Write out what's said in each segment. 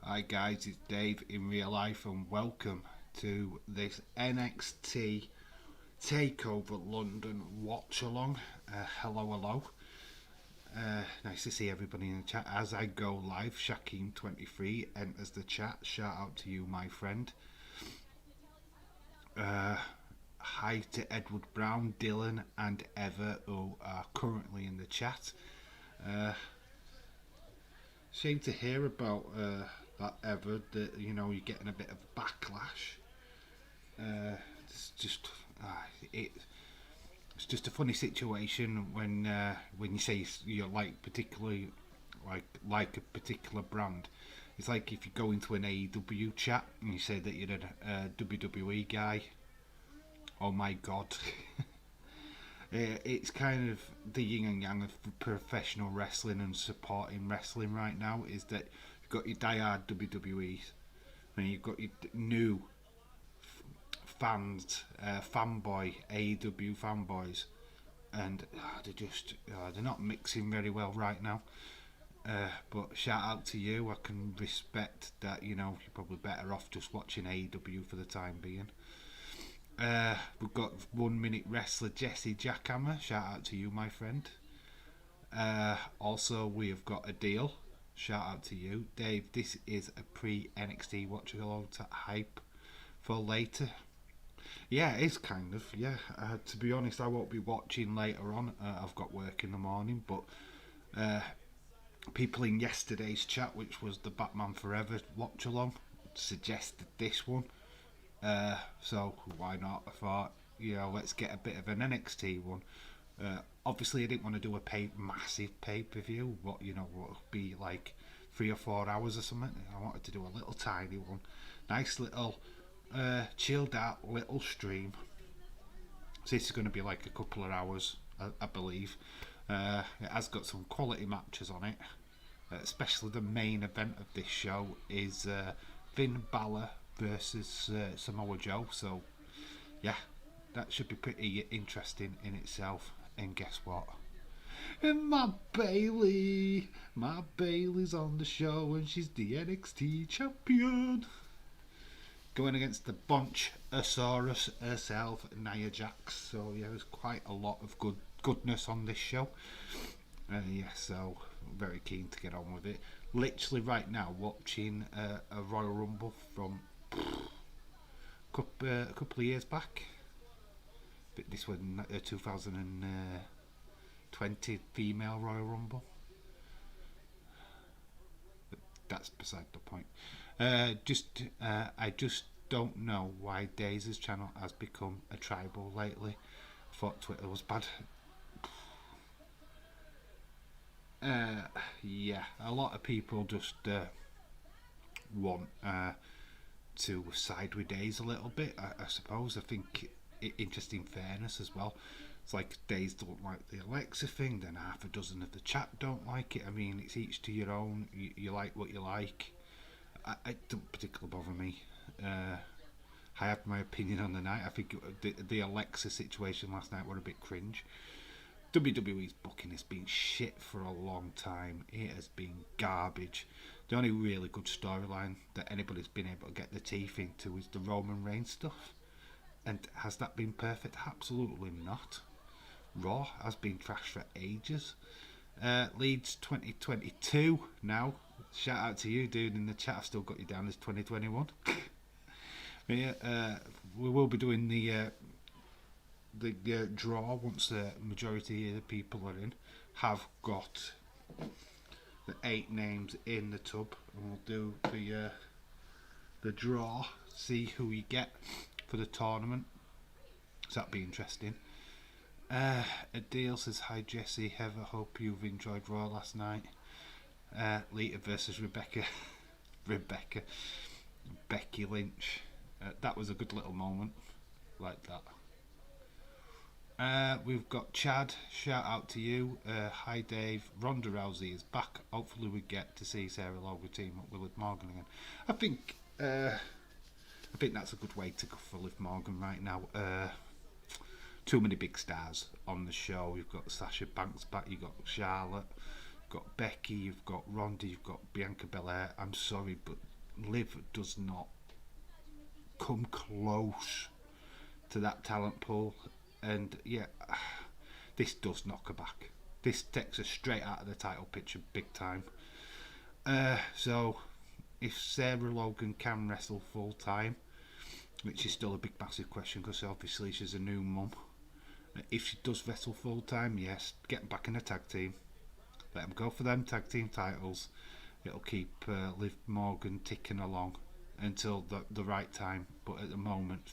Hi guys, it's Dave in real life and welcome to this NXT Takeover London watch along. Hello. Nice to see everybody in the chat. As I go live, Shaquem23 enters the chat. Shout out to you, my friend. Hi to Edward Brown, Dylan and Eva who are currently in the chat. Shame to hear about that, Eva, that you're getting a bit of backlash. It's just it's just a funny situation when you say you're particularly like a particular brand. It's like if you go into an AEW chat and you say that you're a WWE guy. Oh my god. It's kind of the yin and yang of professional wrestling and supporting wrestling right now, is that you've got your diehard WWE and you've got your new fans, fanboy AEW fanboys, and they're not mixing very well right now. But shout out to you. I can respect that. You're probably better off just watching AEW for the time being. We've got 1 minute wrestler Jesse Jackhammer. Shout out to you, my friend. Also, we have got a deal. Shout out to you, Dave. This is a pre-NXT watch along to hype for later. Yeah, it is kind of. Yeah, to be honest, I won't be watching later on. I've got work in the morning, but people in yesterday's chat, which was the Batman Forever watch along, suggested this one. So why not? I thought, let's get a bit of an NXT one. Obviously, I didn't want to do a massive pay-per-view, what would be like 3 or 4 hours or something. I wanted to do a little tiny one, nice little chilled out little stream. So this is going to be like a couple of hours, I believe. It has got some quality matches on it, especially the main event of this show is Finn Balor versus Samoa Joe. So yeah, that should be pretty interesting in itself. And guess what? And my Bayley's on the show and she's the NXT champion, going against the Bunch-osaurus herself, Nia Jax. So yeah, there's quite a lot of goodness on this show. So very keen to get on with it. Literally right now watching a Royal Rumble from a couple of years back. But this was 2020 female Royal Rumble. But that's beside the point. I just don't know why Daisy's channel has become a tribal lately. I thought Twitter was bad. Yeah, a lot of people just want to side with Days a little bit, I suppose. I think interesting fairness as well. It's like Days don't like the Alexa thing, then half a dozen of the chat don't like it. I mean, it's each to your own. You like what you like. It don't particularly bother me. I have my opinion on the night. I think the Alexa situation last night were a bit cringe. WWE's booking has been shit for a long time. It has been garbage. The only really good storyline that anybody's been able to get their teeth into is the Roman Reigns stuff. And has that been perfect? Absolutely not. Raw has been trash for ages. Leeds 2022 now. Shout out to you, dude, in the chat. I've still got you down as 2021. Yeah, we will be doing the draw once the majority of the people are in. Have got the 8 names in the tub, and we'll do the draw, see who we get for the tournament. So that'd be interesting. Adele says, hi Jesse, Heather, hope you've enjoyed Raw last night. Lita versus Rebecca. Becky Lynch. That was a good little moment, like that. We've got Chad, shout out to you. Hi Dave, Ronda Rousey is back. Hopefully we get to see Sarah Logan team up with Liv Morgan again. I think that's a good way to go for Liv Morgan right now. Too many big stars on the show. You've got Sasha Banks back, you've got Charlotte, you've got Becky, you've got Ronda, you've got Bianca Belair. I'm sorry, but Liv does not come close to that talent pool, and yeah, this does knock her back. This takes her straight out of the title picture big time. So if Sarah Logan can wrestle full time, which is still a big massive question because obviously she's a new mum, if she does wrestle full time, yes, get them back in a tag team, let them go for them tag team titles. It'll keep Liv Morgan ticking along until the right time, but at the moment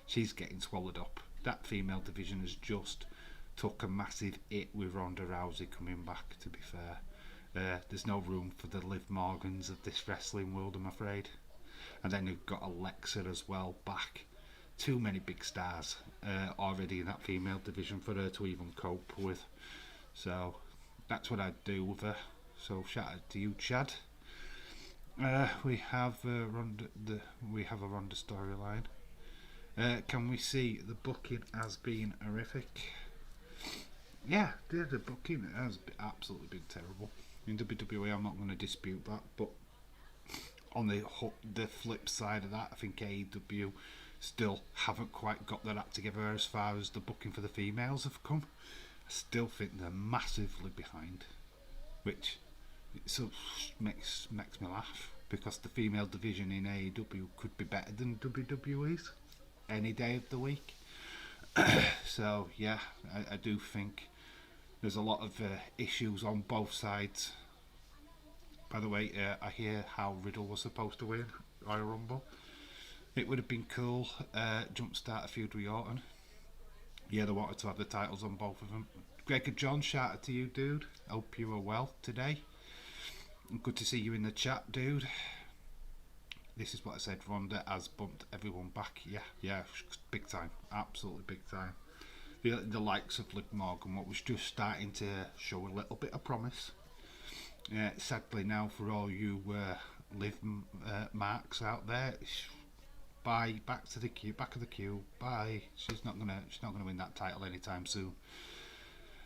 she's getting swallowed up. That female division has just took a massive hit with Ronda Rousey coming back, to be fair. There's no room for the Liv Morgans of this wrestling world, I'm afraid. And then you've got Alexa as well back. Too many big stars already in that female division for her to even cope with. So that's what I'd do with her. So shout out to you, Chad. We have a Ronda storyline. Can we see the booking as being horrific? Yeah, the booking has absolutely been terrible. In WWE, I'm not going to dispute that, but on the flip side of that, I think AEW still haven't quite got their act together as far as the booking for the females have come. I still think they're massively behind, which makes me laugh, because the female division in AEW could be better than WWE's any day of the week. So yeah, I do think there's a lot of issues on both sides. By the way, I hear how Riddle was supposed to win Royal Rumble. It would have been cool, jumpstart a feud with Orton. Yeah, they wanted to have the titles on both of them. Gregor John, shout out to you, dude. Hope you are well today. Good to see you in the chat, dude. This is what I said, Ronda has bumped everyone back. Yeah, big time. Absolutely big time. The likes of Liv Morgan, what was just starting to show a little bit of promise. Sadly now, for all you Liv marks out there, bye, back of the queue. Bye. She's not gonna win that title anytime soon.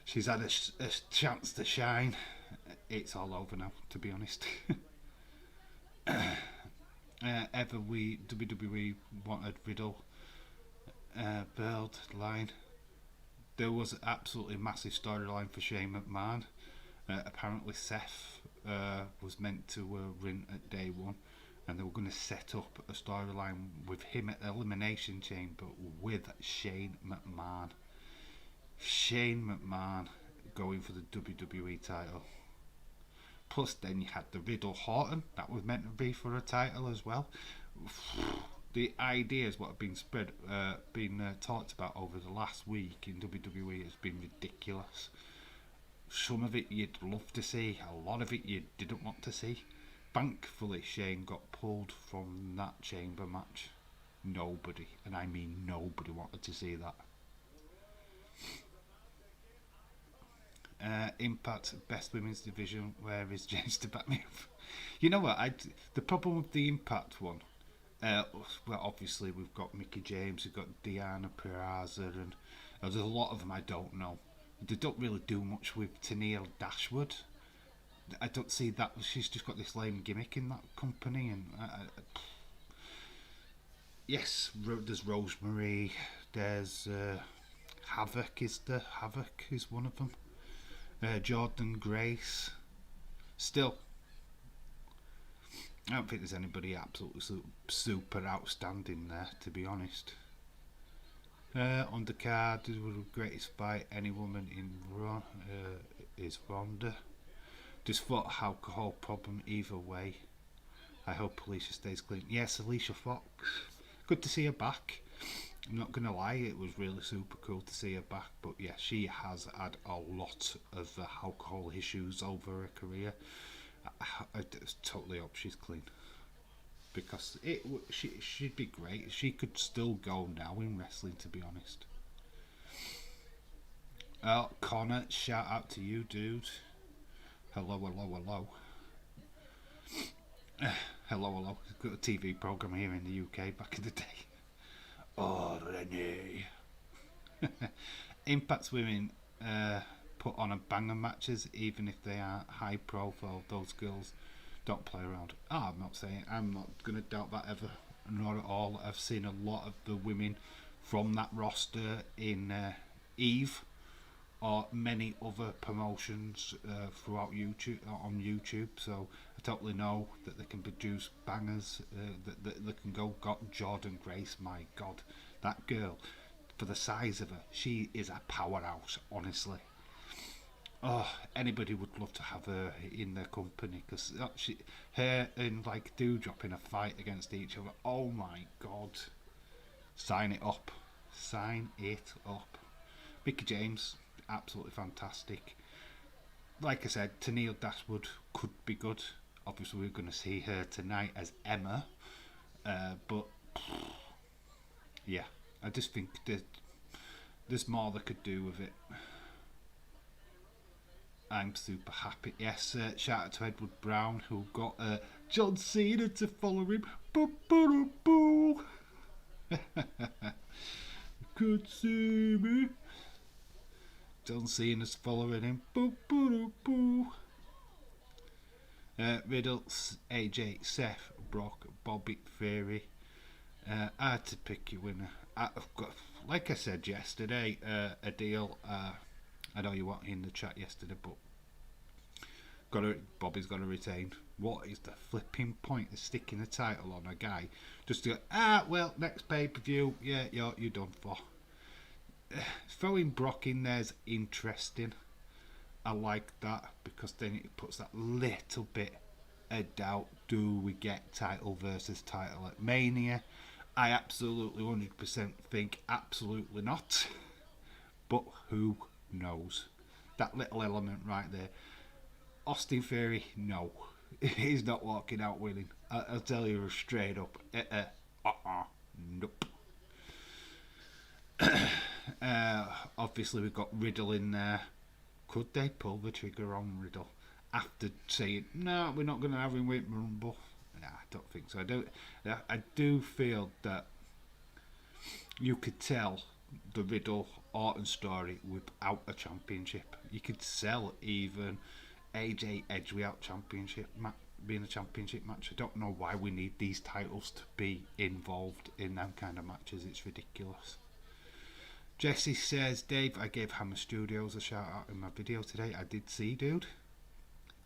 She's had a chance to shine. It's all over now, to be honest. WWE wanted Riddle build line. There was absolutely massive storyline for Shane McMahon. Apparently Seth was meant to win at day one, and they were going to set up a storyline with him at the Elimination Chamber with Shane McMahon. Shane McMahon going for the WWE title. Plus then you had the Riddle Horton, that was meant to be for a title as well. The ideas what have been talked about over the last week in WWE has been ridiculous. Some of it you'd love to see, a lot of it you didn't want to see. Thankfully Shane got pulled from that chamber match. Nobody, and I mean nobody, wanted to see that. Impact best women's division, where is James to back me up? You know what, the problem with the Impact one, well obviously we've got Mickie James, we've got Deanna Purrazzo, and there's a lot of them I don't know. They don't really do much with Tenille Dashwood. I don't see that, she's just got this lame gimmick in that company, and yes, there's Rosemary, there's Havoc is one of them. Jordan Grace. Still, I don't think there's anybody absolutely super outstanding there, to be honest. Undercard, the greatest fight any woman in Raw is Ronda. Just thought alcohol problem either way. I hope Alicia stays clean. Yes, Alicia Fox. Good to see her back. I'm not going to lie, it was really super cool to see her back, but yeah, she has had a lot of alcohol issues over her career. I totally hope she's clean, because she'd be great. She could still go now in wrestling, to be honest. Connor, shout out to you, dude. Hello. Hello. Got a TV program here in the UK back in the day. Oh, Renee. Impact's women put on a banger matches, even if they are high profile. Those girls Don't play around. I'm not saying, I'm not going to doubt that ever. Not at all. I've seen a lot of the women from that roster in Eve or many other promotions throughout YouTube, on YouTube, so I totally know that they can produce bangers, that they can go. Got Jordan Grace, my god, that girl, for the size of her, she is a powerhouse, honestly. Oh, anybody would love to have her in their company, because her and like Doudrop in a fight against each other, oh my god, sign it up, sign it up. Mickey James, absolutely fantastic. Like I said, Tennille Dashwood could be good. Obviously, we're going to see her tonight as Emma, but yeah, I just think that there's more they could do with it. I'm super happy. Yes, shout out to Edward Brown, who got John Cena to follow him. Boo, boo, boo. Could see me. John Cena's following him. Boo, boo, boo. Riddle, AJ, Seth, Brock, Bobby, Theory. I had to pick your winner. I've got, like I said yesterday, a deal. I know you weren't in the chat yesterday, but Bobby's got to retain. What is the flipping point of sticking a title on a guy just to go, well, next pay-per-view, yeah, you're done for. Throwing Brock in there's interesting. I like that, because then it puts that little bit of doubt. Do we get title versus title at Mania? I absolutely 100% think absolutely not. But who knows? That little element right there. Austin Theory, no. He's not walking out winning. I'll tell you straight up. Nope. Obviously we've got Riddle in there. Could they pull the trigger on Riddle after saying, no, we're not going to have him win Rumble? Nah, I don't think so. I do feel that you could tell the Riddle Orton story without a championship. You could sell even AJ Edge without championship being a championship match. I don't know why we need these titles to be involved in them kind of matches. It's ridiculous. Jesse says, Dave, I gave Hammer Studios a shout out in my video today. I did see, dude.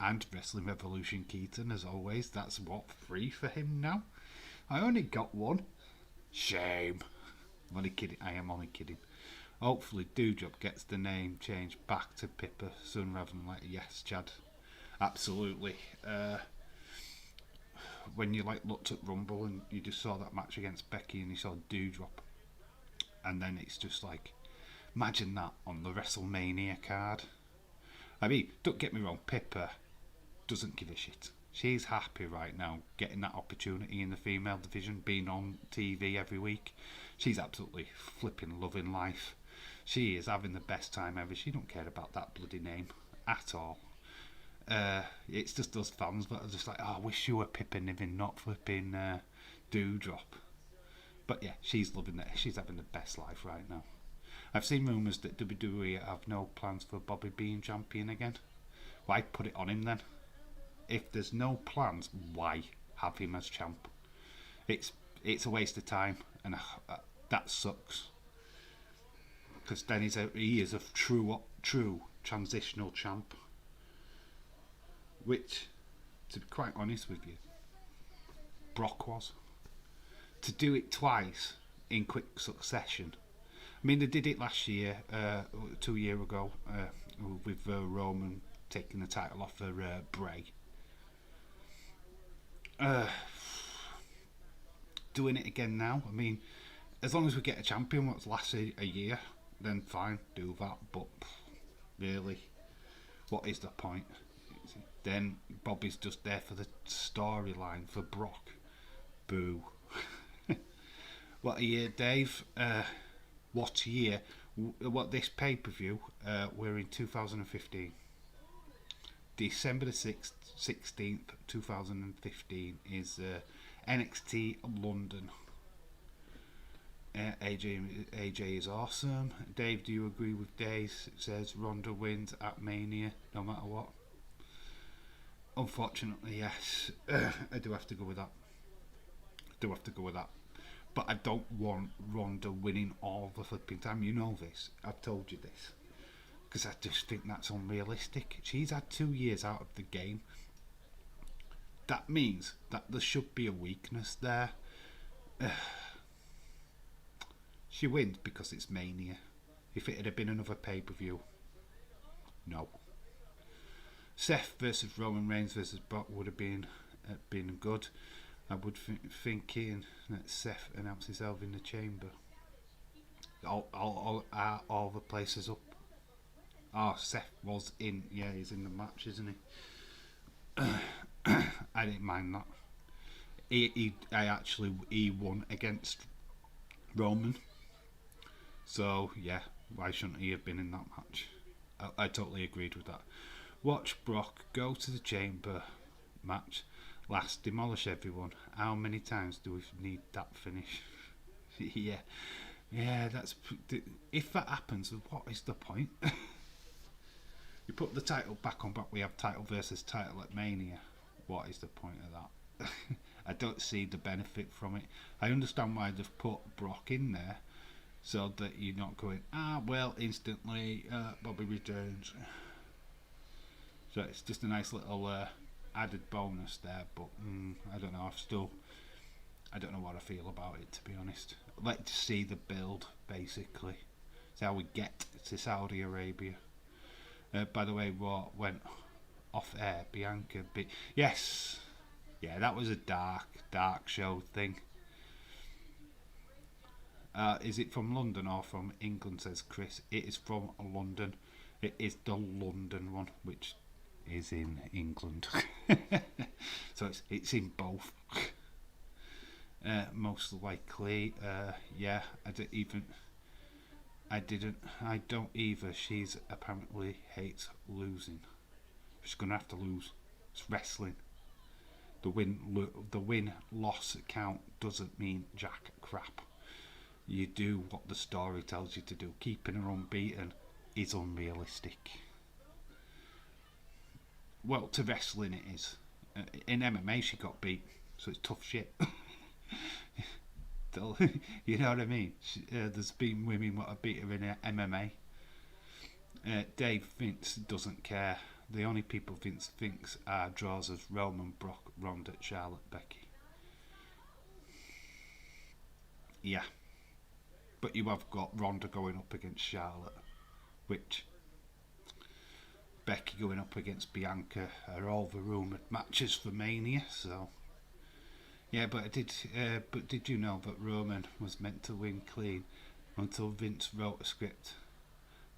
And Wrestling Revolution Keaton, as always. That's what, 3 for him now? I only got 1. Shame. I'm only kidding. I am only kidding. Hopefully Doudrop gets the name changed back to Pippa soon rather than later. Yes, Chad. Absolutely. When you looked at Rumble and you just saw that match against Becky and you saw Doudrop, and then it's just like, imagine that on the WrestleMania card. I mean, don't get me wrong, Pippa doesn't give a shit. She's happy right now getting that opportunity in the female division, being on TV every week. She's absolutely flipping loving life. She is having the best time ever. She don't care about that bloody name at all. It's just us fans that are just like, I wish you were Pippa Niven, not flipping Doudrop. But yeah, she's loving it. She's having the best life right now. I've seen rumours that WWE have no plans for Bobby being champion again. Why put it on him then? If there's no plans, why have him as champ? It's a waste of time, and that sucks. Because then he is a true transitional champ. Which, to be quite honest with you, Brock was. To do it twice in quick succession. I mean, they did it last year, 2 years ago, with Roman taking the title off for Bray. Doing it again now, I mean, as long as we get a champion what's lasted a year, then fine, do that. But really, what is the point? Then Bobby's just there for the storyline for Brock. Boo. What a year, Dave. What a year. What this pay-per-view, we're in 2015. December the 16th, 2015 is NXT London. AJ is awesome. Dave, do you agree with Dave? It says Ronda wins at Mania no matter what. Unfortunately, yes. I do have to go with that. But I don't want Ronda winning all the flipping time. You know this. I've told you this. Because I just think that's unrealistic. She's had 2 years out of the game. That means that there should be a weakness there. She wins because it's Mania. If it had been another pay-per-view, no. Seth versus Roman Reigns versus Brock would have been good. I would thinking that Seth announced himself in the chamber. All the places up. Oh, Seth was in. Yeah, he's in the match, isn't he? I didn't mind that. He won against Roman. So yeah, why shouldn't he have been in that match? I totally agreed with that. Watch Brock go to the chamber match, last demolish everyone. How many times do we need that finish? yeah. That's if that happens, what is the point? You put the title back on Brock. We have title versus title at Mania. What is the point of that? I don't see the benefit from it. I understand why they've put Brock in there, so that you're not going, instantly Bobby returns. So it's just a nice little added bonus there, but I don't know. I don't know what I feel about it, to be honest. I'd like to see the build, basically. It's how we get to Saudi Arabia. By the way, what went off air? Bianca yes. Yeah, that was a dark show thing. Is it from London or from England, says Chris. It is from London. It is the London one, which is in England. So it's in both. Most likely. Yeah, I don't either. She's apparently hates losing. She's gonna have to lose. It's wrestling. The win-loss count doesn't mean jack crap. You do what the story tells you to do. Keeping her unbeaten is unrealistic. Well, to wrestling it is. In MMA she got beat, so it's tough shit. You know what I mean? There's been women that have beat her in MMA. Dave Vince doesn't care. The only people Vince thinks are draws as Roman, Brock, Ronda, Charlotte, Becky. Yeah. But you have got Ronda going up against Charlotte, which Becky going up against Bianca are all the rumoured matches for Mania, so yeah, but did you know that Roman was meant to win clean until Vince wrote a script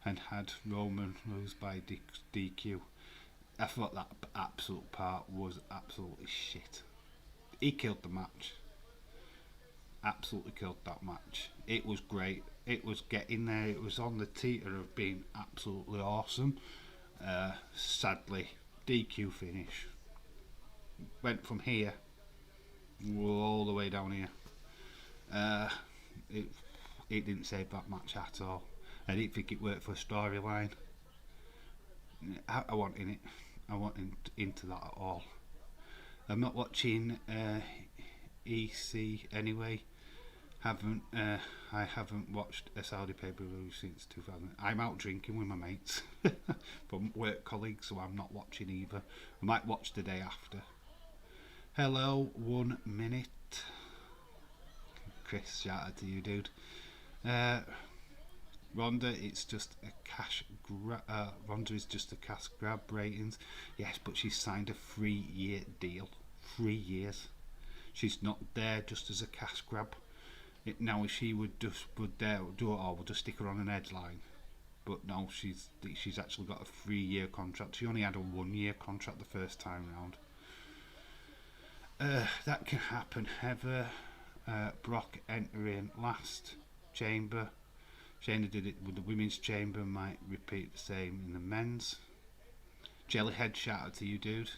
and had Roman lose by DQ? I thought that absolute part was absolutely shit. He killed the match. Absolutely killed that match. It was great. It was getting there. It was on the teeter of being absolutely awesome. Sadly, DQ finish. Went from here all the way down here. It didn't save that match at all. I didn't think it worked for a storyline. I want in it. I want into that at all. I'm not watching EC anyway. I haven't watched a Saudi pay-per-view since 2000. I'm out drinking with my mates from work colleagues, so I'm not watching either. I might watch the day after. Hello, 1 minute. Chris, shout out to you, dude. Ronda, it's just a cash grab. Ronda is just a cash grab ratings. Yes, but she's signed a 3-year deal. 3 years. She's not there just as a cash grab. Now, if she would do it all, we'll just stick her on an headline. But no, she's actually got a 3-year contract. She only had a 1-year contract the first time round. That can happen. Heather, Brock entering last chamber. Shayna did it with the women's chamber. Might repeat the same in the men's. Jellyhead, shout out to you, dude.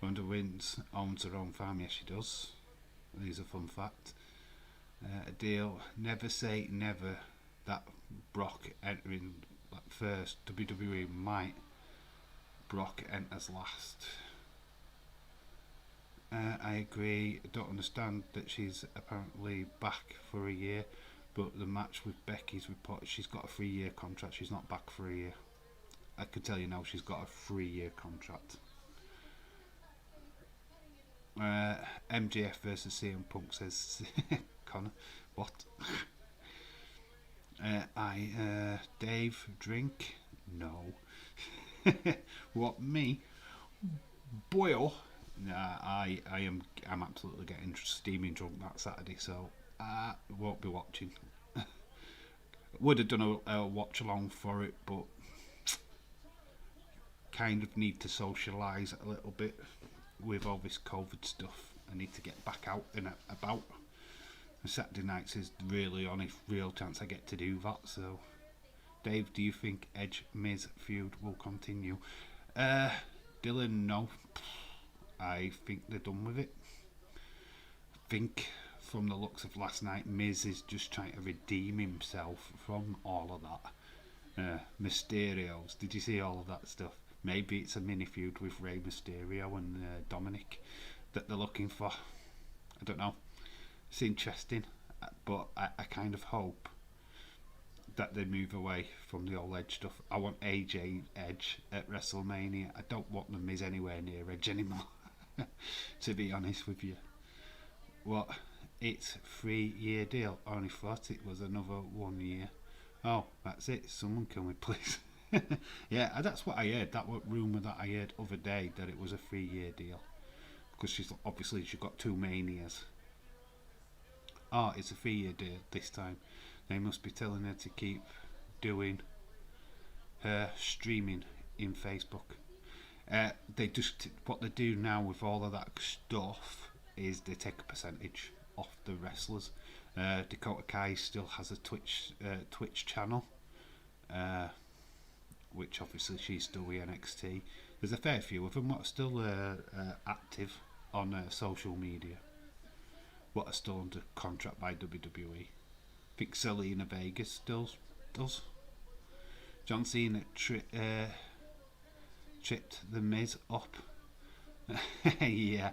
Ronda wins, owns her own farm. Yes, she does. These are fun facts. A deal. Never say never that Brock entering first. WWE might. Brock enters last. I agree. I don't understand that she's apparently back for a year, but the match with Becky's reported she's got a 3-year contract. She's not back for a year. I can tell you now, she's got a 3-year contract. MJF versus CM Punk, says Connor. What? Dave, drink? No. What, me? Boil? Nah, I'm absolutely getting steaming drunk that Saturday, so I won't be watching. Would have done a watch along for it, but kind of need to socialise a little bit with all this COVID stuff. I need to get back out and about. And Saturday nights is really the only real chance I get to do that. So, Dave, do you think Edge Miz feud will continue? Dylan, no. I think they're done with it. I think from the looks of last night, Miz is just trying to redeem himself from all of that. Mysterios, did you see all of that stuff? Maybe it's a mini feud with Rey Mysterio and Dominic that they're looking for. I don't know. It's interesting, but I kind of hope that they move away from the old Edge stuff. I want AJ Edge at WrestleMania. I don't want the Miz anywhere near Edge anymore, to be honest with you. What? It's a 3-year deal. I only thought it was another 1 year. Oh, that's it. Someone kill me, please. Yeah, that's what I heard. That rumour that I heard other day, that it was a 3-year deal. Because she's got 2 manias. Oh, it's a 3-year deal this time. They must be telling her to keep doing her streaming in Facebook. What they do now with all of that stuff is they take a percentage off the wrestlers. Dakota Kai still has a Twitch channel, which obviously she's still with NXT. There's a fair few of them that are still active on social media, what are still under contract by WWE. I think Selena Vegas still does. John Cena tripped the Miz up. yeah.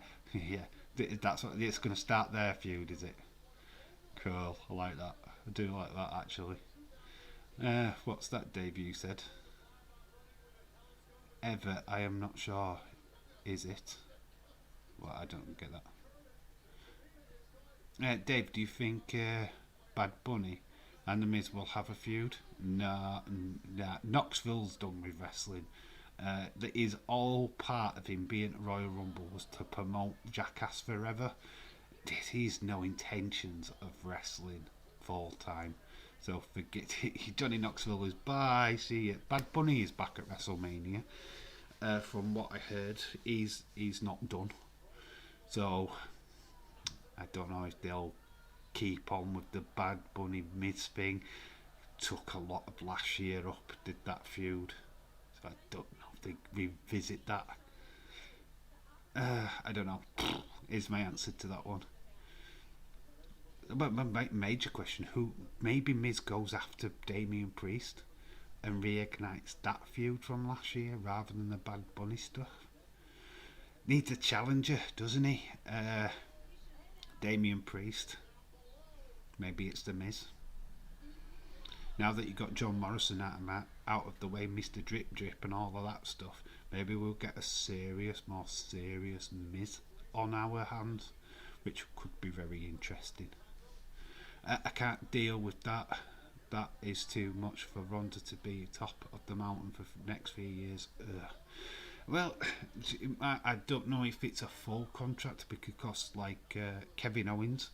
That's what it's going to start their feud, is it? Cool, I like that. I do like that, actually. What's that, Dave, you said? Ever, I am not sure. Is it? Well, I don't get that. Dave, do you think Bad Bunny and The Miz will have a feud? Nah. Knoxville's done with wrestling. That is all part of him being at Royal Rumble was to promote Jackass Forever. He's no intentions of wrestling full time. So forget it. Johnny Knoxville is bye. See you. Bad Bunny is back at WrestleMania. From what I heard, he's not done. So I don't know if they'll keep on with the Bad Bunny Miz thing. Took a lot of last year up, did that feud. So I don't know if they revisit that. I don't know. Is my answer to that one. But my major question: who? Maybe Miz goes after Damian Priest and reignites that feud from last year rather than the Bad Bunny stuff. Needs a challenger, doesn't he? Damian Priest. Maybe it's the Miz. Now that you've got John Morrison out of the way, Mr. Drip Drip and all of that stuff, maybe we'll get a more serious Miz on our hands, which could be very interesting. I can't deal with that. That is too much for Ronda to be top of the mountain for the next few years. Well, I don't know if it's a full contract because like Kevin Owens,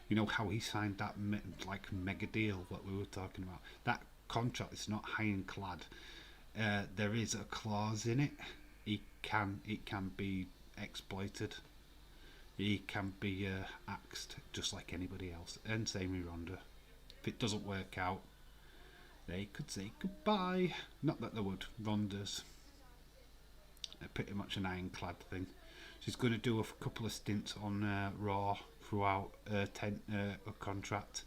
you know how he signed that mega deal that we were talking about. That contract is not ironclad. There is a clause in it. It can be exploited. He can be axed just like anybody else. And same with Ronda. If it doesn't work out, they could say goodbye. Not that they would. Ronda's pretty much an ironclad thing. She's going to do a couple of stints on Raw throughout her contract,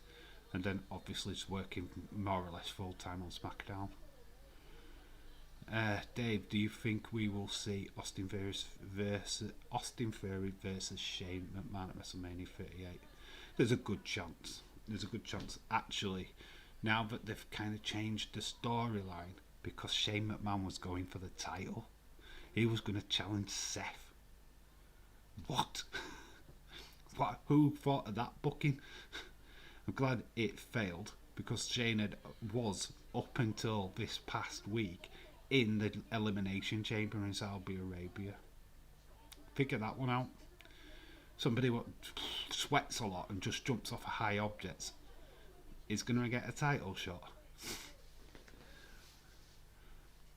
and then obviously she's working more or less full time on SmackDown. Dave, do you think we will see Austin Theory versus Shane McMahon at WrestleMania 38? There's a good chance. There's a good chance, actually, now that they've kind of changed the storyline, because Shane McMahon was going for the title. He was going to challenge Seth. What? What? Who thought of that booking? I'm glad it failed, because Shane was, up until this past week, in the Elimination Chamber in Saudi Arabia. Figure that one out. Somebody who sweats a lot and just jumps off high objects is going to get a title shot.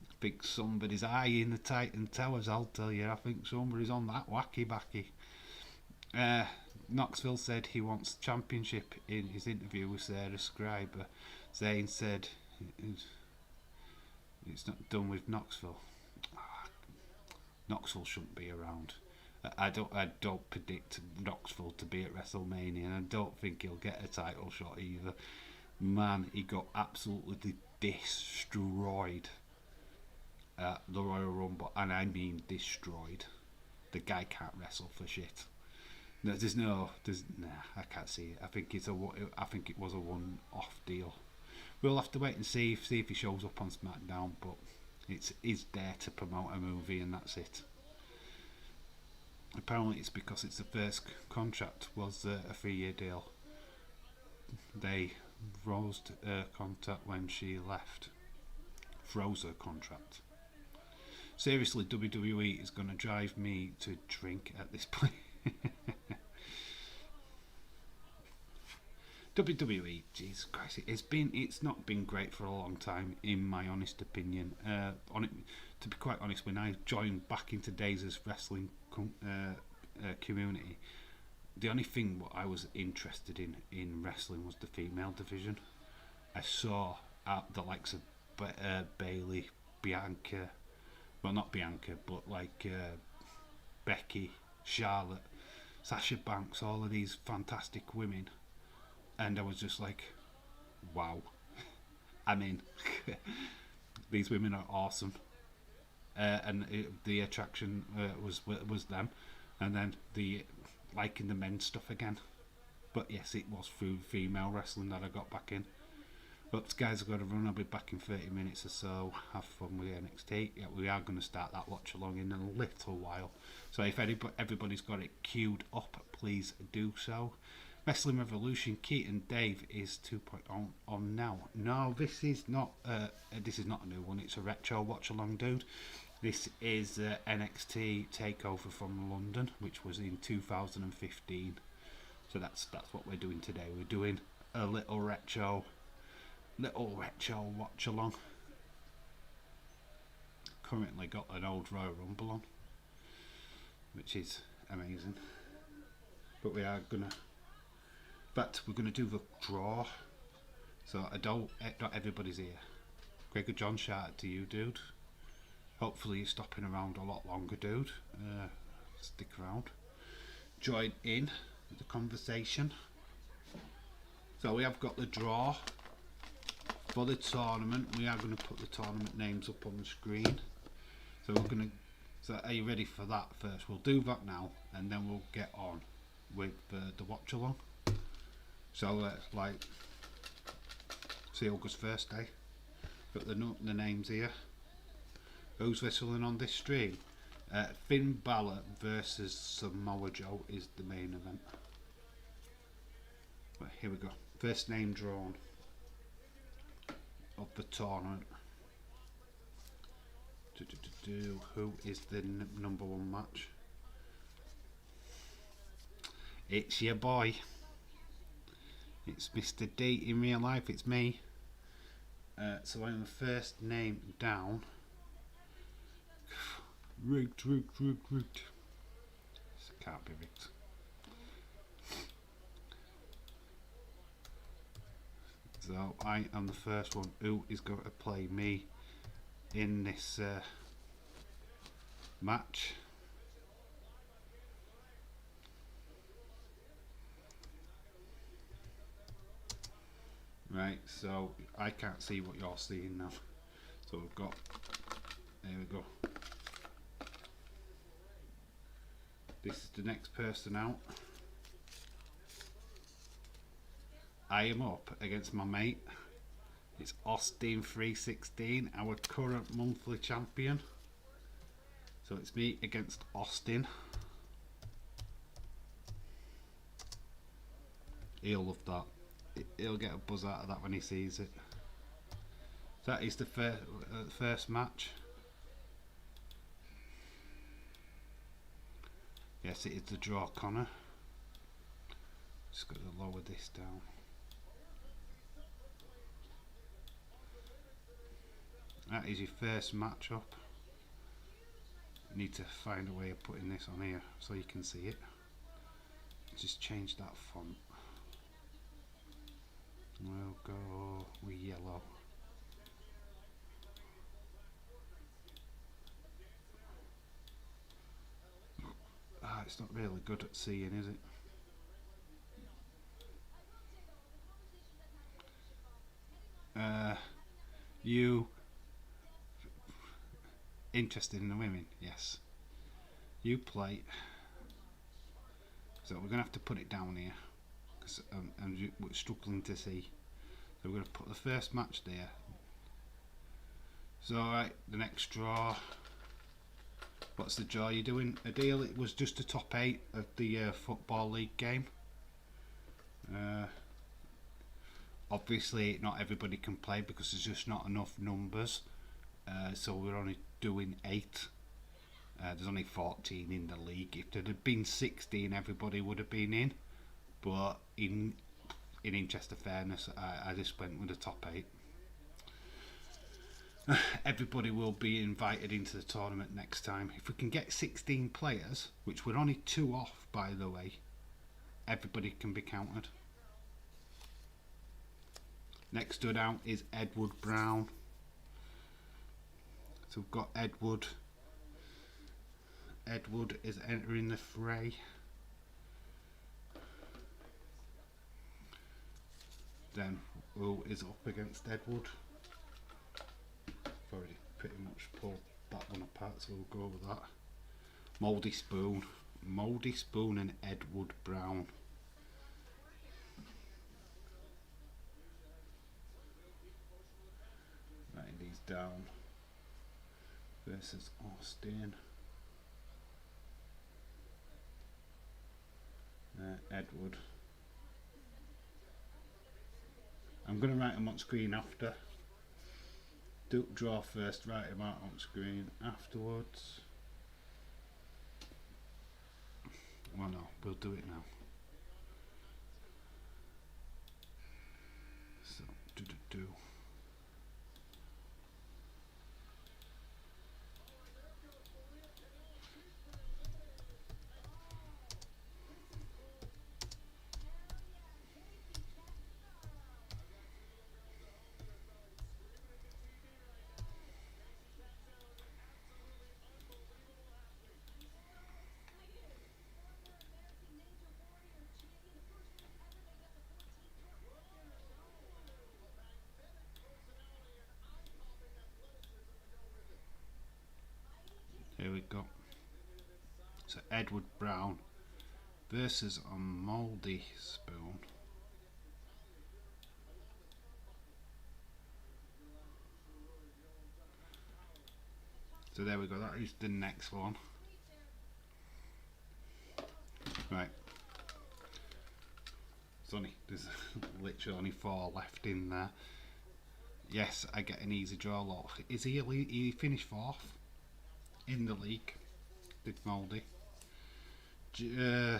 I think somebody's eyeing the Titan Towers, I'll tell you. I think somebody's on that wacky backy. Knoxville said he wants championship in his interview with Sarah Scriber. Zayn said it's not done with Knoxville. Knoxville shouldn't be around. I don't predict Knoxville to be at WrestleMania, and I don't think he'll get a title shot either. Man, he got absolutely destroyed at the Royal Rumble, and I mean destroyed. The guy can't wrestle for shit. No, I can't see it. I think it was a one-off deal. We'll have to wait and see if he shows up on SmackDown, but he's there to promote a movie, and that's it. Apparently it's because it's the first contract was a 3-year deal. They froze her contract when she left. Froze her contract. Seriously, WWE is going to drive me to drink at this point. WWE, Jesus Christ, it's not been great for a long time, in my honest opinion. To be quite honest, when I joined back into Days' wrestling community, the only thing what I was interested in wrestling was the female division. I saw the likes of Bayley, Bianca, well, not Bianca, but like Becky, Charlotte, Sasha Banks, all of these fantastic women, and I was just like, wow, I'm in. These women are awesome. The attraction was them, and then the liking the men's stuff again. But yes, it was through female wrestling that I got back in. But guys, I've got to run. I'll be back in 30 minutes or so. Have fun with NXT. Yeah, we are going to start that watch along in a little while. So if everybody's got it queued up, please do so. Wrestling Revolution, Keaton Dave is 2.0 on now. No, this is not a new one. It's a retro watch along, dude. This is NXT Takeover from London, which was in 2015. So that's what we're doing today. We're doing a little retro watch along. Currently got an old Royal Rumble on, which is amazing. But we are gonna. But we're gonna do the draw. So not everybody's here. Gregor John, shout out to you, dude. Hopefully you're stopping around a lot longer, dude. Stick around. Join in the conversation. So we have got the draw for the tournament. We are going to put the tournament names up on the screen. So So are you ready for that first? We'll do that now, and then we'll get on with the watch along. So see August 1st, eh? Got the names here. Who's wrestling on this stream? Finn Balor versus Samoa Joe is the main event. But here we go. First name drawn of the tournament. Who is the number one match? It's your boy. It's Mr. D in real life. It's me. So I'm the first name down. Rigged. This can't be rigged. So I am the first one who is going to play me in this match. Right, so I can't see what you're seeing now. So we've got There we go. This is the next person out. I am up against my mate. It's Austin 316, our current monthly champion. So it's me against Austin. He'll love that. He'll get a buzz out of that when he sees it. So that is the first match. Yes, it is the draw, Connor. Just got to lower this down. That is your first match up. Need to find a way of putting this on here so you can see it. Just change that font. We'll go with yellow. It's not really good at seeing, is it? You interested in the women? Yes. You play. So we're going to have to put it down here because I'm struggling to see. So we're going to put the first match there. So alright, the next draw. What's the draw you're doing? A deal. It was just the top 8 of the Football League game. Obviously not everybody can play because there's just not enough numbers. So we're only doing 8. There's only 14 in the league. If there had been 16, everybody would have been in. But in interest of fairness, I just went with the top 8. Everybody will be invited into the tournament next time. If we can get 16 players, which we're only 2 off, by the way, everybody can be counted. Next stood out is Edward Brown. So we've got Edward. Edward is entering the fray. Then Will is up against Edward. I've already pretty much pulled that one apart, so we'll go with that. Mouldy Spoon. Mouldy Spoon and Edward Brown. Writing these down. Versus Austin. Edward. I'm going to write them on screen after. Do draw first, write them out on screen afterwards. Well, no, we'll do it now. So, do. Here we go. So Edward Brown versus a Mouldy Spoon. So there we go, that is the next one. Right. There's literally only 4 left in there. Yes, I get an easy draw lot. Is he finished 4th in the league? Did Mouldy.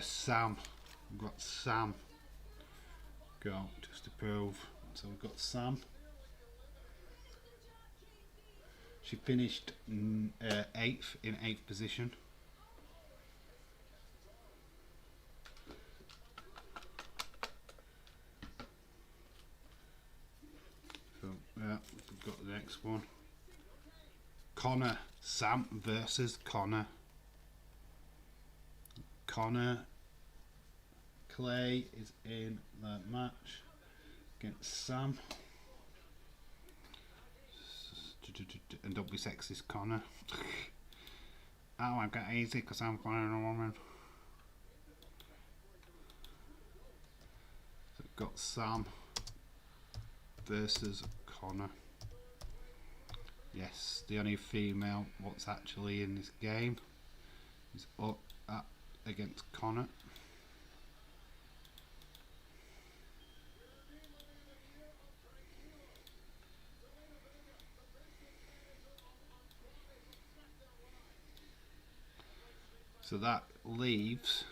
Sam. We've got Sam. Go, just to prove. So we've got Sam. She finished 8th, in 8th position. So yeah, we've got the next one. Connor. Sam versus Connor. Connor Clay is in the match against Sam. And don't be sexist, Connor. Oh, I've got easy because I'm fighting a woman. So we've got Sam versus Connor. Yes, the only female what's actually in this game is up against Connor. So that leaves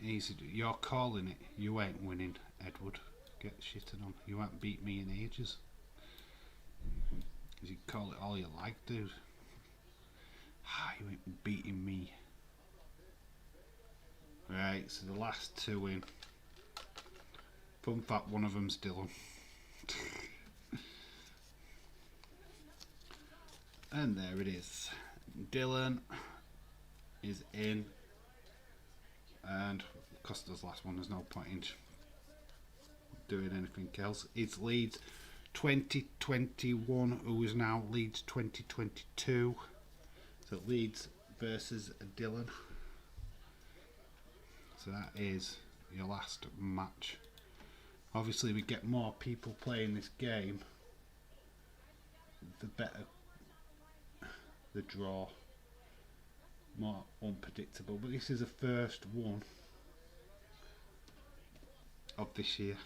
easy. You're calling it. You ain't winning, Edward. Get shitted on. You ain't beat me in ages. You call it all you like, dude. You ain't beating me. Right, so the last two in. Fun fact, one of them's Dylan. And there it is. Dylan is in. And because there's last one, there's no point in doing anything else. It's Leeds 2021, who is now Leeds 2022. So Leeds versus Dylan. So that is your last match. Obviously, we get more people playing this game, the better the draw. More unpredictable, but this is the first one of this year.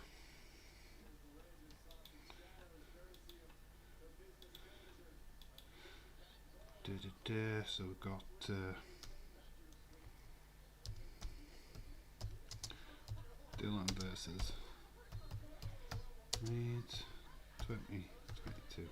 So we've got Dylan versus Leeds 2022.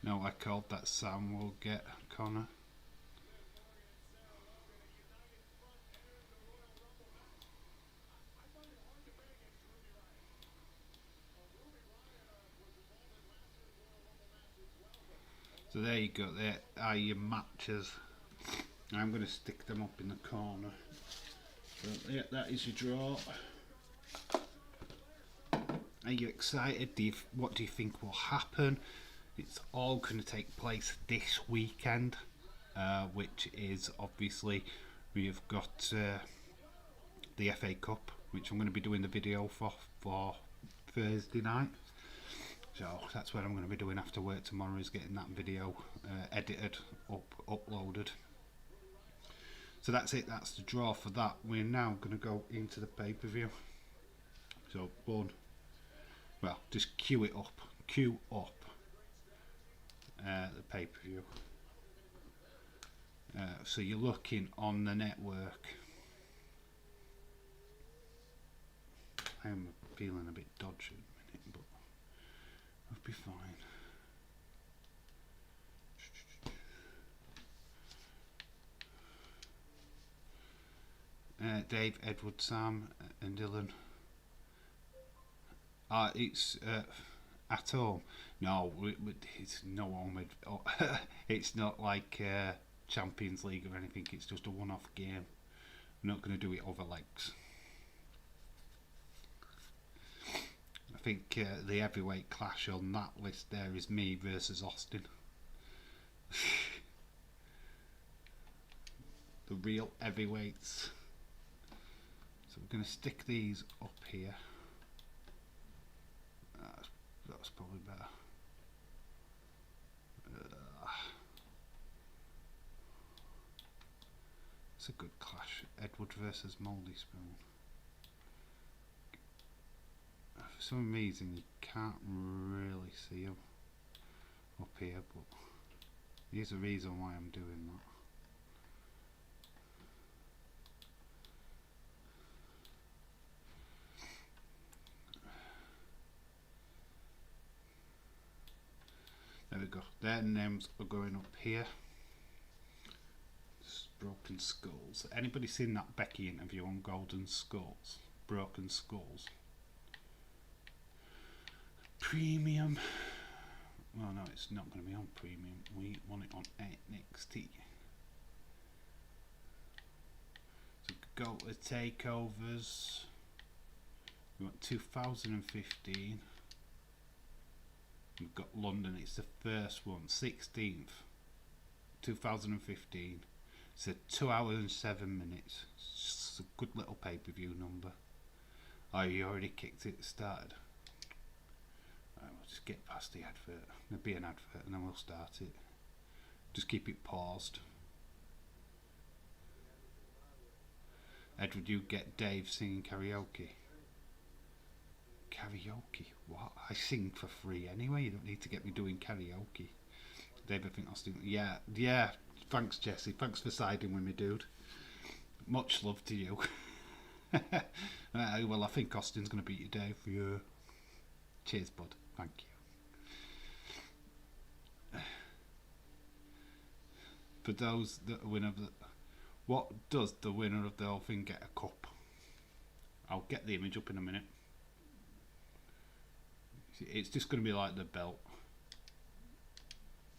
No, I called that Sam will get Connor. So there you go, there are your matches. I'm going to stick them up in the corner. So yeah, that is your draw. Are you excited? What do you think will happen? It's all going to take place this weekend, which is obviously we've got the FA Cup, which I'm going to be doing the video for Thursday night. So that's what I'm going to be doing after work tomorrow, is getting that video edited, uploaded. So that's it, that's the draw for that. We're now going to go into the pay-per-view. So, well, just queue up the pay-per-view. So you're looking on the network. I am feeling a bit dodgy at the minute, but I'll be fine. Dave, Edward, Sam, and Dylan. It's at home. No, it's no home. It's not like Champions League or anything. It's just a one-off game. I'm not going to do it over legs. I think the heavyweight clash on that list there is me versus Austin. The real heavyweights. So we're going to stick these up here. That's probably better. It's a good clash. Edward versus Mouldy Spoon. For some reason you can't really see him up here, but here's a reason why I'm doing that. There we go. Their names are going up here. Broken Skulls. Anybody seen that Becky interview on Golden Skulls? Broken Skulls. Premium. Well, no, it's not going to be on premium. We want it on NXT. So go to takeovers. We want 2015. We've got London. It's the first one, 16th, 2015. It's a 2 hours and 7 minutes. It's just a good little pay-per-view number. Oh, you already kicked it. Started. Right, we'll just get past the advert. There'll be an advert and then we'll start it. Just keep it paused. Edward, you get Dave singing karaoke. Karaoke? What? I sing for free anyway. You don't need to get me doing karaoke. Dave, I think I'll sing. Yeah. Thanks, Jesse. Thanks for siding with me, dude. Much love to you. Well, I think Austin's going to beat you, Dave. Yeah. Cheers, bud. Thank you. For those that are winner of the... What does the winner of the whole thing get? A cup. I'll get the image up in a minute. It's just going to be like the belt.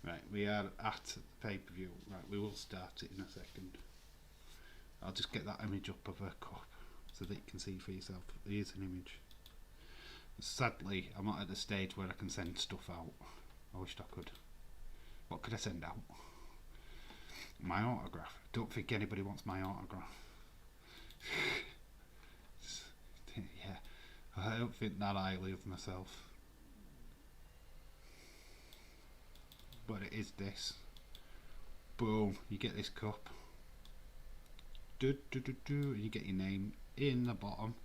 Right, we are at the pay-per-view. Right, we will start it in a second. I'll just get that image up of a cup so that you can see for yourself. Here's an image. Sadly, I'm not at the stage where I can send stuff out. I wished I could. What could I send out? My autograph. Don't think anybody wants my autograph. Yeah, I don't think that highly of myself. But it is this. Boom, you get this cup. And you get your name in the bottom.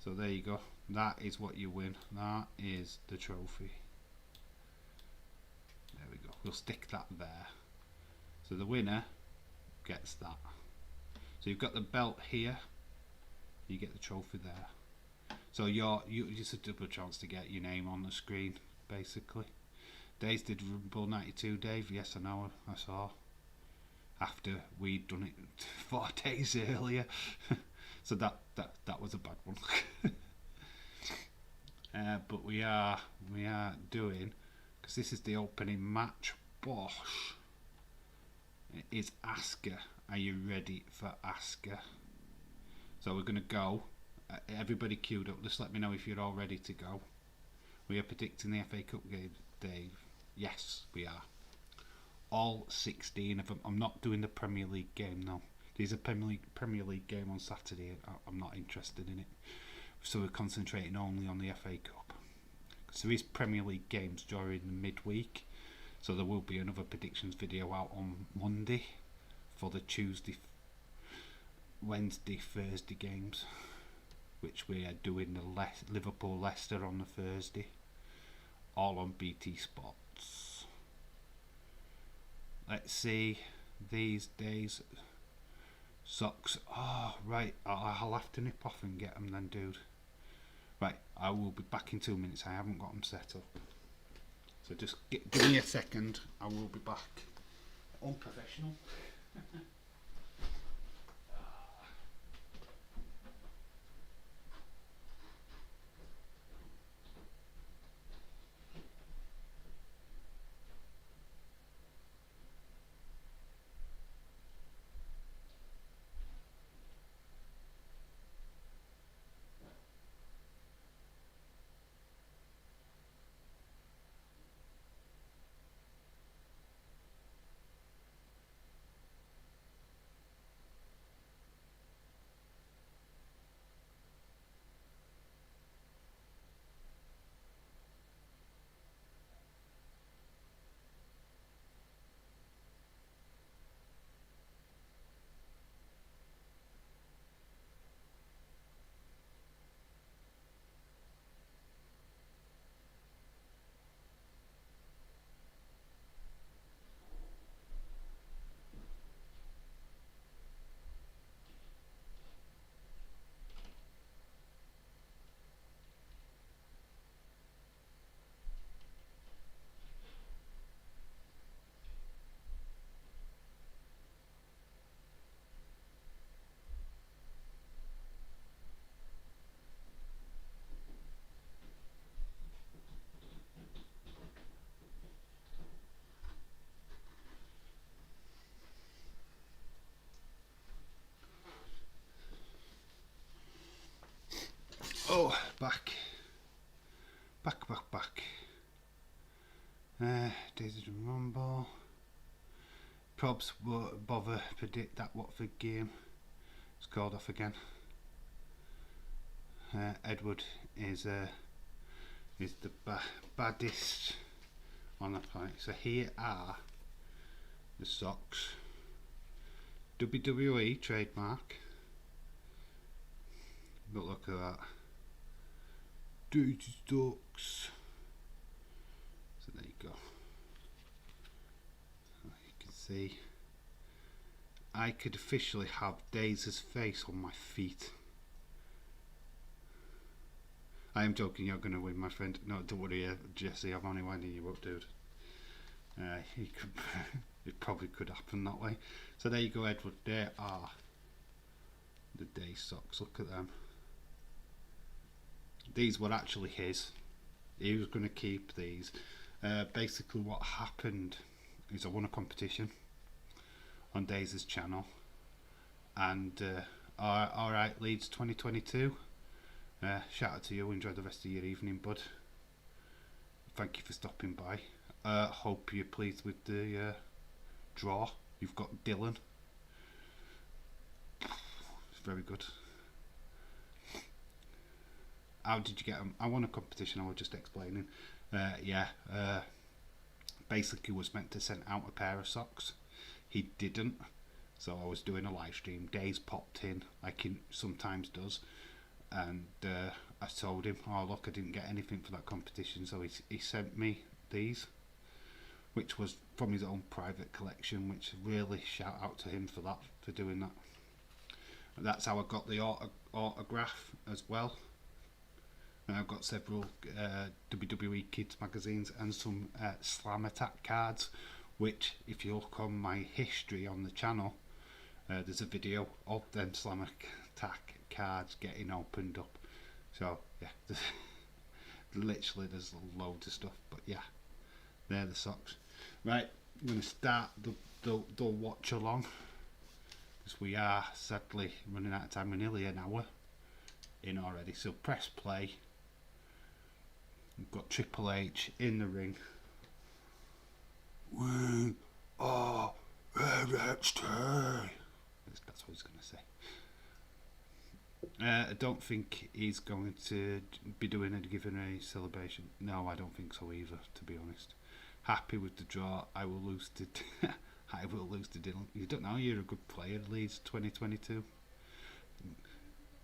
So there you go. That is what you win. That is the trophy. There we go. We'll stick that there. So the winner gets that. So you've got the belt here. You get the trophy there. So it's a double chance to get your name on the screen, basically. Days did Rumble 92, Dave. Yes, I know. I saw. After we'd done it 4 days earlier. So that was a bad one. But we are doing, because this is the opening match. Bosh. It is Asuka. Are you ready for Asuka? So we're going to go. Everybody queued up. Just let me know if you're all ready to go. We are predicting the FA Cup game, Dave. Yes, we are. All 16 of them. I'm not doing the Premier League game now. There's a Premier League game on Saturday. I'm not interested in it. So we're concentrating only on the FA Cup. So there is Premier League games during the midweek. So there will be another predictions video out on Monday for the Tuesday, Wednesday, Thursday games, which we are doing the Liverpool-Leicester on the Thursday, all on BT Sports. Let's see these days. Socks. Oh, right. I'll have to nip off and get them then, dude. Right, I will be back in 2 minutes. I haven't got them set up. So just give me a second. I will be back. Unprofessional. back. Days of the Rumble. Probs won't bother predict that Watford game. It's called off again. Edward is the baddest on the planet. So here are the socks. WWE trademark. But look at that. Dirty socks. So there you go. So you can see I could officially have Daze's face on my feet. I am joking, you're going to win, my friend. No, don't worry, Jesse, I'm only winding you up, dude. It probably could happen that way. So there you go, Edward. There are the Daze socks. Look at them. These were actually his. He was going to keep these. Basically what happened is I won a competition on Daze's channel. And alright, Leeds 2022. Shout out to you. Enjoy the rest of your evening, bud. Thank you for stopping by. Hope you're pleased with the draw. You've got Dylan. It's very good. How did you get them? I won a competition, I was just explaining. Basically was meant to send out a pair of socks. He didn't. So I was doing a live stream. Daze popped in, like he sometimes does. And I told him, oh look, I didn't get anything for that competition. So he sent me these, which was from his own private collection, which really shout out to him for that, for doing that. And that's how I got the autograph as well. And I've got several WWE Kids magazines and some Slam Attack cards, which if you look on my history on the channel, there's a video of them Slam Attack cards getting opened up. So yeah, literally there's loads of stuff, but yeah, they're the socks. Right, I'm going to start the watch along, because we are sadly running out of time. We're nearly an hour in already, so press play. We've got Triple H in the ring. We are NXT. That's what he's going to say. I don't think he's going to be giving a celebration. No, I don't think so either, to be honest. Happy with the draw. I will lose to I will lose to Dylan. You don't know, you're a good player, Leeds 2022.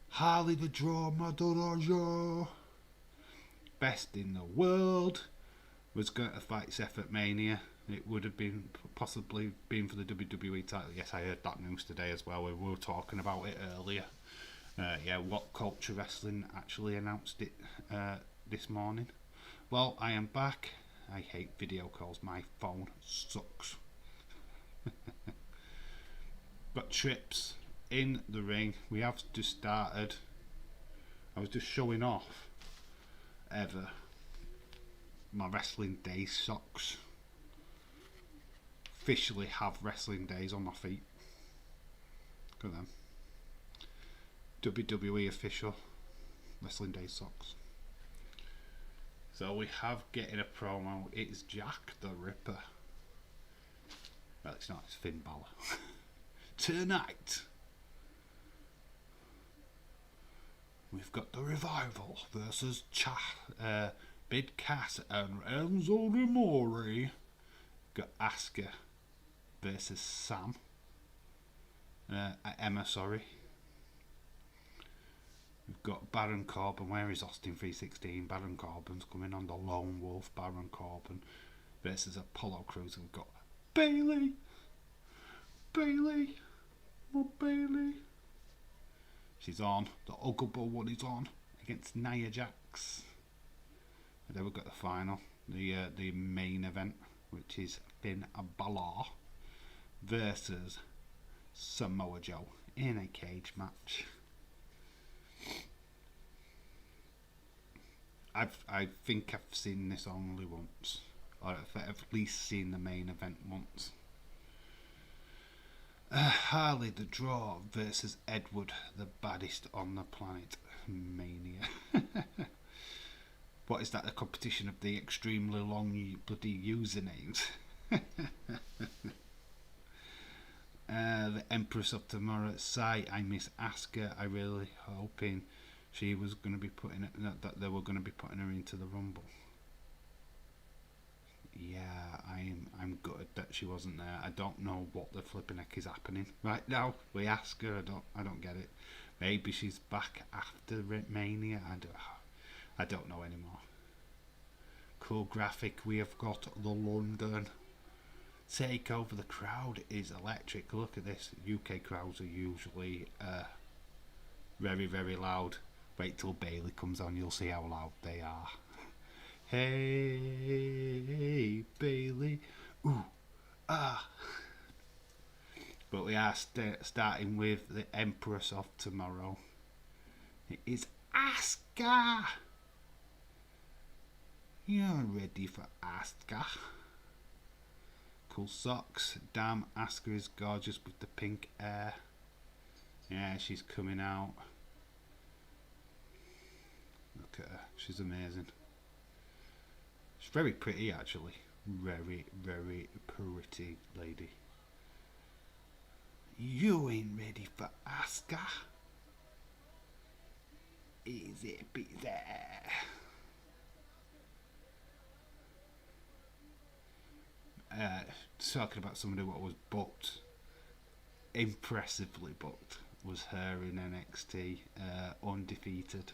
Harley the draw, Madonna. Best in the world was going to fight Seth at Mania. It would have been possibly been for the WWE title. Yes, I heard that news today as well. We were talking about it earlier. What Culture Wrestling actually announced it this morning. Well, I am back. I hate video calls. My phone sucks. But Trips in the ring. We have just started. I was just showing off my Wrestling Days socks. Officially have Wrestling Days on my feet. Look at them. WWE official Wrestling Days socks. So we have getting a promo. It's Jack the Ripper. Well, it's not. It's Finn Balor. Tonight we've got the Revival versus Big Cass and Enzo Amore. Got Asuka versus Emma, sorry. We've got Baron Corbin. Where is Austin 316? Baron Corbin's coming on. The Lone Wolf Baron Corbin versus Apollo Crews. We've got Bayley. More Bayley. She's on. The Huggable one is on against Nia Jax. And then we've got the final, the main event, which is Finn Balor versus Samoa Joe in a cage match. I think I've seen this only once, or I've at least seen the main event once. Harley the Draw versus Edward, the baddest on the planet. Mania. What is that? A competition of the extremely long bloody usernames. The Empress of Tomorrow. Sigh, I miss Asuka. I really hoping she was going to be putting it, that they were going to be putting her into the Rumble. Yeah, I'm gutted that she wasn't there. I don't know what the flipping heck is happening right now. We ask her. I don't get it. Maybe she's back after Mania. I don't know anymore. Cool graphic. We have got the London Takeover. The crowd is electric. Look at this. UK crowds are usually very, very loud. Wait till Bayley comes on. You'll see how loud they are. Hey, Bayley. Ooh, ah. But we are starting with the Empress of Tomorrow. It is Asuka. You're ready for Asuka. Cool socks. Damn, Asuka is gorgeous with the pink hair. Yeah, she's coming out. Look at her. She's amazing. She's very pretty, actually. Very, very pretty lady. You ain't ready for Asuka. Easy peasy. Talking about somebody what was booked, impressively booked, was her in NXT, undefeated.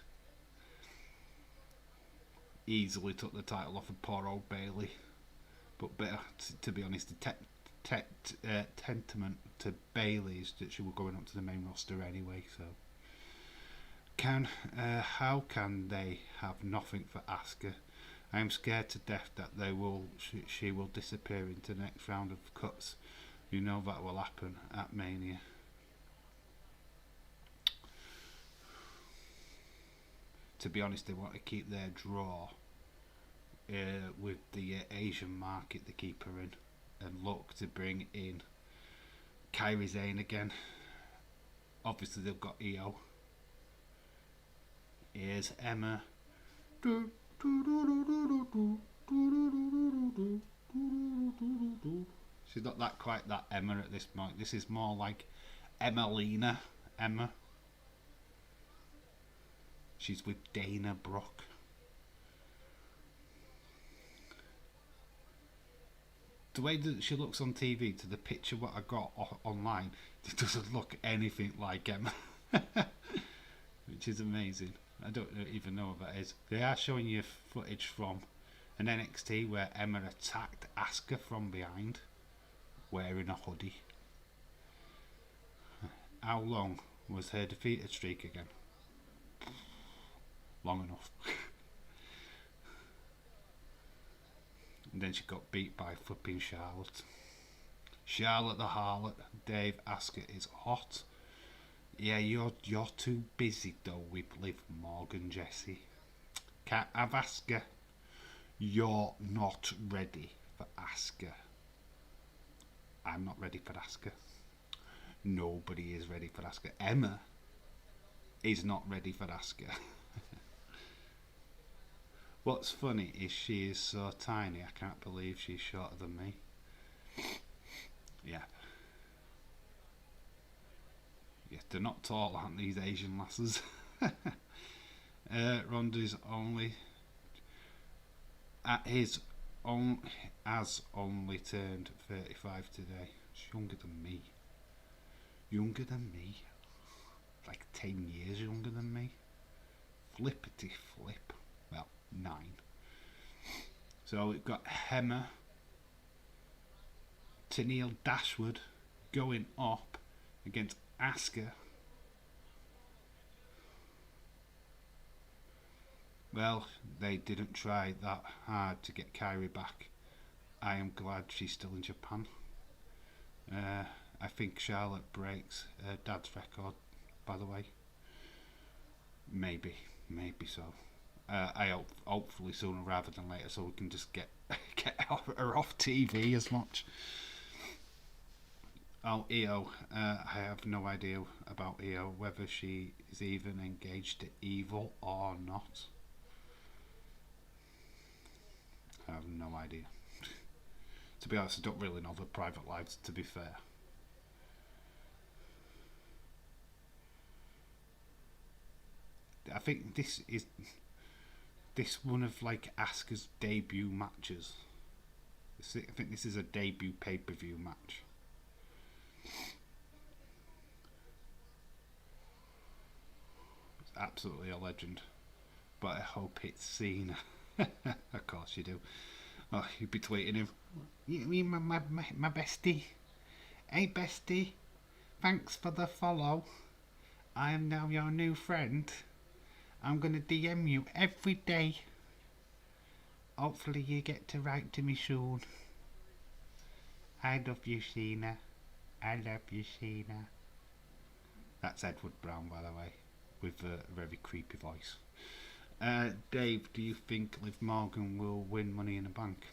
Easily took the title off of poor old Bayley, but to be honest, the testament to Bayley is that she was going up to the main roster anyway. So, how can they have nothing for Asuka? I am scared to death that she will disappear into the next round of cuts. You know that will happen at Mania. To be honest, they want to keep their draw with the Asian market they keep her in, and look to bring in Kairi Sane again. Obviously they've got Io. Here's Emma. She's not that quite that Emma at this point. This is more like Emmalina Emma. She's with Dana Brooke. The way that she looks on TV to the picture what I got online, it doesn't look anything like Emma. Which is amazing. I don't even know what that is. They are showing you footage from an NXT where Emma attacked Asuka from behind, wearing a hoodie. How long was her defeated streak again? Long enough. And then she got beat by flipping Charlotte. Charlotte the Harlot. Dave, Asuka is hot. Yeah, you're too busy though with Liv Morgan, Jesse. Can't have Asuka. You're not ready for Asuka. I'm not ready for Asuka. Nobody is ready for Asuka. Emma is not ready for Asuka. What's funny is she is so tiny, I can't believe she's shorter than me. Yeah. Yeah, they're not tall, aren't these Asian lasses? Ronda's only only turned 35 today. She's younger than me. Younger than me? Like 10 years younger than me? Flippity flip. Well, 9. So we've got Emma, Tennille Dashwood going up against Asuka. Well, they didn't try that hard to get Kairi back. I am glad she's still in Japan. I think Charlotte breaks her dad's record, by the way. Maybe so. I hope, hopefully sooner rather than later, so we can just get her off TV as much. Oh, EO. I have no idea about EO, whether she is even engaged to Evil or not. I have no idea. To be honest, I don't really know their private lives, to be fair. I think this is one of like Asuka's debut matches. I think this is a debut pay-per-view match. It's absolutely a legend. But I hope it's Cena. Of course you do. Oh, you'd be tweeting him. You mean my bestie? Hey bestie, thanks for the follow. I am now your new friend. I'm gonna DM you every day. Hopefully you get to write to me soon. I love you, Cena. I love you, Cena. That's Edward Brown, by the way, with a very creepy voice. Dave, do you think Liv Morgan will win Money in the Bank?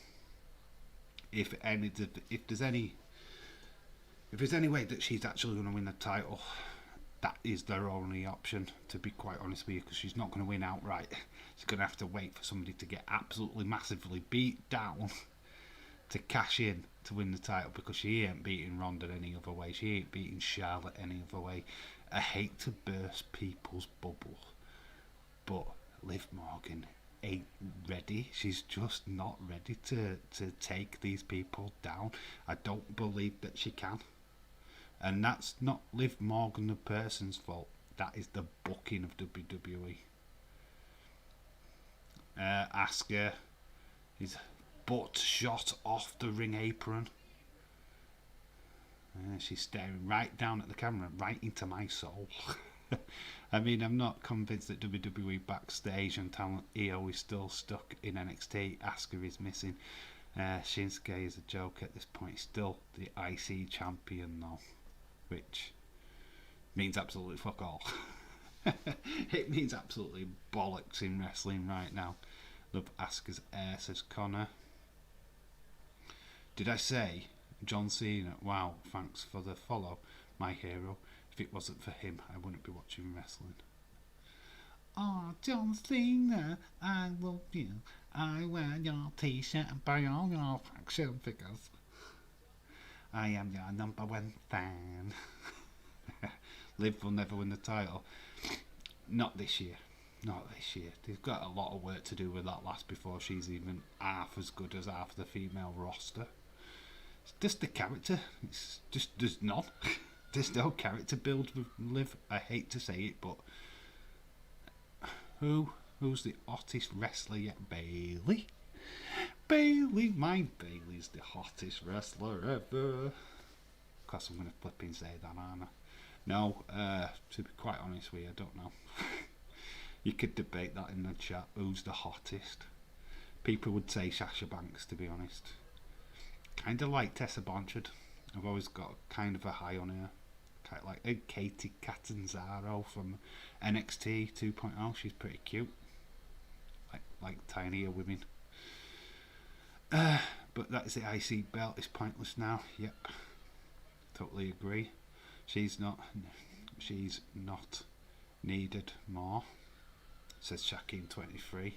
If there's any way that she's actually going to win the title, that is their only option, to be quite honest with you, because she's not going to win outright. She's going to have to wait for somebody to get absolutely massively beat down to cash in to win the title, because she ain't beating Ronda any other way. She ain't beating Charlotte any other way. I hate to burst people's bubble, but Liv Morgan ain't ready. She's just not ready to take these people down. I don't believe that she can. And that's not Liv Morgan the person's fault. That is the booking of WWE. Asuka is butt shot off the ring apron. She's staring right down at the camera, right into my soul. I mean, I'm not convinced that WWE backstage and talent EO is still stuck in NXT. Asuka is missing. Shinsuke is a joke at this point. He's still the IC champion though, which means absolutely fuck all. It means absolutely bollocks in wrestling right now. Love Asuka's air, says Connor. Did I say John Cena? Wow, thanks for the follow, my hero. If it wasn't for him, I wouldn't be watching wrestling. Oh, John Cena, I love you. I wear your t-shirt and buy all your action figures. I am your number one fan. Liv will never win the title. Not this year. Not this year. They've got a lot of work to do with that last before she's even half as good as half the female roster. It's just the character. It's just, there's none. There's no character build with Liv. I hate to say it, but who's the hottest wrestler yet? Bayley. Bayley, my Bayley's the hottest wrestler ever. Of course, I'm going to flip and say that, aren't I? No, to be quite honest with you, I don't know. You could debate that in the chat. Who's the hottest? People would say Sasha Banks, to be honest. Kind of like Tessa Blanchard. I've always got kind of a high on her. Kind of like Katie Catanzaro from NXT 2.0. She's pretty cute. Like tinier women. But that's the IC belt. It's pointless now. Yep. Totally agree. She's not needed more, says Shaqeen23.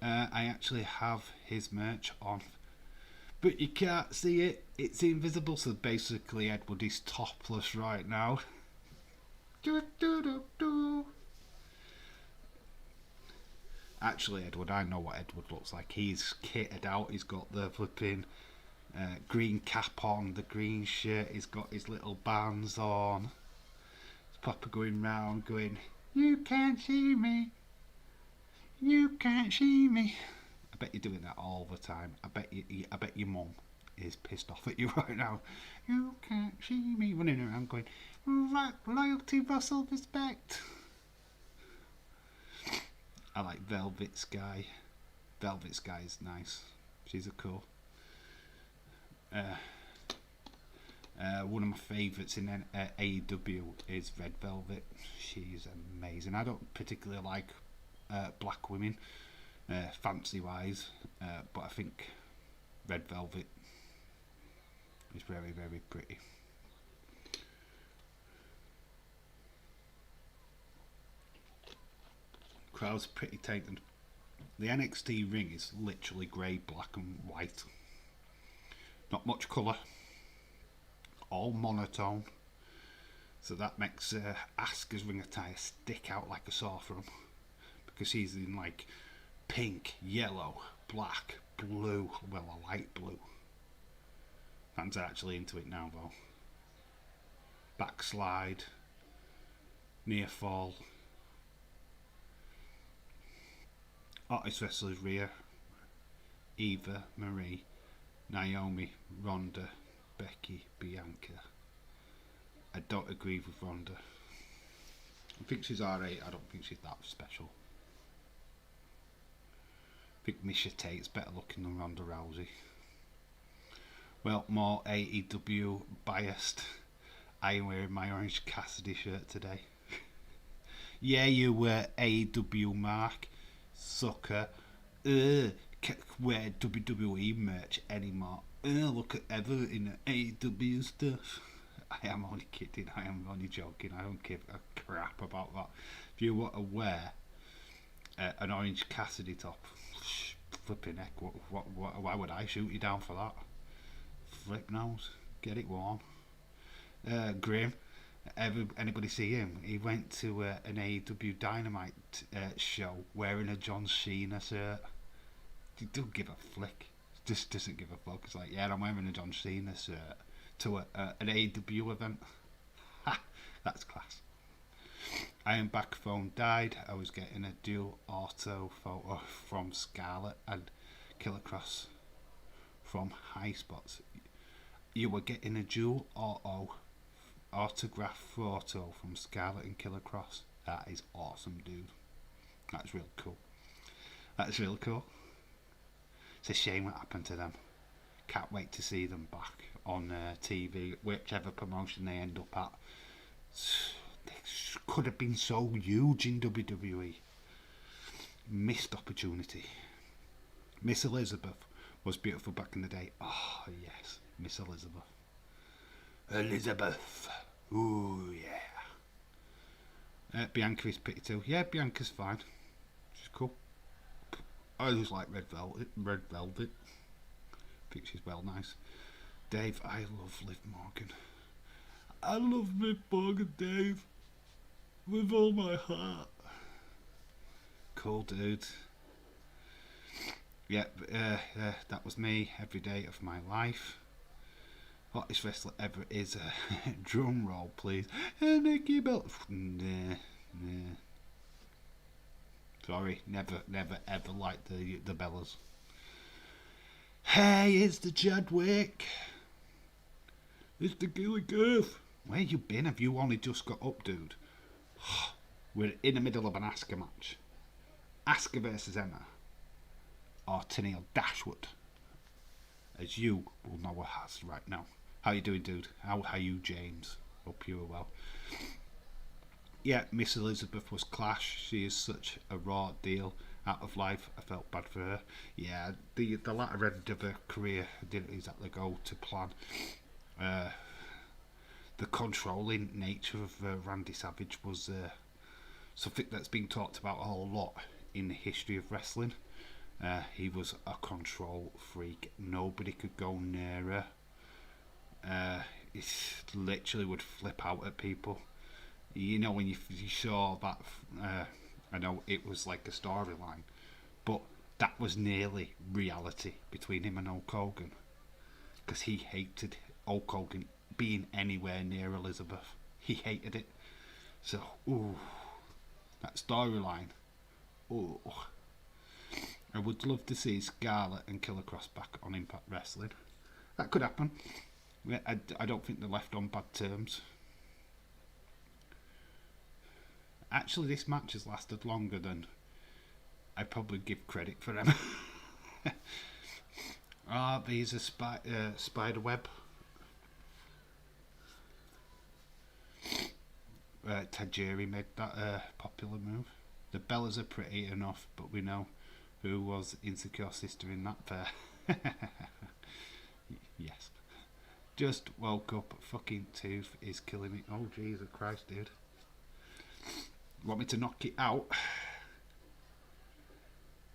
I actually have his merch on, but you can't see it. It's invisible, so basically Edward is topless right now. Actually, Edward, I know what Edward looks like. He's kitted out. He's got the flipping green cap on, the green shirt. He's got his little bands on. He's proper going round going, you can't see me. You can't see me. I bet you're doing that all the time. I bet your mum is pissed off at you right now. You can't see me. Running around going, loyalty, Russell, respect. I like Velvet Sky. Velvet Sky is nice. She's a cool. One of my favourites in AEW is Red Velvet. She's amazing. I don't particularly like black women, fancy wise, but I think Red Velvet, It's very, very pretty. Crowd's pretty taken. The NXT ring is literally grey, black and white. Not much colour. All monotone. So that makes Asuka's ring attire stick out like a sore thumb. Because she's in like pink, yellow, black, blue. Well, a light blue. Fans are actually into it now though. Backslide. Near fall. Hottest wrestlers: Rhea, Eva Marie, Naomi, Ronda, Becky, Bianca. I don't agree with Ronda. I think she's alright. I don't think she's that special. I think Misha Tate's better looking than Ronda Rousey. Well, more AEW biased. I am wearing my Orange Cassidy shirt today. Yeah, you were AEW Mark. Sucker. Can't wear WWE merch anymore. Look at Ever in AEW stuff. I am only kidding. I am only joking. I don't give a crap about that. If you want to wear an Orange Cassidy top, flipping heck, why would I shoot you down for that? Flip nose. Get it worn. Grim. Anybody see him? He went to an AEW Dynamite show wearing a John Cena shirt. He don't give a flick. Just doesn't give a fuck. It's like, yeah, I'm wearing a John Cena shirt to an AEW event. Ha! That's class. Iron Back phone died. I was getting a dual auto photo from Scarlett and Killer Cross from High Spots. You were getting a dual auto autograph photo from Scarlett and Killer Cross. That is awesome, dude. That's real cool. That's real cool. It's a shame what happened to them. Can't wait to see them back on TV, whichever promotion they end up at. They could have been so huge in WWE. Missed opportunity. Miss Elizabeth was beautiful back in the day. Oh yes, Miss Elizabeth. Elizabeth. Ooh yeah. Bianca is pretty too. Yeah, Bianca's fine. She's cool. I just like red velvet. I think she's well nice. Dave, I love Liv Morgan. I love Liv Morgan, Dave. With all my heart. Cool dude. Yeah, that was me every day of my life. Hottest wrestler ever is a drum roll, please. Nikki Bella. Nah. Sorry, never, ever liked the Bellas. Hey, it's the Chadwick. It's the Gilligaff. Where you been? Have you only just got up, dude? We're in the middle of an Asuka match. Asuka versus Emma. Or Tennille Dashwood. As you will know what has right now. How you doing, dude? How are you, James? Hope you are well. Yeah, Miss Elizabeth was clash. She is such a raw deal. Out of life, I felt bad for her. Yeah, the latter end of her career didn't exactly go to plan. The controlling nature of Randy Savage was something that's been talked about a whole lot in the history of wrestling. He was a control freak. Nobody could go near her. He literally would flip out at people. You know, when you saw that, I know it was like a storyline, but that was nearly reality between him and Hulk Hogan, because he hated Hulk Hogan being anywhere near Elizabeth. He hated it. So, ooh, that storyline. Ooh. I would love to see Scarlett and Killer Cross back on Impact Wrestling. That could happen. I don't think they're left on bad terms. Actually, this match has lasted longer than I probably give credit for them. These are spider web. Tajiri made that popular move. The Bellas are pretty enough, but we know who was insecure sister in that pair. Yes. Just woke up. Fucking tooth is killing me. Oh, Jesus Christ, dude. Want me to knock it out?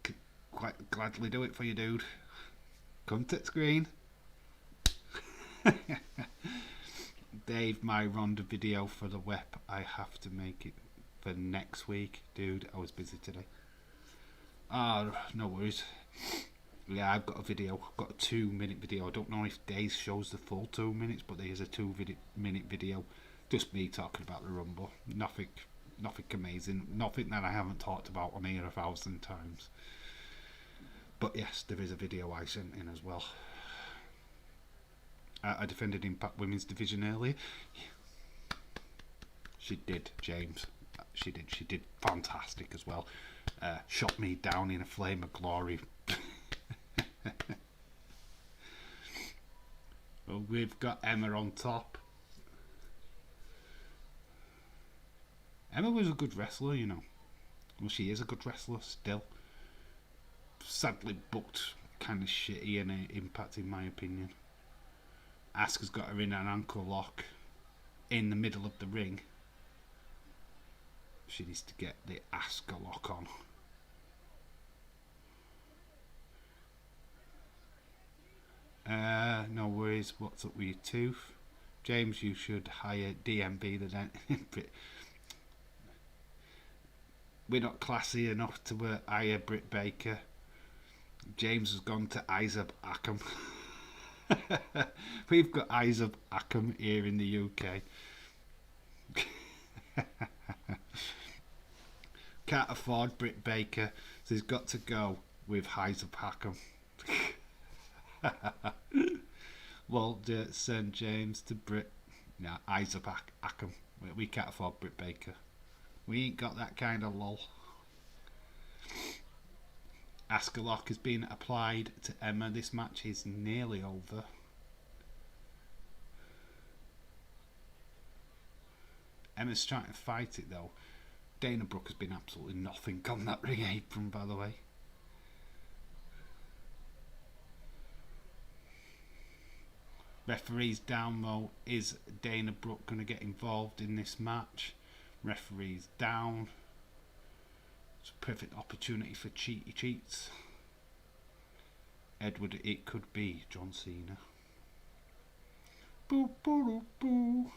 Could quite gladly do it for you, dude. Come to the screen. Dave, my Ronda video for the web, I have to make it for next week. Dude, I was busy today. No worries. Yeah, I've got a video. I've got a 2-minute video. I don't know if Dave shows the full 2 minutes, but there's a 2-minute video. Just me talking about the Rumble. Nothing amazing. Nothing that I haven't talked about on here 1,000 times. But yes, there is a video I sent in as well. I defended Impact Women's Division earlier. She did, James. She did fantastic as well. Shot me down in a flame of glory. Well, we've got Emma on top. Emma was a good wrestler, you know. Well, she is a good wrestler still. Sadly booked kind of shitty in Impact, in my opinion. Asuka's got her in an ankle lock in the middle of the ring. She needs to get the Asuka lock on. No worries. What's up with your tooth? James, you should hire DMB the We're not classy enough to hire Britt Baker. James has gone to Isaac Ackham. We've got Isaac Ackham here in the UK. Can't afford Britt Baker, so he's got to go with Isaac Ackham. Well, St. James to Britt. Nah, Isaac Ackham. We can't afford Britt Baker. We ain't got that kind of lol. Asuka lock has been applied to Emma. This match is nearly over. Emma's trying to fight it though. Dana Brooke has been absolutely nothing on that ring apron, by the way. Referee's down though. Is Dana Brooke going to get involved in this match? Referee's down. It's a perfect opportunity for cheaty cheats. Edward, it could be John Cena. Boo boo boo.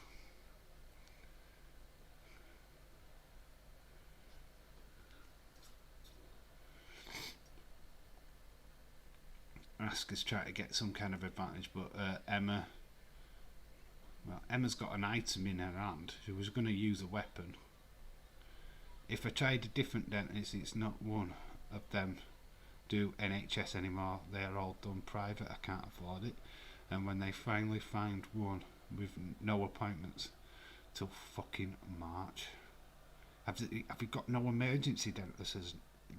Asuka's trying to get some kind of advantage, but Emma's got an item in her hand. She was going to use a weapon. If I tried a different dentist, it's not one of them do NHS anymore. They're all done private. I can't afford it. And when they finally find one with no appointments till fucking March, have you got no emergency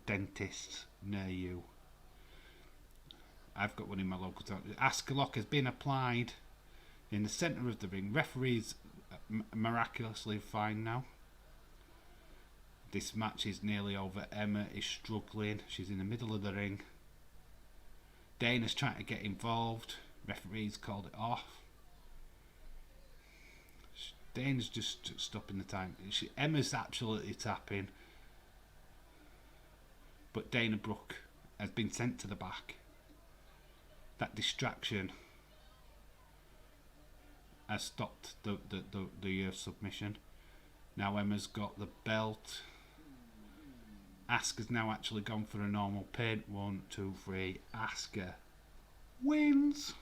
dentists near you? I've got one in my local town. Asuka lock has been applied in the centre of the ring. Referee's miraculously fine now. This match is nearly over. Emma is struggling. She's in the middle of the ring. Dana's trying to get involved. Referee's called it off. Dana's just stopping the time. Emma's absolutely tapping. But Dana Brooke has been sent to the back. That distraction has stopped the submission. Now Emma's got the belt. Asuka's now actually gone for a normal pin. 1, 2, 3. Asuka wins.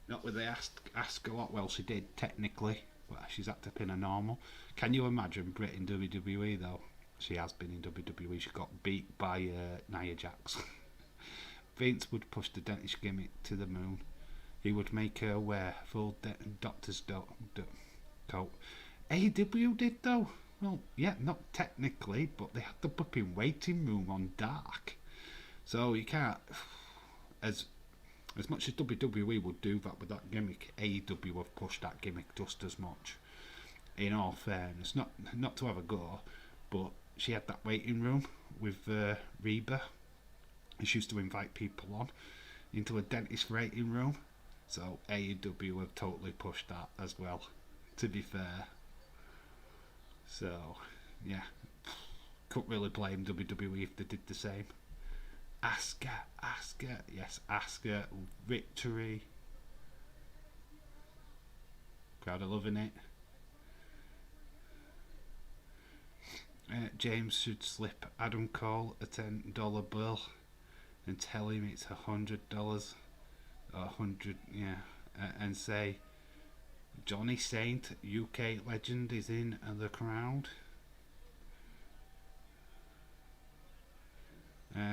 Not with the Asuka lot. Well, she did technically, but she's had to pin a normal. Can you imagine Britt in WWE though? She has been in WWE. She got beat by Nia Jax. Vince would push the dentist gimmick to the moon. He would make her wear full doctor's coat. AEW did though. Well, yeah, not technically, but they had the booking waiting room on Dark. So you can't. As much as WWE would do that with that gimmick, AEW have pushed that gimmick just as much. In all fairness, not to have a go, but she had that waiting room with Reba. She used to invite people on into a dentist waiting room. So AEW have totally pushed that as well, to be fair. So, yeah, couldn't really blame WWE if they did the same. Asuka, yes, Asuka, victory. Crowd are loving it. James should slip Adam Cole a $10 bill and tell him it's $100 or 100, yeah, and say Johnny Saint, UK legend, is in the crowd.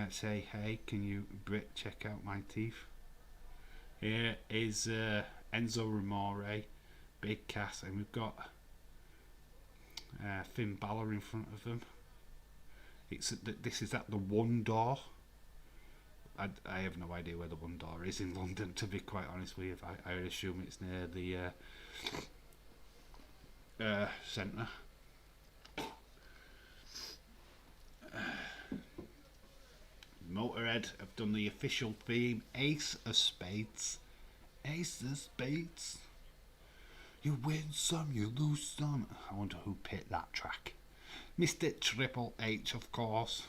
Say, hey, can you, Brit, check out my teeth? Here is Enzo Ramore, Big Cass, and we've got Finn Balor in front of them. This is at the One Door. I have no idea where the One Door is in London, to be quite honest with you. I assume it's near the centre. Motorhead have done the official theme, Ace of Spades. Ace of Spades. You win some, you lose some. I wonder who picked that track. Mr. Triple H, of course.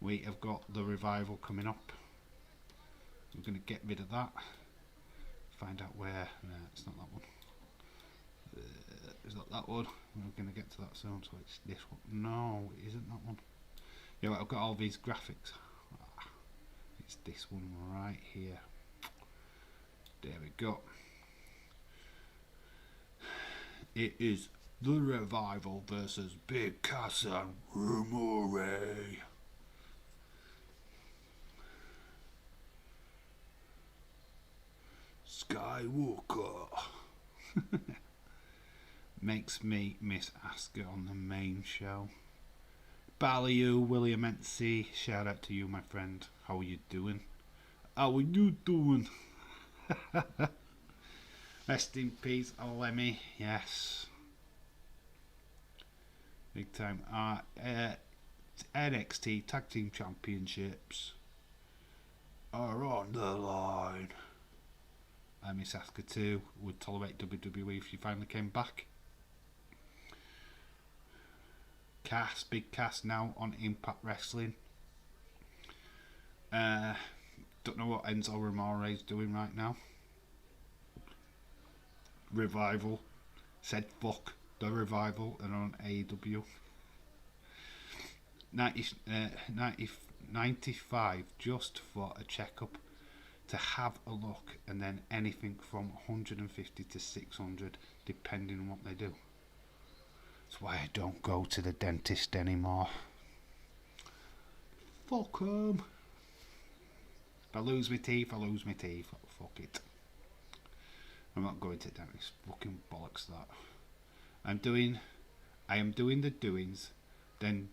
We have got the Revival coming up. We're going to get rid of that. Find out where. No, it's not that one. It's not that one. We're going to get to that soon, so it's this one. No, it isn't that one. Yeah, well, I've got all these graphics. It's this one right here. There we go. It is the Revival versus Big Cass and Ramore. Skywalker. Makes me miss Asuka on the main show. Balor, William Entzy, shout out to you, my friend. How are you doing? How are you doing? Rest in peace, Lemmy. Yes. Big time. NXT Tag Team Championships are on the line. I miss Asuka too. Would tolerate WWE if she finally came back. Cass, Big Cass now on Impact Wrestling. Don't know what Enzo Ramore is doing right now. Revival said fuck the Revival and on AEW. 95 just for a checkup to have a look, and then anything from 150 to 600 depending on what they do. That's why I don't go to the dentist anymore. Fuck 'em. If I lose my teeth, I lose my teeth. Fuck it. I'm not going to the dentist. Fucking bollocks that. I am doing the doings, then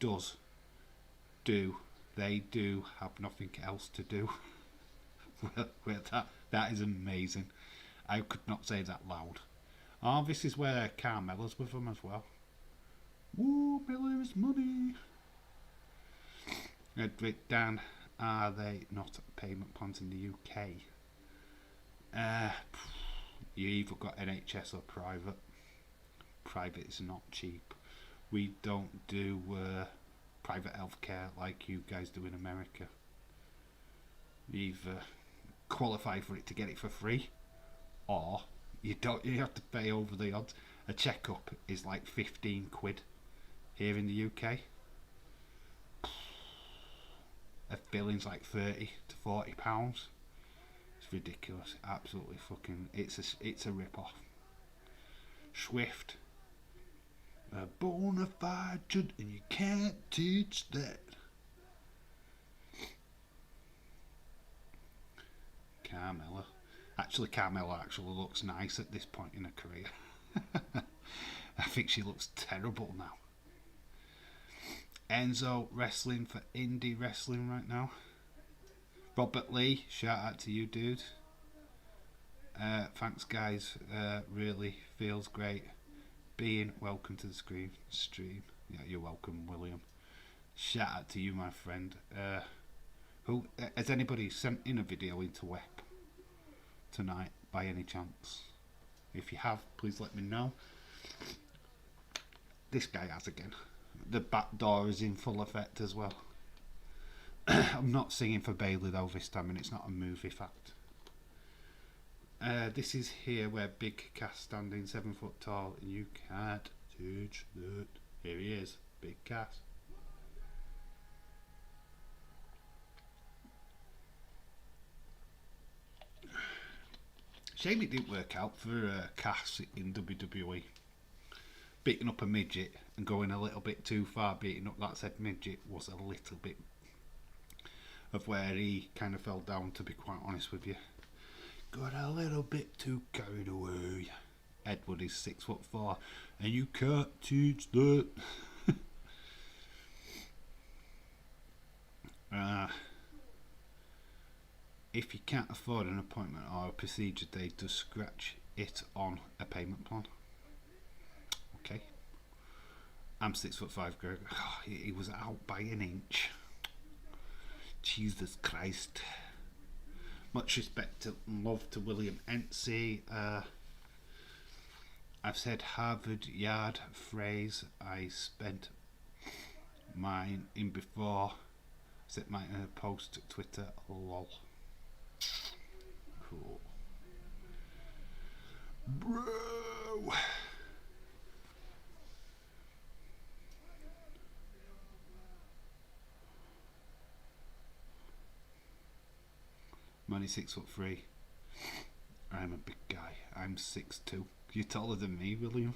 they do have nothing else to do. Well, that is amazing. I could not say that loud. Oh, this is where Carmella's with them as well. Woo, Miller's money. Dan, are they not payment plans in the UK? You either got NHS or private. Private is not cheap. We don't do private healthcare like you guys do in America. You either qualify for it to get it for free, or you don't. You have to pay over the odds. A checkup is like 15 quid here in the UK. A filling's like 30 to 40 pounds. It's ridiculous. Absolutely fucking. It's a rip off. Swift. A bona fide, and you can't teach that. Carmella. Actually, Carmella actually looks nice at this point in her career. I think she looks terrible now. Enzo wrestling for indie wrestling right now. Robert Lee, shout out to you, dude. Thanks, guys. Really feels great being welcome to the stream. Yeah, you're welcome, William. Shout out to you, my friend. Who has anybody sent in a video into Web tonight by any chance? If you have, please let me know. This guy has again. The back door is in full effect as well. I'm not singing for Bayley though this time, and it's not a movie fact. This is here where Big Cass standing 7 foot tall, and you can't touch that. Here he is, Big Cass. Shame it didn't work out for Cass in WWE. Beating up a midget and going a little bit too far, beating up that said midget was a little bit of where he kind of fell down, to be quite honest with you. Got a little bit too carried away. Edward is 6'4", and you can't teach that. If you can't afford an appointment or a procedure day, just scratch it on a payment plan. Okay. I'm 6'5", Greg. Oh, he was out by an inch. Jesus Christ. Much respect and love to William Enzo. I've said Harvard Yard phrase. I spent mine in before. Set mine in a post Twitter. Lol. Cool. Bro. I'm only 6'3". I'm a big guy. I'm 6'2". You're taller than me, William.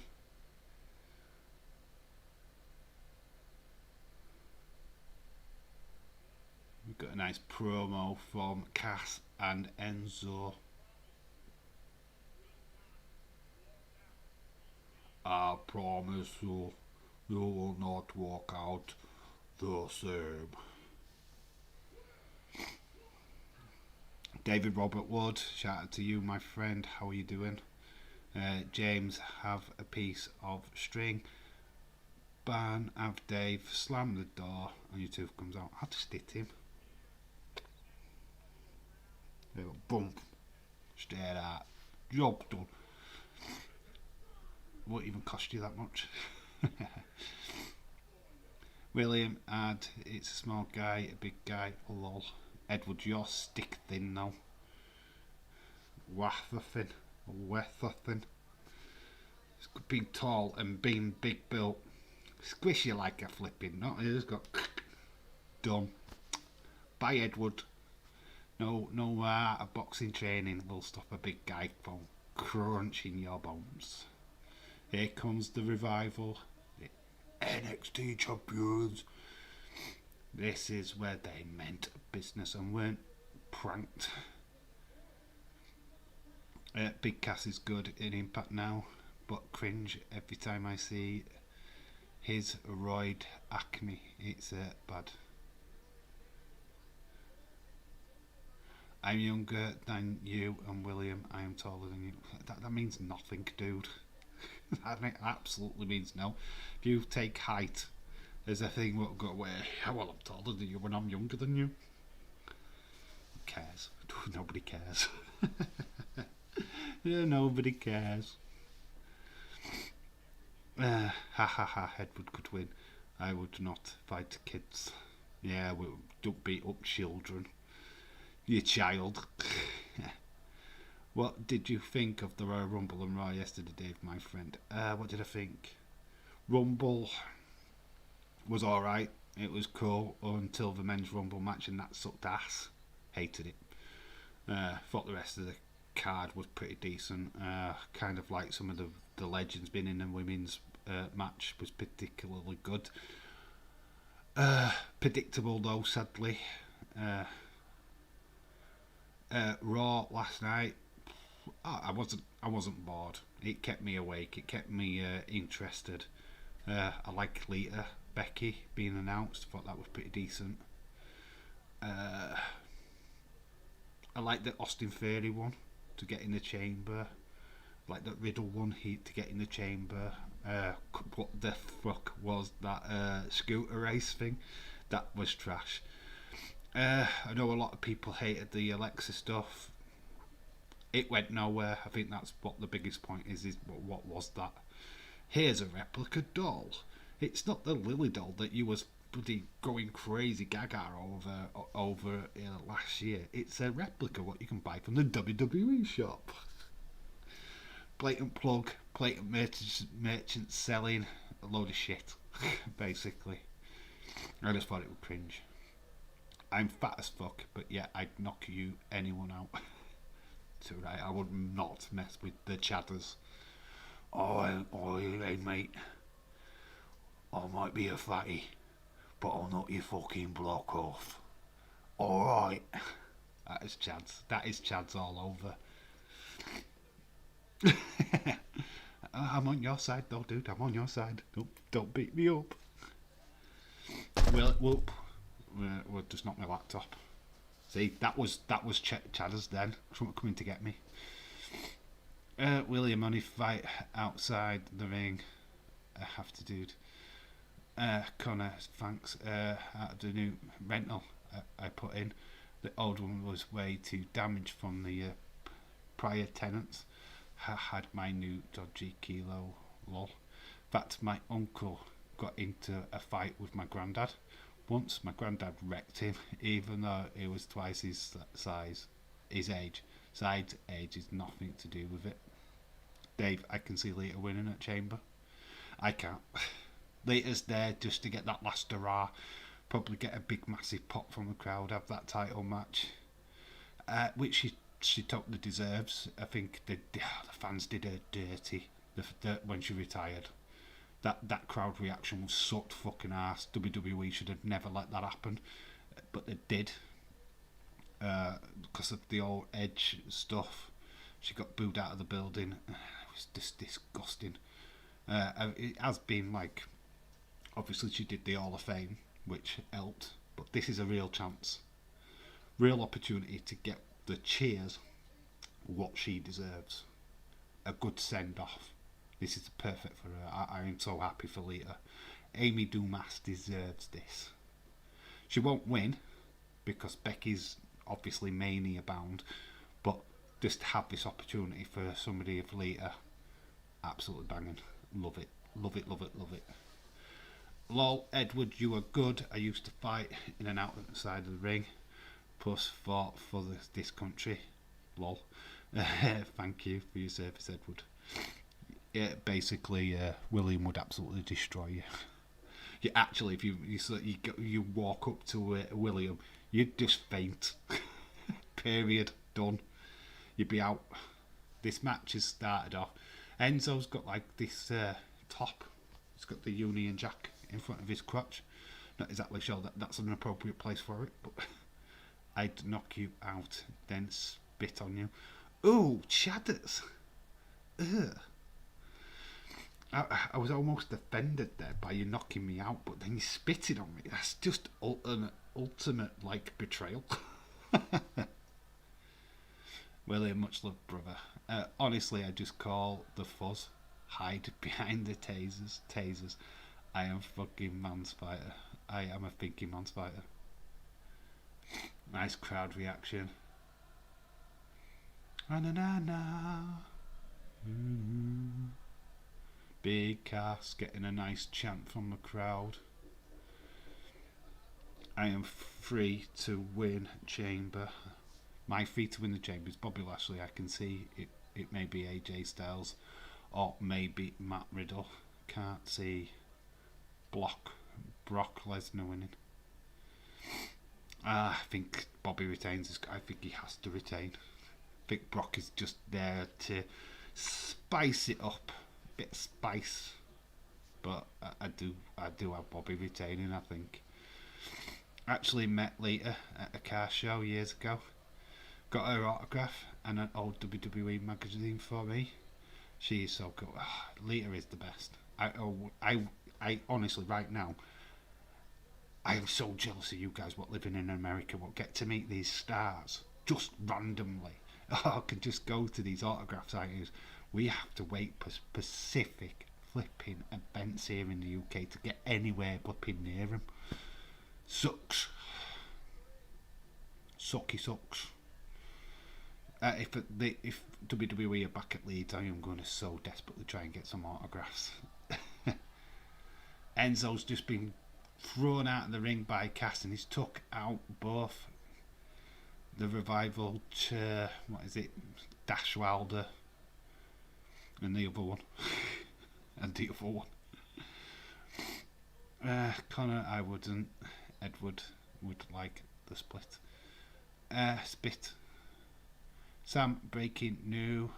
We've got a nice promo from Cass and Enzo. I promise you, you will not walk out the same. David Robert Wood, shout out to you, my friend. How are you doing? James, have a piece of string. Ban, have Dave, slam the door, and YouTube comes out. I just hit him. There we go, boom. Straight out. Job done. Won't even cost you that much. William, add, it's a small guy, a big guy, lol. Edward, you're stick thin now. Wather thin. Weather thin. It's being tall and being big built. Squish you like a flipping nut. It's got done. Bye, Edward. No boxing training will stop a big guy from crunching your bones. Here comes the revival. The NXT champions. This is where they meant business and weren't pranked. Big Cass is good in Impact now, but cringe every time I see his roid acne. It's bad. I'm younger than you and William. I am taller than you. That means nothing, dude. That absolutely means no. If you take height as a thing, what go away? Well, I'm taller than you when I'm younger than you. Who cares? Nobody cares. Yeah, nobody cares. Ha ha ha. Edward could win. I would not fight kids. Yeah, we don't beat up children. You child. What did you think of the Royal Rumble and Raw yesterday, Dave, my friend? What did I think? Rumble was alright. It was cool until the men's Rumble match, and that sucked ass. Hated it. Thought the rest of the card was pretty decent. Kind of like some of the legends being in the women's match was particularly good. Predictable though, sadly. Raw last night, I wasn't bored. It kept me awake. It kept me interested. I like Lita, Becky being announced. Thought that was pretty decent. I like the Austin Theory one to get in the chamber. Like the Riddle one to get in the chamber. What the fuck was that scooter race thing? That was trash. I know a lot of people hated the Alexa stuff. It went nowhere. I think that's what the biggest point is what was that? Here's a replica doll. It's not the Lily doll that you was bloody going crazy gaga over last year. It's a replica what you can buy from the WWE shop. Blatant plug, blatant merchants selling a load of shit, basically. I just thought it was cringe. I'm fat as fuck, but yeah, I'd knock anyone out. So right, I would not mess with the chatters. Oh, hey mate, I might be a fatty, but I'll knock your fucking block off. Alright. That is Chads. That is Chads all over. I'm on your side though, dude. I'm on your side. Don't beat me up. Whoop. We'll just knock my laptop. See, that was Chadders then. Coming to get me. William only fight outside the ring. I have to, dude. Connor, thanks. Out of the new rental I put in, the old one was way too damaged from the prior tenants. Had my new dodgy kilo. Lol. In fact, my uncle got into a fight with my granddad. Once my granddad wrecked him, even though he was twice his age. Side's age is nothing to do with it. Dave, I can see Lita winning at Chamber. I can't. Lita's there just to get that last hurrah, probably get a big massive pop from the crowd, have that title match, which she totally deserves. I think the fans did her dirty when she retired. That crowd reaction was sucked fucking ass. WWE should have never let that happen, but they did, because of the old Edge stuff. She got booed out of the building. It was just disgusting. It has been like, obviously she did the Hall of Fame, which helped, but this is a real chance, real opportunity to get the cheers what she deserves. A good send off. This is perfect for her. I am so happy for Lita. Amy Dumas deserves this. She won't win because Becky's obviously mania bound, but just to have this opportunity for somebody of Lita, absolutely banging. Love it. Love it, love it, love it. Lol, Edward, you are good. I used to fight in and out of the side of the ring, plus fought for this country. Lol. Thank you for your service, Edward. Yeah, basically, William would absolutely destroy you. You actually, if you walk up to William, you'd just faint. Period. Done. You'd be out. This match has started off. Enzo's got like this top. He's got the Union Jack in front of his crotch. Not exactly sure that's an appropriate place for it, but I'd knock you out, then spit on you. Ooh, Chadders. Ugh. I was almost offended there by you knocking me out, but then you spitted on me. That's just ultimate like betrayal. William, much love, brother. Honestly, I just call the fuzz. Hide behind the tasers. I am fucking man's fighter. I am a thinking man's fighter. Nice crowd reaction. Na. Big Cass getting a nice chant from the crowd. I am free to win Chamber. My free to win the Chamber is Bobby Lashley. I can see it. It may be AJ Styles or maybe Matt Riddle. Can't see Brock Lesnar winning. I think Bobby retains. I think he has to retain. I think Brock is just there to spice it up. Bit of spice, but I do have Bobby retaining. I think. Actually met Lita at a car show years ago. Got her autograph and an old WWE magazine for me. She is so cool. Lita is the best. I honestly right now, I am so jealous of you guys what living in America, what get to meet these stars just randomly. I could just go to these autograph signings. We have to wait for specific flipping events here in the UK to get anywhere flipping near them. Sucks. Sucky sucks. If WWE are back at Leeds, I am going to so desperately try and get some autographs. Enzo's just been thrown out of the ring by Cass, and he's took out both the Revival, Dash Wilder, and the other one. And the other one. Connor, I wouldn't. Edward would like the split. Spit. Sam, breaking news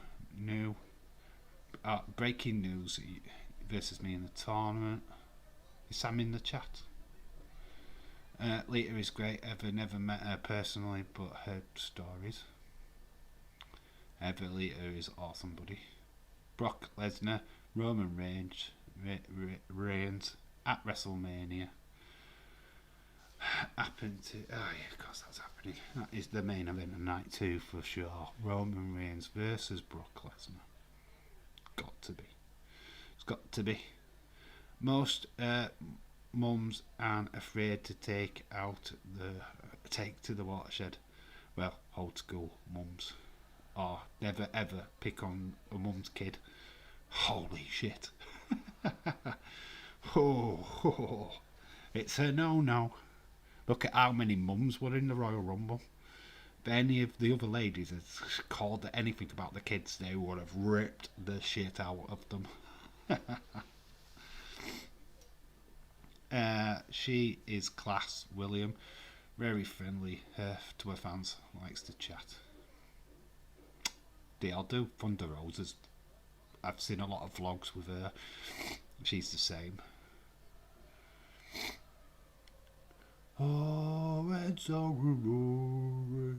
versus me in the tournament. Is Sam in the chat? Lita is great. Ever never met her personally, but heard stories. Lita is awesome, buddy. Brock Lesnar, Roman Reigns at WrestleMania. Happened to of course that's happening. That is the main event of night 2 for sure. Roman Reigns versus Brock Lesnar. Got to be. It's got to be. Most mums aren't afraid to take to the watershed. Well, old school mums. Or never ever pick on a mum's kid. Holy shit. Oh, it's a no. Look at how many mums were in the Royal Rumble. If any of the other ladies had called anything about the kids, they would have ripped the shit out of them. She is class, William. Very friendly to her fans. Likes to chat. They all do. Thunder Roses. I've seen a lot of vlogs with her. She's the same. Oh, it's a rumor.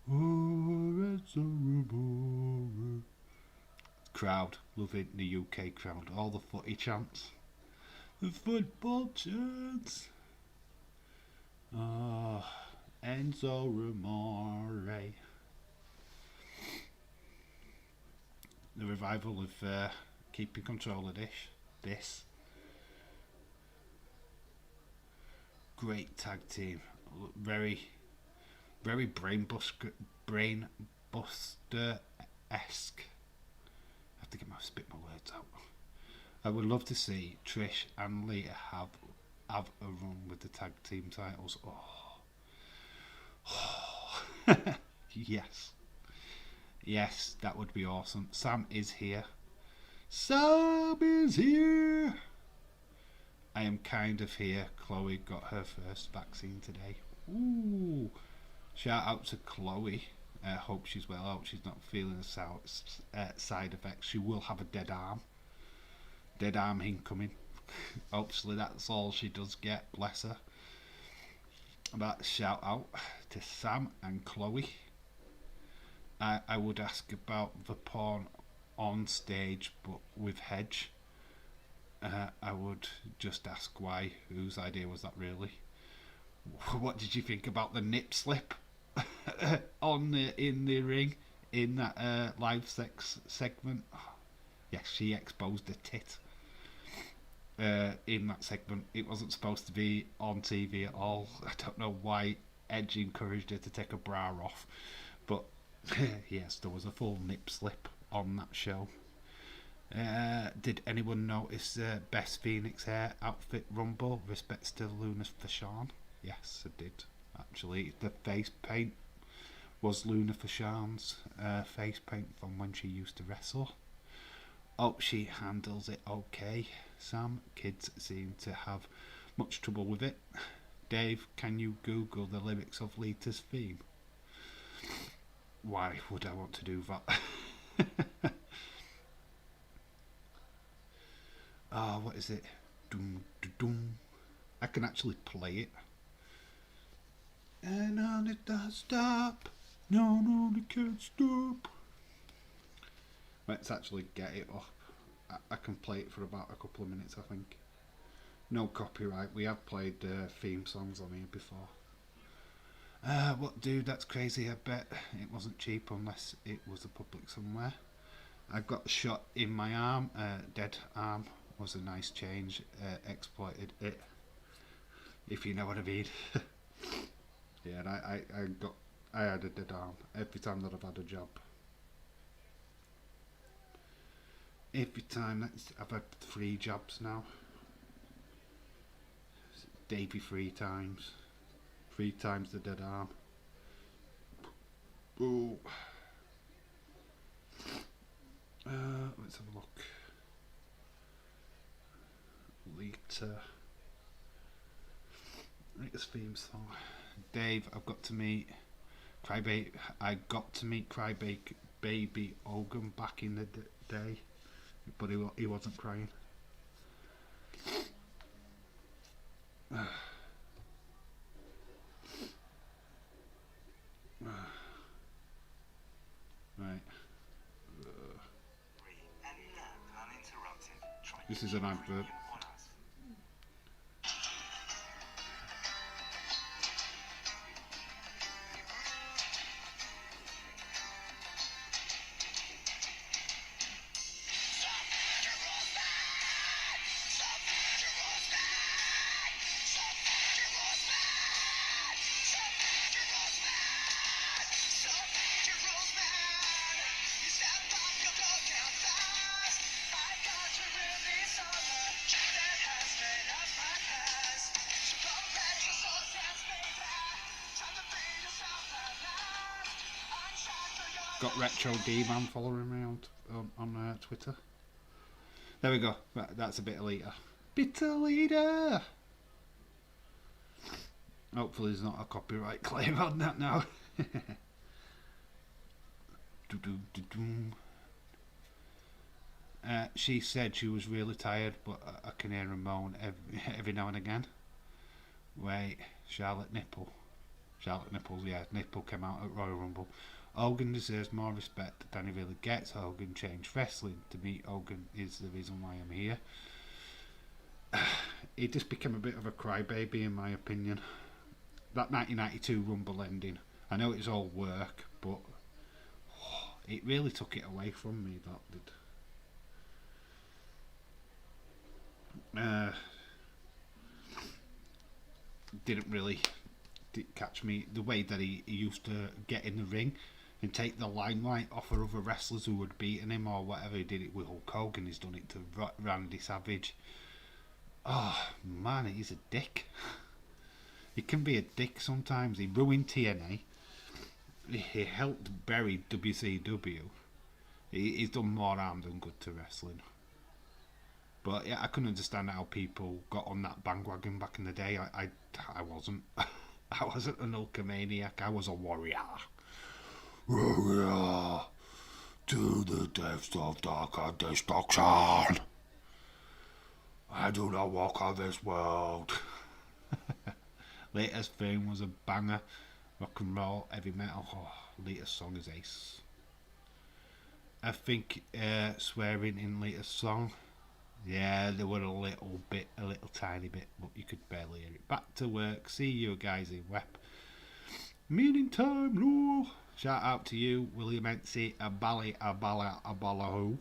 Oh, it's a rumor. Crowd, loving the UK crowd. All the footy chants. The football chants. Oh, Enzo Rumore. The Revival of keeping control of this. Great tag team, very brainbuster-esque. I have to spit my words out. I would love to see Trish and Lita have a run with the tag team titles. Oh. Yes, that would be awesome. Sam is here. I am kind of here. Chloe got her first vaccine today. Ooh. Shout out to Chloe. Hope she's well. I hope she's not feeling the side effects. She will have a dead arm. Dead arm incoming. Hopefully that's all she does get. Bless her. But shout out to Sam and Chloe. I would ask about the porn on stage, but with Hedge. I would just ask why. Whose idea was that really? What did you think about the nip slip in the ring in that live sex segment? Yes, she exposed a tit in that segment. It wasn't supposed to be on TV at all. I don't know why Edge encouraged her to take her bra off, but yes, there was a full nip slip on that show. Did anyone notice Best Phoenix hair outfit rumble? Respects to Luna Fashawn. Yes, I did. Actually, the face paint was Luna Fashawn's face paint from when she used to wrestle. Oh, she handles it okay. Sam, kids seem to have much trouble with it. Dave, can you Google the lyrics of Lita's theme? Why would I want to do that? Oh, what is it? Dum, dum, dum. I can actually play it. And on it does stop. No, it can't stop. Let's actually get it up. I can play it for about a couple of minutes, I think. No copyright. We have played theme songs on here before. What, dude? That's crazy. I bet it wasn't cheap unless it was a public somewhere. I got a shot in my arm. Dead arm was a nice change. Exploited it, if you know what I mean. Yeah, and I got I had a dead arm every time that I've had a job. Every time I've had 3 jobs now. Davey 3 times. 3 times the dead arm. Oh. Let's have a look. Rita's theme song. Dave, I've got to meet Crybaby. I got to meet Crybaby Hogan back in the day, but he wasn't crying. Right. This is an advert. Got Retro D-Man following me on Twitter. There we go. That's a bit of Lita. Bit of Lita! Hopefully there's not a copyright claim on that now. She said she was really tired, but I can hear her moan every now and again. Wait, Charlotte Nipples, yeah, Nipple came out at Royal Rumble. Hogan deserves more respect than he really gets. Hogan changed wrestling. To me, Hogan is the reason why I'm here. He just became a bit of a crybaby, in my opinion. That 1992 Rumble ending, I know it was all work, but it really took it away from me, that did. Didn't really catch me the way that he used to get in the ring and take the limelight off of other wrestlers who had beaten him or whatever. He did it with Hulk Hogan, he's done it to Randy Savage. Oh man, he's a dick. He can be a dick sometimes. He ruined TNA. He helped bury WCW. He's done more harm than good to wrestling. But yeah, I couldn't understand how people got on that bandwagon back in the day. I wasn't. I wasn't an Hulkamaniac. I was a warrior. Warrior to the depths of dark and destruction. I do not walk on this world. Lita's theme was a banger. Rock and roll, heavy metal. Oh, Lita's song is ace. I think swearing in Lita's song. Yeah, there were a little tiny bit, but you could barely hear it. Back to work. See you guys in WEP. Meaning time, no. Shout out to you, William Ency, Abalahu.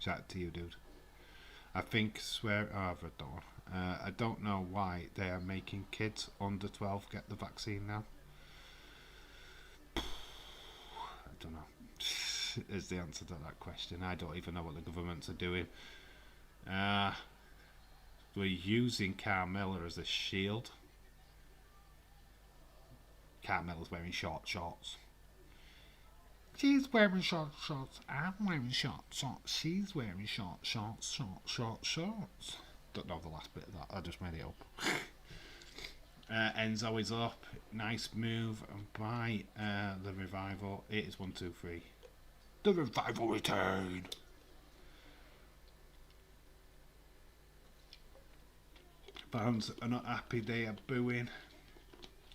Shout out to you, dude. I think I don't know why they are making kids under 12 get the vaccine now. I don't know. Is the answer to that question. I don't even know what the governments are doing. We're using Carmella as a shield. Carmella's wearing short shorts. She's wearing short shorts. I'm wearing short shorts. She's wearing short shorts. Don't know the last bit of that. I just made it up. Enzo is up. Nice move by the Revival. It is 1, 2, 3. The Revival return. Fans are not happy. They are booing.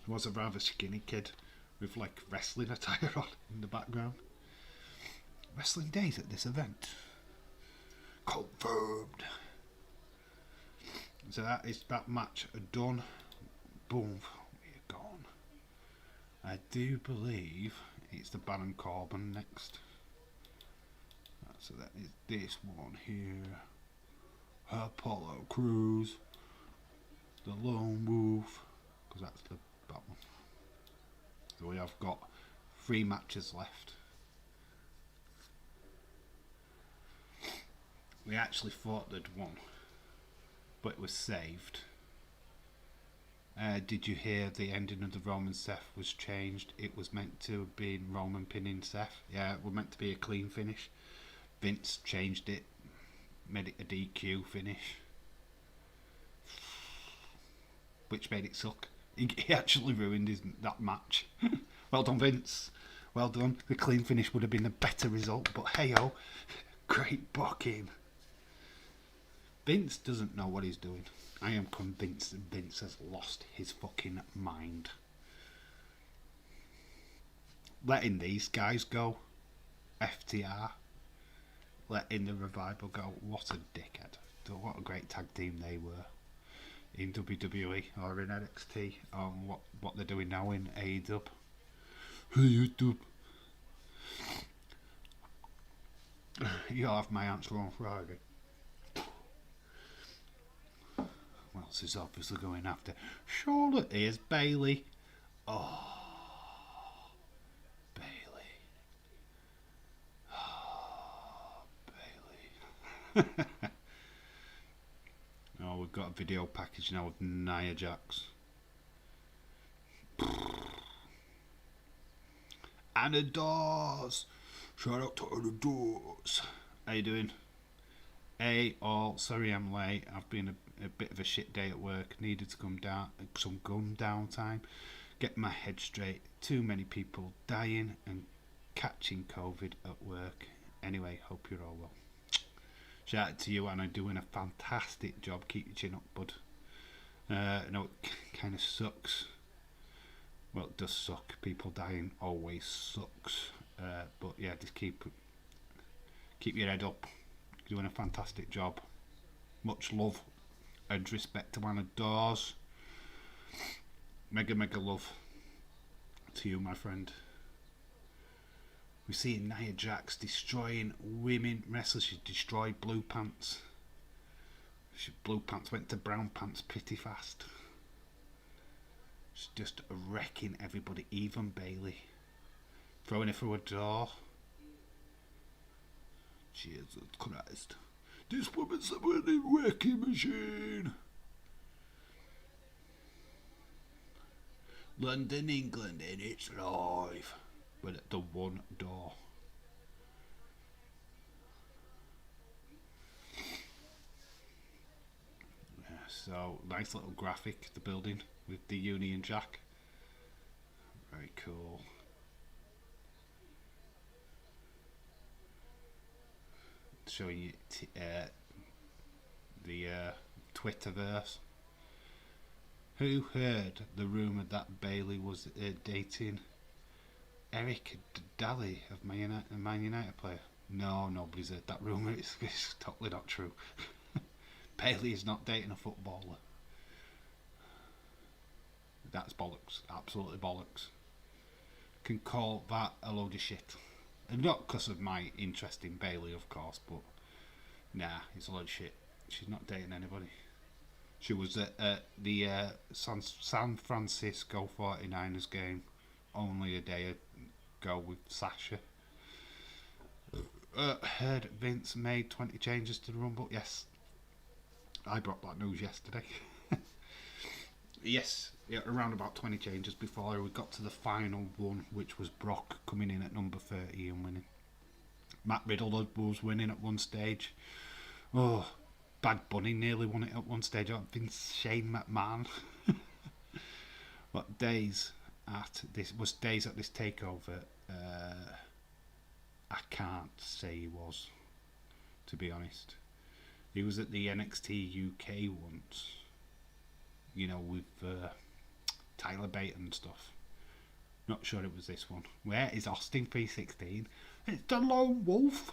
He was a rather skinny kid with like wrestling attire on in the background. Wrestling days at this event. Confirmed. So that is that match done. Boom. We're gone. I do believe it's the Baron Corbin next. So that is this one here. Apollo Crews. The Lone Wolf. Because that's that one. We have got 3 matches left. We actually thought they'd won, but it was saved. Did you hear the ending of the Roman Seth was changed? It was meant to have been Roman pinning Seth. Yeah, it was meant to be a clean finish. Vince changed it, made it a DQ finish, which made it suck. He actually ruined that match. Well done, Vince. Well done. The clean finish would have been a better result, but hey-ho, great booking. Vince doesn't know what he's doing. I am convinced that Vince has lost his fucking mind. Letting these guys go, FTR, letting the Revival go, what a dickhead. What a great tag team they were in WWE or in NXT, on what they're doing now in AEW. YouTube. You'll have my answer on Friday. Well, this is obviously going after Charlotte. Here's Bayley. Oh, Bayley. Oh, Bayley. Oh, we've got a video package now with Nia Jax. Anna Dawes. Shout out to Anna Dawes. How you doing? Sorry I'm late. I've been a bit of a shit day at work. Needed to come down, some gun downtime. Get my head straight. Too many people dying and catching COVID at work. Anyway, hope you're all well. Shout out to you, Anna, doing a fantastic job. Keep your chin up, bud. No, it kind of sucks. Well, it does suck. People dying always sucks. But yeah, just keep your head up. You're doing a fantastic job. Much love and respect to Anna Dawes. Mega love to you, my friend. We're seeing Nia Jax destroying women wrestlers. She destroyed Blue Pants. Blue Pants went to Brown Pants pretty fast. She's just wrecking everybody, even Bayley. Throwing her through a door. Jesus Christ. This woman's a winning wrecking machine. London, England, and it's live. We're at the one door. Yeah, so, nice little graphic, the building with the Union Jack. Very cool. Showing you the Twitterverse. Who heard the rumour that Bayley was dating Eric Daly of Man United player? No, nobody's heard that rumour. It's totally not true. Bayley is not dating a footballer. That's bollocks. Absolutely bollocks. Can call that a load of shit. And not because of my interest in Bayley, of course, but nah, it's a load of shit. She's not dating anybody. She was at the San Francisco 49ers game only a day ago with Sasha. Heard Vince made 20 changes to the Rumble. Yes, I brought that news yesterday. Yes, yeah, around about 20 changes before we got to the final one, which was Brock coming in at number 30 and winning. Matt Riddle was winning at one stage. Oh, Bad Bunny nearly won it at one stage. Vince Shane McMahon. What days at this takeover? I can't say he was, to be honest. He was at the NXT UK once. You know, with Tyler Bate and stuff. Not sure it was this one. Where is Austin 316? It's the Lone Wolf.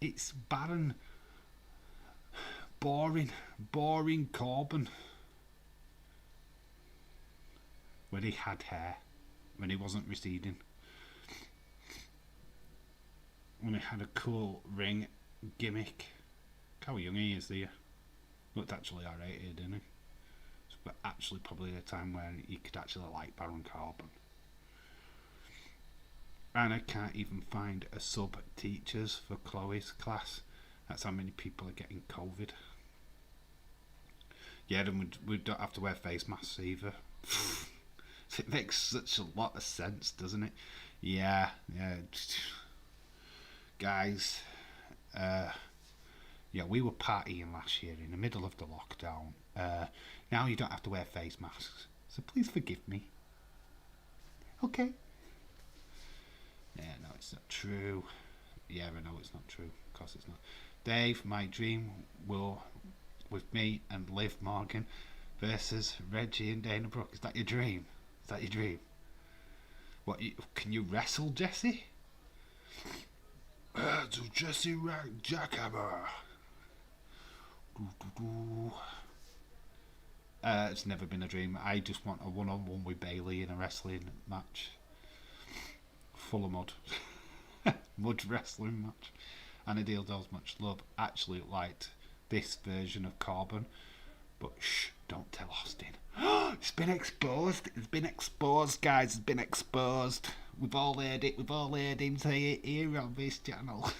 It's Baron. Boring Corbin. When he had hair. When he wasn't receding. When he had a cool ring gimmick. Look how young he is there. Looked actually alright here, didn't he? It's but actually probably a time where you could actually like Baron Corbin. And I can't even find a sub teachers for Chloe's class. That's how many people are getting COVID. Yeah, then we don't have to wear face masks either. It makes such a lot of sense, doesn't it? Yeah. Guys, we were partying last year in the middle of the lockdown. Now you don't have to wear face masks, so please forgive me. Okay. Yeah, no, it's not true. Yeah, I know it's not true. Of course it's not. Dave, my dream will with me and Liv Morgan versus Reggie and Dana Brooke. Is that your dream? Is that your dream? What, can you wrestle, Jesse? To Jesse Jackhammer. It's never been a dream. I just want a one-on-one with Bayley in a wrestling match. Full of mud. Mud wrestling match. And a dildos much love. Actually liked this version of Corbin. But shh, don't tell Austin. It's been exposed. It's been exposed, guys. It's been exposed. We've all heard it. We've all heard him say it here on this channel.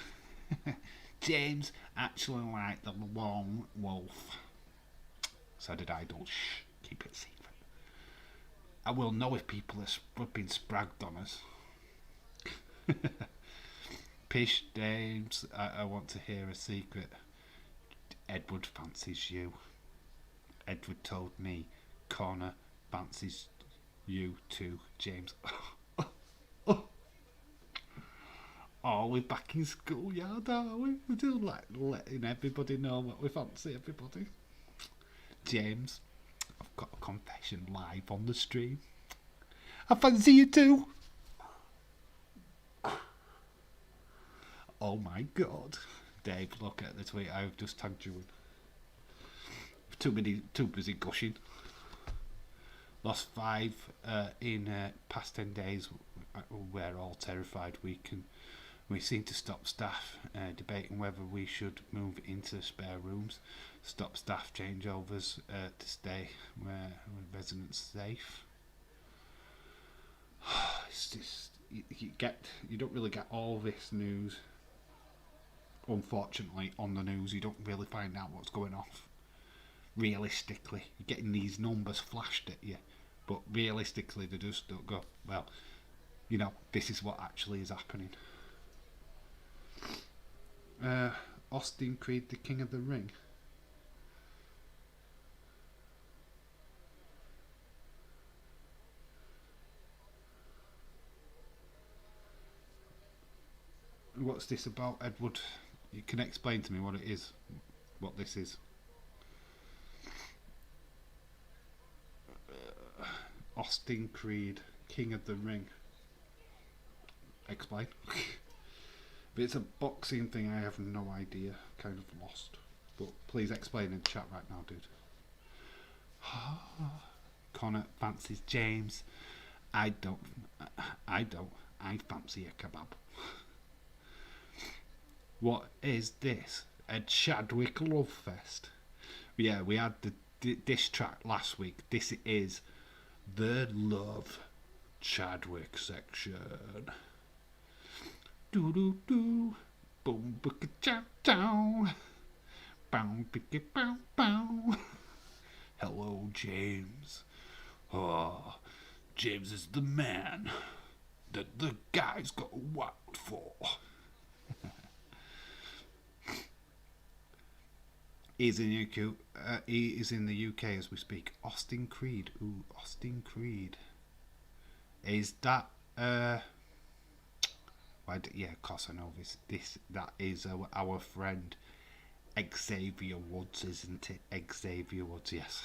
James actually liked the lone wolf. So did I. Don't shh. Keep it secret. I will know if people are being spragged on us. Pish, James, I want to hear a secret. Edward fancies you. Edward told me Connor fancies you too, James. Oh, we're back in schoolyard, are we? We do like letting everybody know what we fancy everybody. James, I've got a confession live on the stream. I fancy you too. Oh my god. Dave, look at the tweet I've just tagged you in. Too busy gushing. Lost 5 in past 10 days. We're all terrified. We seem to stop staff debating whether we should move into spare rooms, stop staff changeovers to stay where residents safe. It's just you don't really get all this news. Unfortunately, on the news, you don't really find out what's going off. Realistically, you're getting these numbers flashed at you, but realistically, they just don't go, well, this is what actually is happening. Austin Creed, the King of the Ring. What's this about, Edward? You can explain to me what it is, what this is. Austin Creed, King of the Ring. Explain. If it's a boxing thing, I have no idea. Kind of lost. But please explain in the chat right now, dude. Connor fancies James. I don't. I fancy a kebab. What is this? A Chadwick Love Fest? Yeah, we had the diss track last week. This is the Love Chadwick section. Do do do, boom booka chow chow, bow bicka bow bow. Hello, James. Oh, James is the man that the guys got wild for. He is in the UK as we speak. Austin Creed. Ooh, Austin Creed. Is that yeah, of course I know this. That is our friend Xavier Woods, isn't it? Xavier Woods, yes.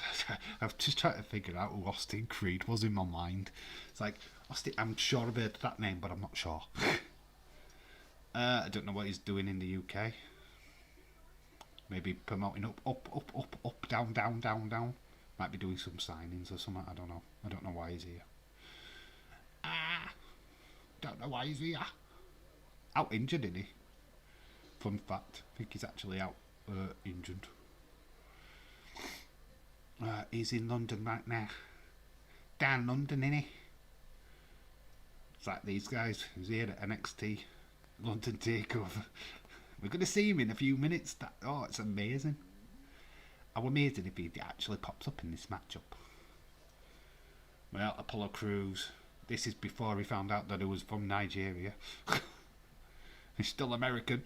I've just tried to figure out who Austin Creed was in my mind. It's like, Austin, I'm sure I've heard that name, but I'm not sure. I don't know what he's doing in the UK. Maybe promoting up, down, down, down, down. Might be doing some signings or something. I don't know. I don't know why he's here. Don't know why he's here. Out injured, isn't he? Fun fact. I think he's actually out injured. He's in London right now. Down London, innit? It's like these guys who's here at NXT London Takeover. We're going to see him in a few minutes. It's amazing. How amazing if he actually pops up in this matchup. Well, Apollo Crews. This is before he found out that he was from Nigeria. He's still American.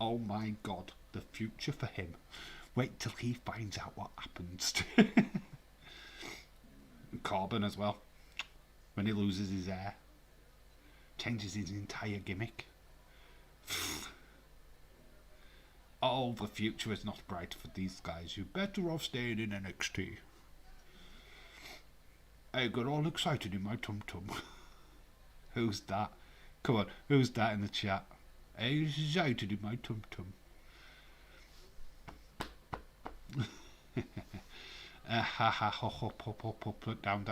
Oh my god, the future for him. Wait till he finds out what happens. Corbin as well. When he loses his hair. Changes his entire gimmick. Oh, the future is not bright for these guys. You better off staying in NXT. I got all excited in my tum-tum. Who's that? Come on, who's that in the chat? I excited in my tum-tum. Up, down,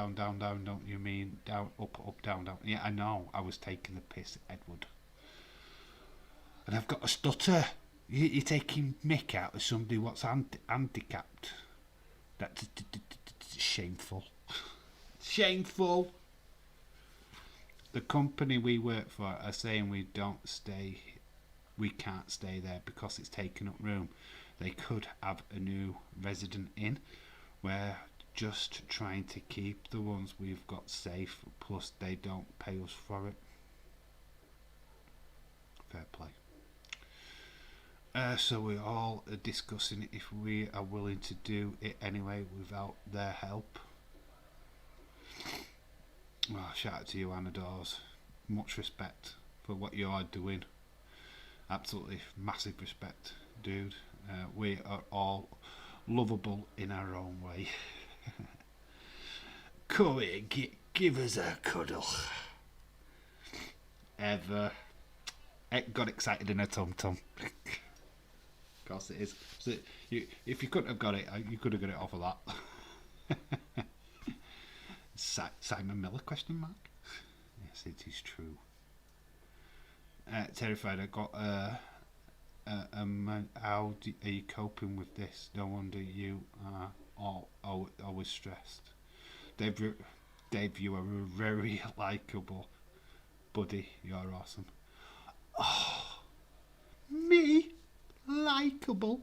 don't you mean down, up, down. Yeah, I know, I was taking the piss, Edward. And I've got a stutter. You're taking mick out of somebody what's handicapped. That's shameful. Shameful. The company we work for are saying we can't stay there because it's taken up room. They could have a new resident in. We're just trying to keep the ones we've got safe, plus they don't pay us for it. Fair play. So we're all discussing if we are willing to do it anyway without their help. Oh, shout out to you, Anadors. Much respect for what you are doing. Absolutely massive respect, dude. We are all lovable in our own way. Come here, give us a cuddle. Ever. Got excited in a tum-tum. Of course it is. So if you couldn't have got it, you could have got it off of that. Simon Miller, question mark? Yes, it is true. Terrified, I got how are you coping with this? No wonder you are always stressed. Dave, you are very likeable. Buddy, you're awesome. Oh, me? Likeable?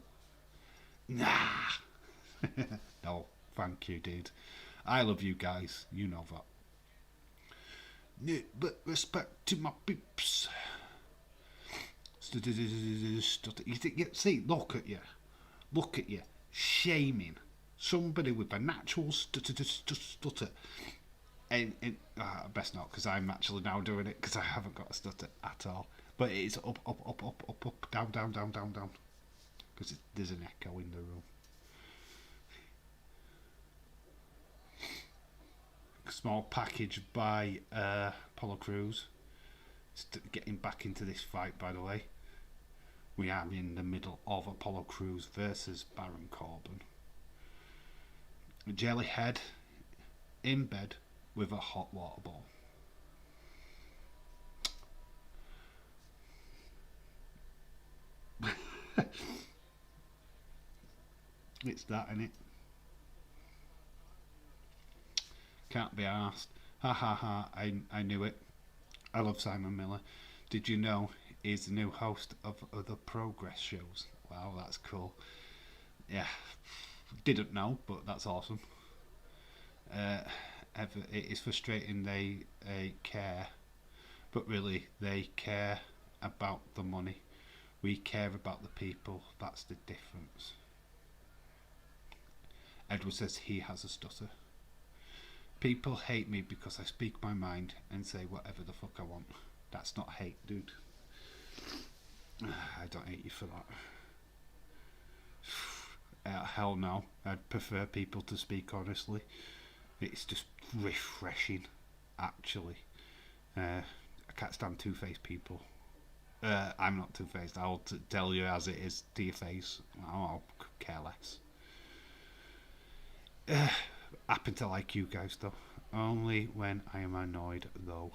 Nah. No, thank you, dude. I love you guys, you know that. No, but respect to my peeps. See, look at you, shaming somebody with a natural stutter. And best not, because I'm actually now doing it because I haven't got a stutter at all. But it's up, down, because there's an echo in the room. Small package by Apollo Crews. Getting back into this fight, by the way. We are in the middle of Apollo Crews versus Baron Corbin. Jellyhead in bed with a hot water ball. It's that, innit? Can't be arsed. Ha ha ha, I knew it. I love Simon Miller. Did you know he's the new host of other Progress shows? Wow, that's cool. Yeah, didn't know, but that's awesome. It is frustrating they care, but really they care about the money. We care about the people. That's the difference. Edward says he has a stutter. People hate me because I speak my mind and say whatever the fuck I want. That's not hate, dude. I don't hate you for that. Hell no. I'd prefer people to speak honestly. It's just refreshing, actually. I can't stand two-faced people. I'm not two-faced. I'll tell you as it is to your face. I'll care less. Happen to like you guys though. Only when I am annoyed though.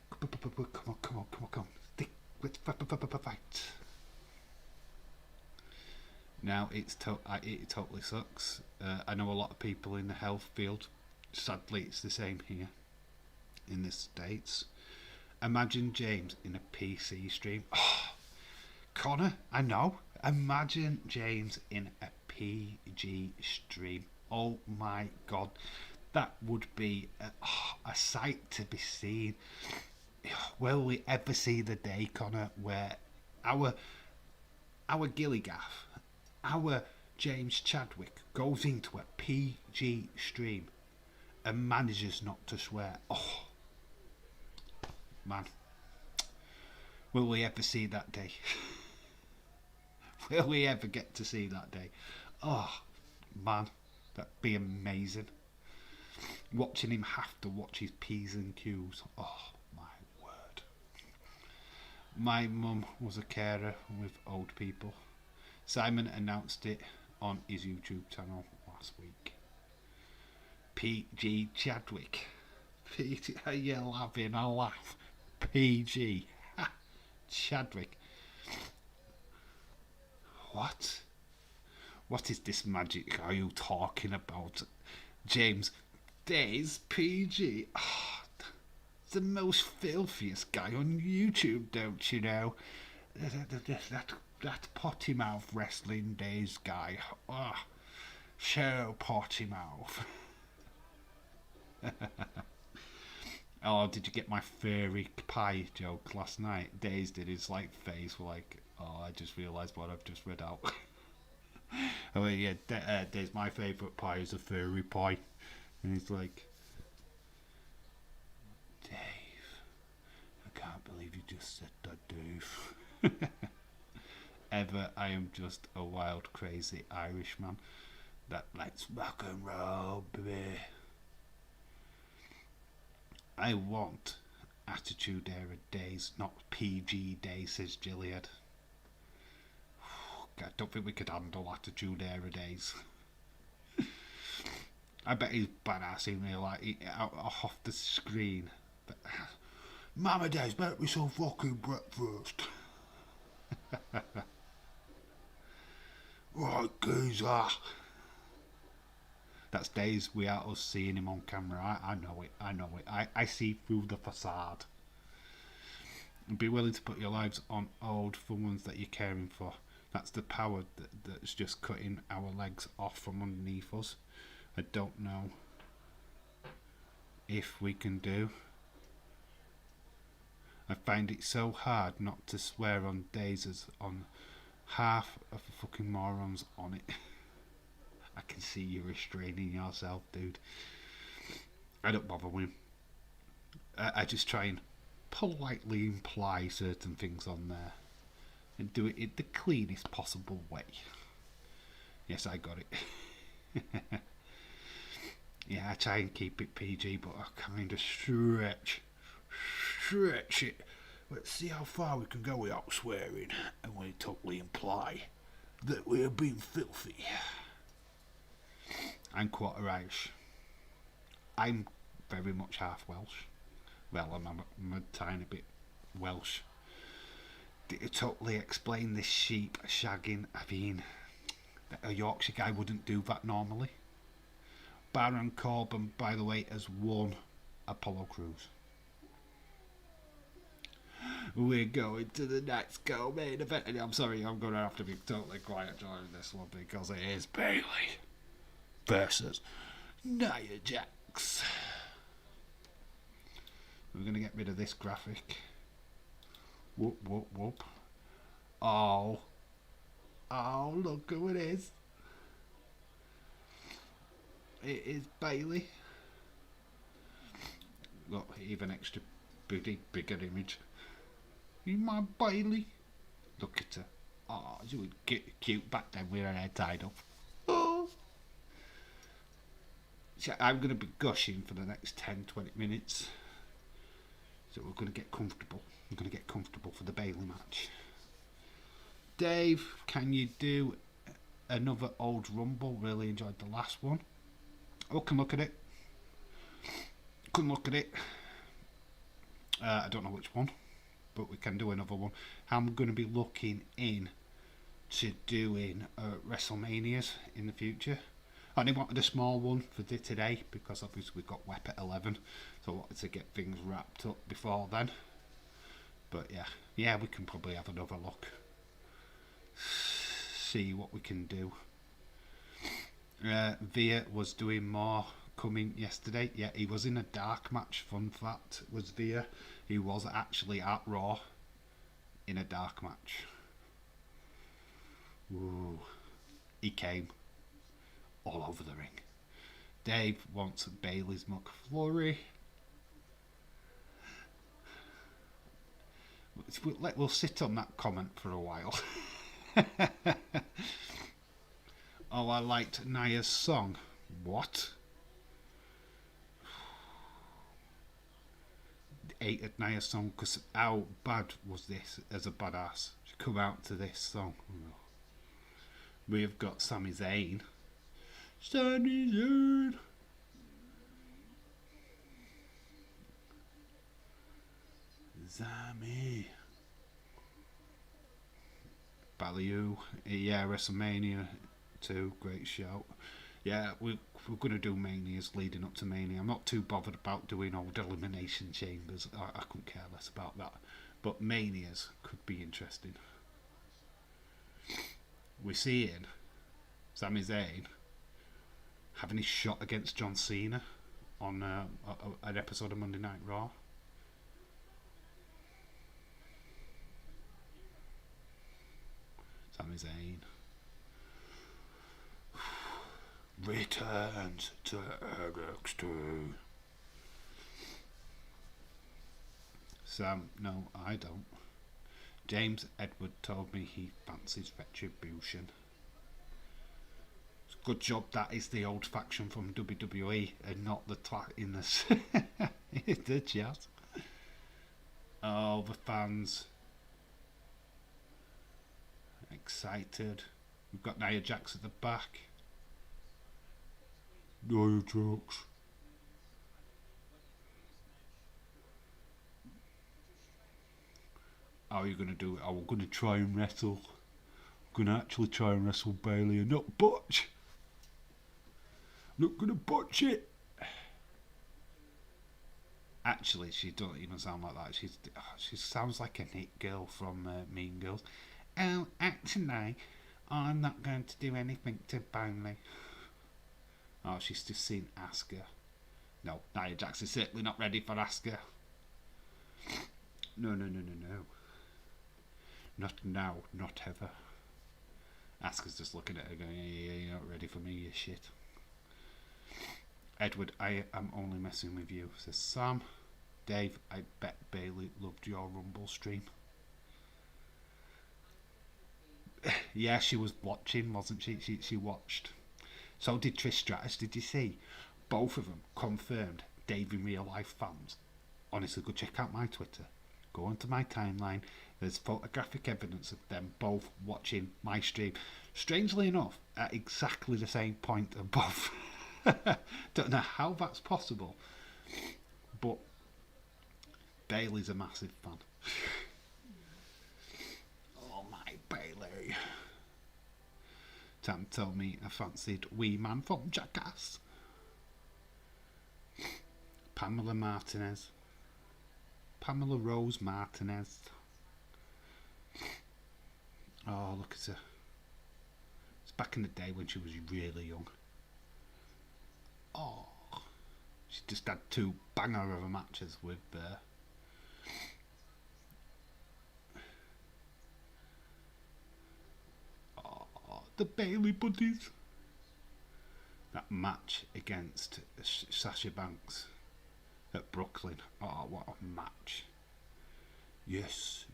Come on. Let's fight. Now it totally sucks. I know a lot of people in the health field. Sadly, it's the same here in the States. Imagine James in a PC stream. Oh, Connor, I know. Imagine James in a PG stream. Oh my god, that would be a sight to be seen. Will we ever see the day, Connor, where our Gilligaff, our James Chadwick goes into a PG stream and manages not to swear? Oh, man. Will we ever see that day? Will we ever get to see that day? Oh, man, that'd be amazing. Watching him have to watch his P's and Q's. Oh, my word. My mum was a carer with old people. Simon announced it on his YouTube channel last week. PG Chadwick. PG, are you laughing? I laugh. PG. Chadwick. What? What is this magic are you talking about? James, there's PG. Oh, the most filthiest guy on YouTube, don't you know? That potty mouth wrestling days guy. Oh, so potty mouth. Oh, did you get my furry pie joke last night? Days did his face like, oh, I just realised what I've just read out. Oh yeah, Days, my favourite pie is a furry pie. And he's like, Dave, I can't believe you just said that, Dave. I am just a wild, crazy Irishman that likes rock and roll, baby. I want Attitude Era days, not PG days, says Gilead. I don't think we could handle Attitude Era days. I bet he's badass in real life, out off the screen. But, Mama Days, make me some fucking breakfast. Right, geezer. That's days without us seeing him on camera. I know it. I see through the facade. And be willing to put your lives on hold for ones that you're caring for. That's the power that's just cutting our legs off from underneath us. I don't know if we can do. I find it so hard not to swear on days as on half of the fucking morons on it. I can see you restraining yourself, dude. I don't bother with him. I just try and politely imply certain things on there and do it in the cleanest possible way. Yes, I got it. Yeah, I try and keep it PG, but I kind of stretch it. Let's see how far we can go without swearing, and we totally imply that we are being filthy. I'm quarter Irish. I'm very much half Welsh. Well, I'm a tiny bit Welsh. Did you totally explain this sheep shagging? I mean, a Yorkshire guy wouldn't do that normally. Baron Corbin, by the way, has won Apollo Crews. We're going to the next main event. And I'm sorry, I'm going to have to be totally quiet during this one because it is Bayley versus Nia Jax. We're going to get rid of this graphic. Whoop, whoop, whoop. Oh, look who it is. It is Bayley. Look, even extra bigger image. You my Bayley? Look at her. Oh, she was cute back then with her hair tied up. Oh. So I'm going to be gushing for the next 10-20 minutes. So we're going to get comfortable. We're going to get comfortable for the Bayley match. Dave, can you do another old Rumble? Really enjoyed the last one. Oh, can look at it. I don't know which one, but we can do another one. I'm going to be looking in to doing WrestleManias in the future. I only wanted a small one for today because obviously we've got WEP at 11, so I wanted to get things wrapped up before then. But yeah, we can probably have another look, see what we can do. Via was doing more coming yesterday. Yeah, he was in a dark match. Fun fact was Via. He was actually at Raw in a dark match. Ooh, he came all over the ring. Dave wants Bayley's McFlurry. We'll sit on that comment for a while. Oh, I liked Nia's song. What? Hated Nia's song because how bad was this as a badass? She come out to this song. We have got Sami Zayn. Sami Zayn. Sami. Balor. Yeah, WrestleMania 2. Great shout. Yeah, we're going to do Manias leading up to Mania. I'm not too bothered about doing old Elimination Chambers. I couldn't care less about that. But Manias could be interesting. We're seeing Sami Zayn having his shot against John Cena on an episode of Monday Night Raw. Sami Zayn returns to NXT. Sam, no, I don't. James Edward told me he fancies Retribution. It's a good job that is the old faction from WWE and not the in the chat. Oh, the fans excited. We've got Nia Jax at the back. Nia Jax. How are you going to do it? Oh, we're going to try and wrestle. I'm going to actually try and wrestle Bayley and not botch. I'm not going to botch it. Actually, she doesn't even sound like that. She sounds like a Nick girl from Mean Girls. Oh, actually, I'm not going to do anything to Bayley. Oh, she's just seen Asuka. No, Nia Jax is certainly not ready for Asuka. No. Not now, not ever. Asuka's just looking at her going, yeah, you're not ready for me, you shit. Edward, I am only messing with you, says Sam. Dave, I bet Bayley loved your Rumble stream. Yeah, she was watching, wasn't she? She watched. So did Trish Stratus, did you see? Both of them confirmed Dave in real life fans. Honestly, go check out my Twitter. Go onto my timeline. There's photographic evidence of them both watching my stream. Strangely enough, at exactly the same point of both. Don't know how that's possible. But Bayley's a massive fan. Oh my Bayley. Tam told me I fancied Wee Man from Jackass. Pamela Martinez. Pamela Rose Martinez. Oh, look at her. It's back in the day when she was really young. Oh, she just had 2 banger of matches with the Bayley buddies. That match against Sasha Banks at Brooklyn. Oh, what a match. Yes,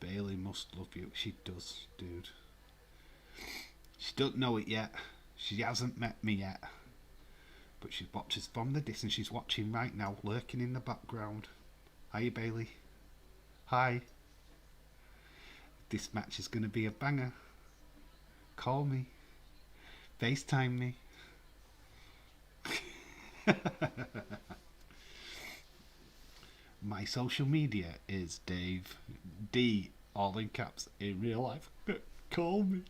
Bayley must love you. She does, dude. She don't know it yet. She hasn't met me yet. But she watches from the distance. She's watching right now, lurking in the background. Hiya, Bayley. Hi. This match is going to be a banger. Call me. FaceTime me. My social media is Dave D, all in caps, in real life. Call me.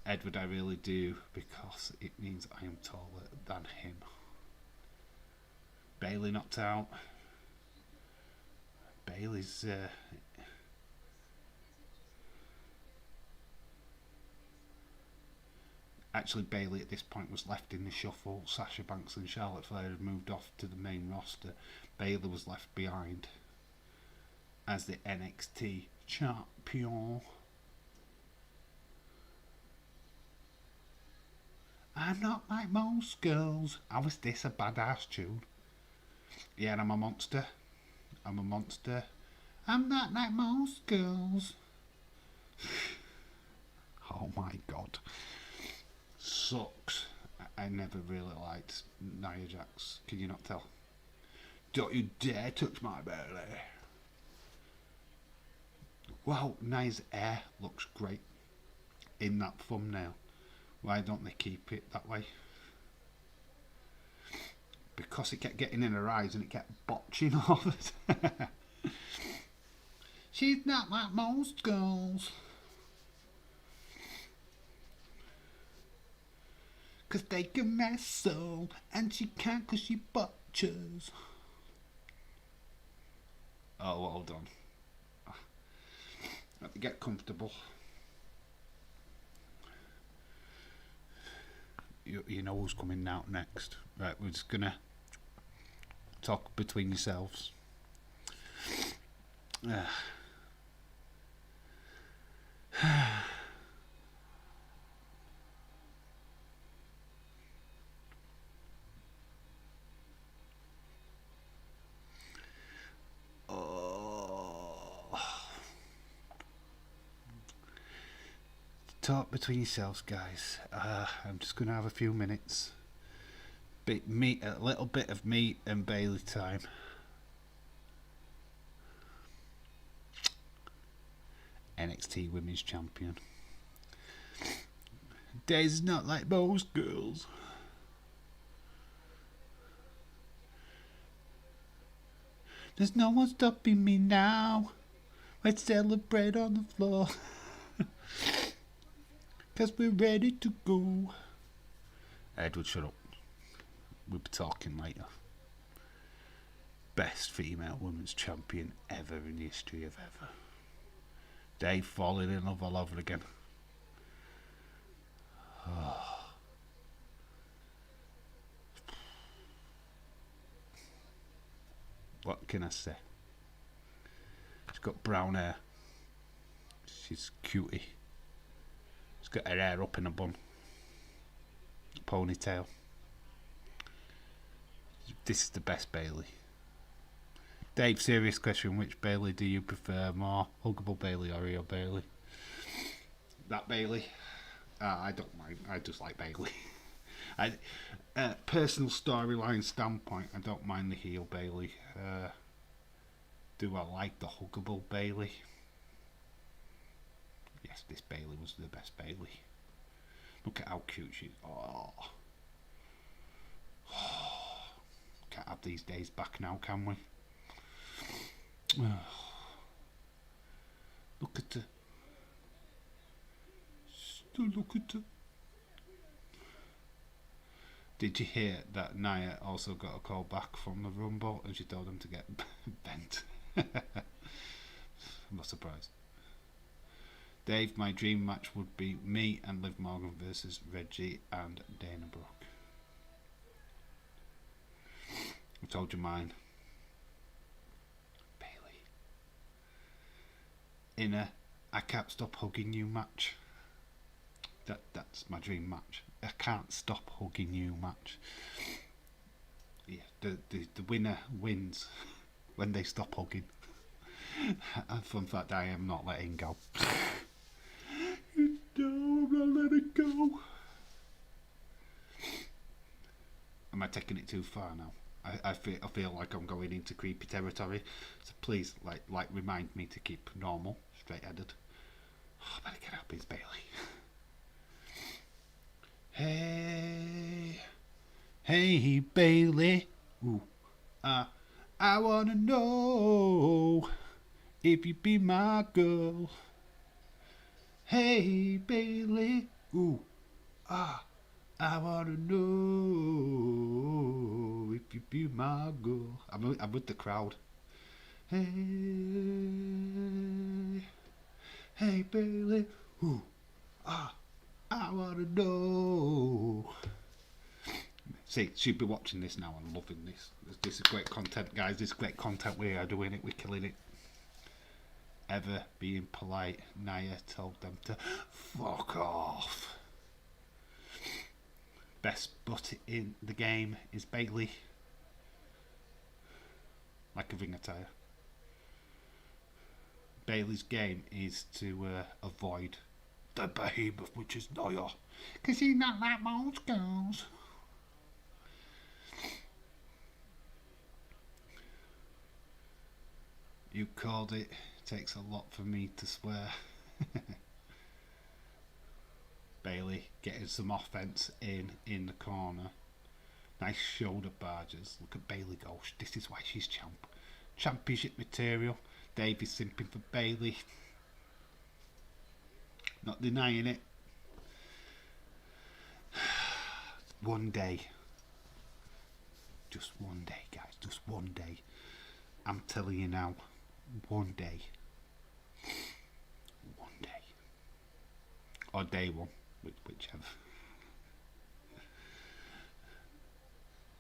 Edward, I really do, because it means I am taller than him. Bayley knocked out. Bayley's actually, Bayley at this point was left in the shuffle. Sasha Banks and Charlotte Flair had moved off to the main roster. Bayley was left behind as the NXT champion. I'm not like most girls. How is this a badass tune? Yeah, I'm a monster. I'm a monster. I'm not like most girls. Oh my god. Sucks. I never really liked Nia Jax. Can you not tell? Don't you dare touch my belly. Wow, Nia's hair looks great in that thumbnail. Why don't they keep it that way? Because it kept getting in her eyes and it kept botching all the time. She's not like most girls. Cause they can wrestle and she can't cause she botches. Oh, well done. Get comfortable. You know who's coming out next. Right, we're just gonna talk between yourselves. Talk between yourselves, guys. I'm just going to have a few minutes. A little bit of me and Bayley time. NXT Women's Champion. Daisy's not like most girls. There's no one stopping me now. Let's celebrate on the floor. Cause we're ready to go. Edward, shut up. We'll be talking later. Best female women's champion ever in the history of ever. Dave falling in love all over again. Oh. What can I say? She's got brown hair. She's cutie. She's got her hair up in a bun. Ponytail. This is the best Bayley. Dave, serious question. Which Bayley do you prefer more? Huggable Bayley or Rio Bayley? That Bayley? I don't mind. I just like Bayley. Personal storyline standpoint, I don't mind the heel Bayley. Do I like the huggable Bayley? Yes, this Bayley was the best Bayley. Look at how cute she is. Oh. Can't have these days back now, can we? Look at her. Still look at her. Did you hear that Nia also got a call back from the Rumble and she told him to get bent? I'm not surprised. Dave, my dream match would be me and Liv Morgan versus Reggie and Dana Brooke. I told you mine. Bayley. In a I can't stop hugging you match. That's my dream match. I can't stop hugging you match. Yeah, the winner wins when they stop hugging. And fun fact, I am not letting go. No, I'm not letting go. Am I taking it too far now? I feel like I'm going into creepy territory. So please, like remind me to keep normal, straight-headed. Oh, I better get up, it's Bayley. Hey, Bayley. Ooh, I wanna know if you be my girl. Hey Bayley, ooh, ah, I wanna know if you be my girl. I'm with the crowd. Hey, hey Bayley, ooh, ah, I wanna know. See, she'd be watching this now and loving this. This is great content, guys. This is great content. We are doing it. We're killing it. Ever being polite, Nia told them to fuck off. Best butt in the game is Bayley. Like a ring attire. Bayley's game is to avoid the behemoth, which is Nia. Because he's not like most girls. You called it. Takes a lot for me to swear. Bayley getting some offense in the corner. Nice shoulder barges. Look at Bayley go. This is why she's champ. Championship material. Davey's simping for Bayley. Not denying it. One day. Just one day, guys. Just one day. I'm telling you now. One day. One day. Or day one. Whichever.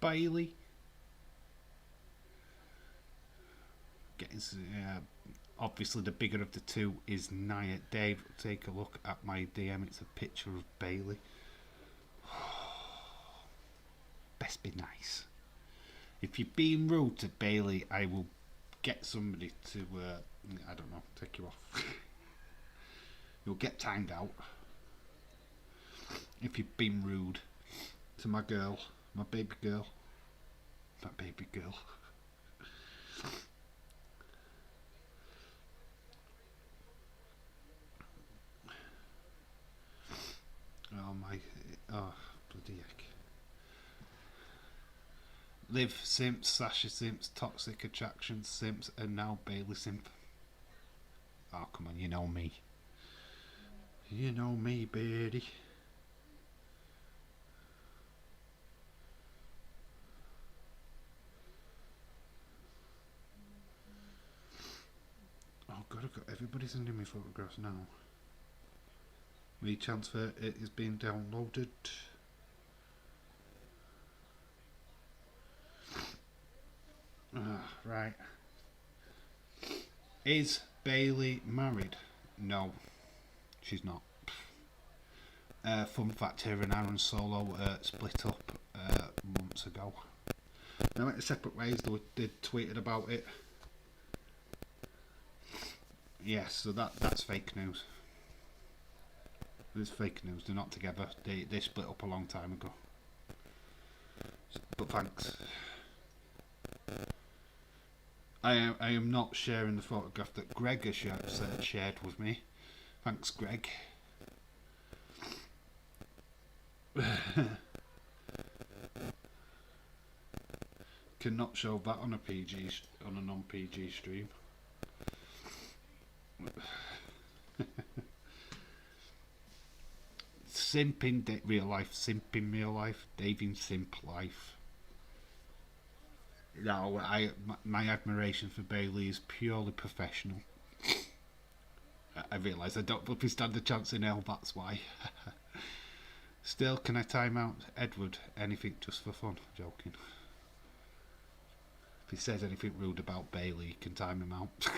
Bayley. Getting obviously the bigger of the two is Nia. Dave, take a look at my DM. It's a picture of Bayley. Best be nice. If you're being rude to Bayley, I will get somebody to I don't know, take you off. You'll get timed out if you've been rude to my girl, my baby girl. Oh bloody heck. Liv Simps, Sasha Simps, Toxic Attraction Simps, and now Bayley Simp. Oh come on, you know me. You know me, Beardy. Oh god, I've got everybody sending me photographs now. WeTransfer, it is being downloaded. Right. Is Bayley married? No, she's not. Fun fact here, and Aaron Solo split up months ago. They went separate ways. They tweeted about it. Yes, so that's fake news. It's fake news. They're not together. They split up a long time ago. But thanks. I am not sharing the photograph that Greg has shared with me. Thanks, Greg. Cannot show that on a non-PG stream. Simp in real life, simp in real life, Dave in simp life. No, my admiration for Bayley is purely professional. I realise I don't probably stand a chance in hell, that's why. Still, can I time out Edward? Anything just for fun? Joking. If he says anything rude about Bayley, you can time him out.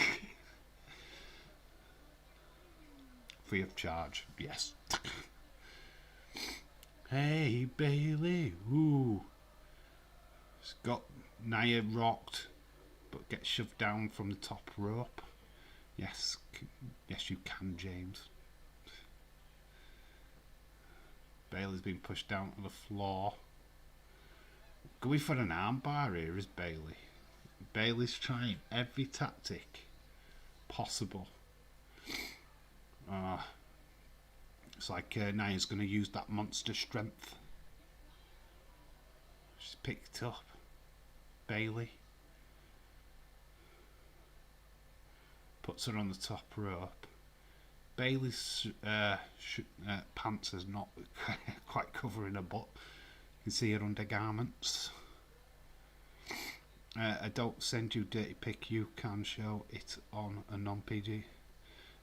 Free of charge, yes. Hey Bayley, ooh. It's got Nia rocked, but gets shoved down from the top rope. Yes, yes you can, James. Bayley's been pushed down to the floor. Going for an armbar here is Bayley. Bayley's trying every tactic possible. It's like Nia's going to use that monster strength. She's picked up Bayley. Puts her on the top rope. Bayley's pants is not quite covering her butt. You can see her undergarments. I don't send you dirty pic. You can show it on a non-PG.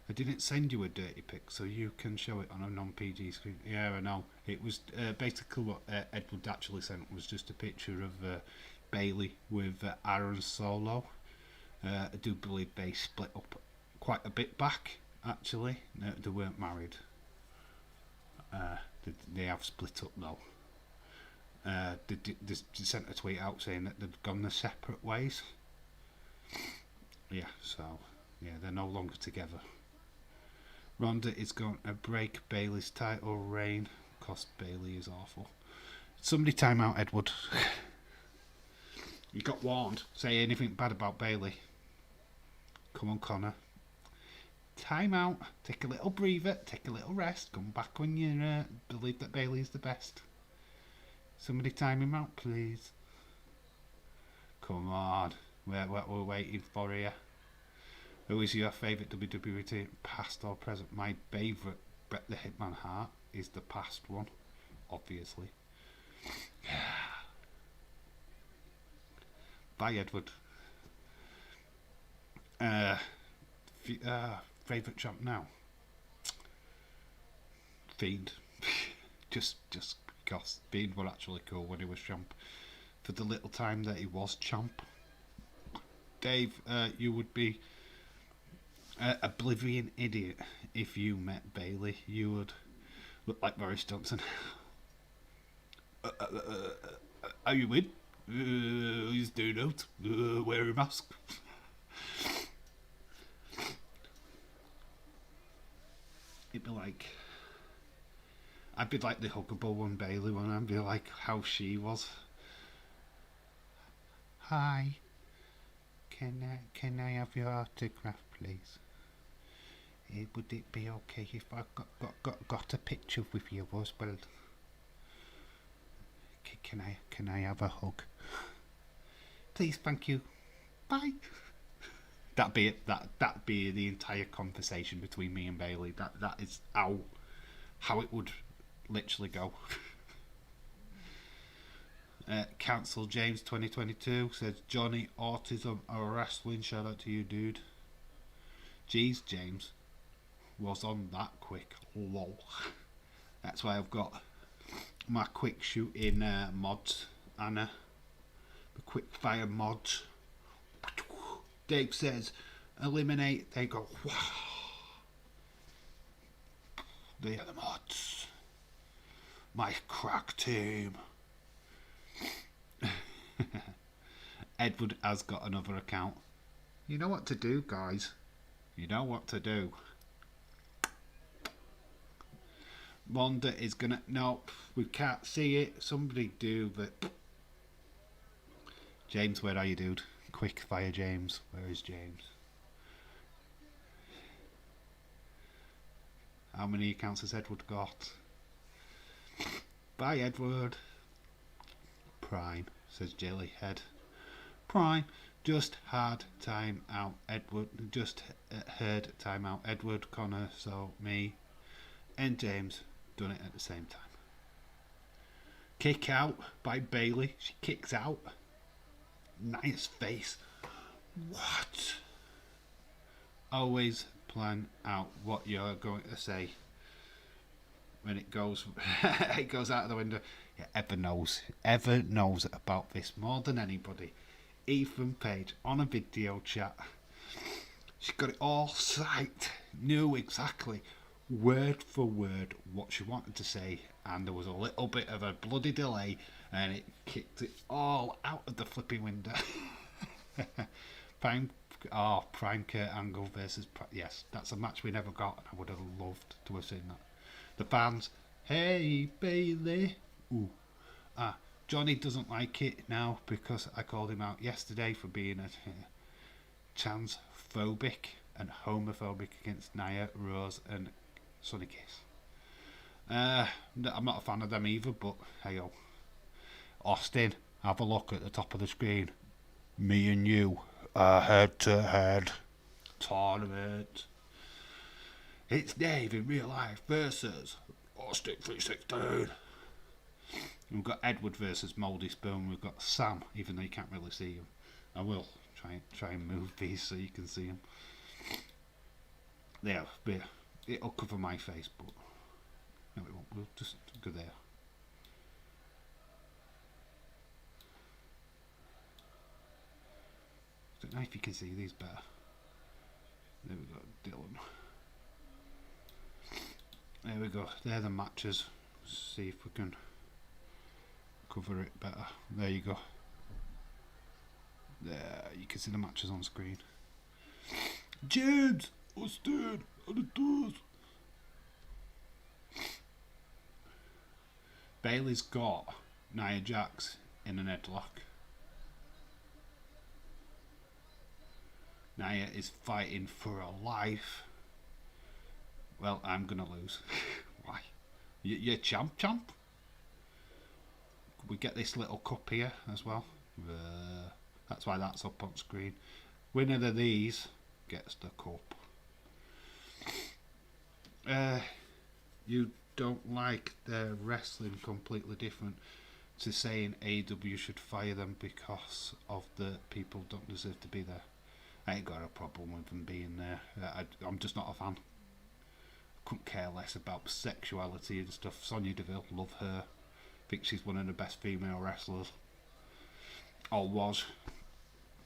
I didn't send you a dirty pic, so you can show it on a non-PG screen. Yeah, I know. It was basically what Edward actually sent was just a picture of Bayley with Aaron Solo. I do believe they split up quite a bit back, actually. They weren't married. They have split up though. They sent a tweet out saying that they'd gone their separate ways. Yeah, so yeah, they're no longer together. Ronda is going to break Bayley's title reign. Cost Bayley is awful. Somebody time out Edward. You got warned. Say anything bad about Bayley. Come on, Connor. Time out. Take a little breather. Take a little rest. Come back when you believe that Bayley is the best. Somebody time him out, please. Come on. We're waiting for you. Who is your favourite WWE team, past or present? My favourite Bret the Hitman Hart is the past one, obviously. Bye, Edward. Favourite champ now? Fiend. just because Fiend were actually cool when he was champ. For the little time that he was champ. Dave, you would be oblivion idiot if you met Bayley. You would look like Boris Johnson. Are you in? He's doing out. Wear a mask. It'd be like, I'd be like the huggable one, Bayley one. I'd be like how she was. Hi. Can I have your autograph, please? Would it be okay if I got a picture with you as well? Can I have a hug? Please, thank you. Bye. That'd be it. That'd be the entire conversation between me and Bayley. That is how it would literally go. Cancel James 2022 says Johnny Autism or wrestling. Shout out to you, dude. Jeez, James was on that quick. Lol. That's why I've got my quick shooting mods and the quick fire mods. Dave says eliminate. They go. Wow. They are the mods. My crack team. Edward has got another account. You know what to do, guys. You know what to do. Wanda is gonna. No, we can't see it. Somebody do the. James, where are you, dude? Quick fire, James. Where is James? How many accounts has Edward got? Bye, Edward. Prime, says Jellyhead. Prime, just had time out, Edward. Just heard time out, Edward, Connor, so me and James done it at the same time. Kick out by Bayley. She kicks out. Nice face. What? Always plan out what you're going to say when it goes it goes out of the window. Yeah, Ever knows about this more than anybody. Ethan Page on a video chat. She got it all psyched. Knew exactly word for word what she wanted to say, and there was a little bit of a bloody delay, and it kicked it all out of the flipping window. Prime Kurt Angle versus yes, that's a match we never got, and I would have loved to have seen that. The fans, hey Bayley. Ooh. Johnny doesn't like it now because I called him out yesterday for being transphobic and homophobic against Nia, Rose and Sonny Kiss. I'm not a fan of them either, but hey yo. Austin, have a look at the top of the screen. Me and you, head to head tournament. It's Dave in real life versus Austin 316. We've got Edward versus Mouldy Spoon. We've got Sam, even though you can't really see him. I will try and move these so you can see him. There, it'll cover my face, but no, it won't. We'll just go there. I don't know if you can see these better. There we go, Dylan. There we go. They're the matches. See if we can cover it better. There you go. There, you can see the matches on screen. James, Austin, and it does. Bayley's got Nia Jax in an headlock. Nia is fighting for her life. Well, I'm gonna lose. Why? You're champ. We get this little cup here as well. That's why that's up on screen. Winner of these gets the cup. You don't like their wrestling completely different to saying AEW should fire them because of the people don't deserve to be there. I ain't got a problem with them being there. I'm just not a fan. Couldn't care less about sexuality and stuff. Sonya Deville, love her. Think she's one of the best female wrestlers. Or was.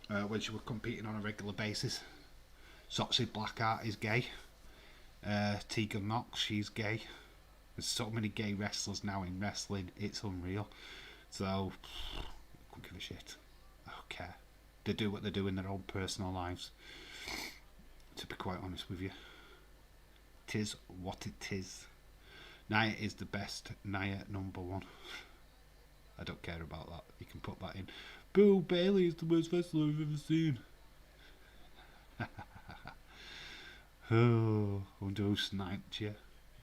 When she was competing on a regular basis. Shotzi Blackheart is gay. Tegan Knox, she's gay. There's so many gay wrestlers now in wrestling, it's unreal. So, I couldn't give a shit. I don't care. They do what they do in their own personal lives. To be quite honest with you. Tis what it is. Nia is the best. Nia #1. I don't care about that. You can put that in. Boo, Bayley is the worst wrestler I've ever seen. Oh, I wonder who sniped you.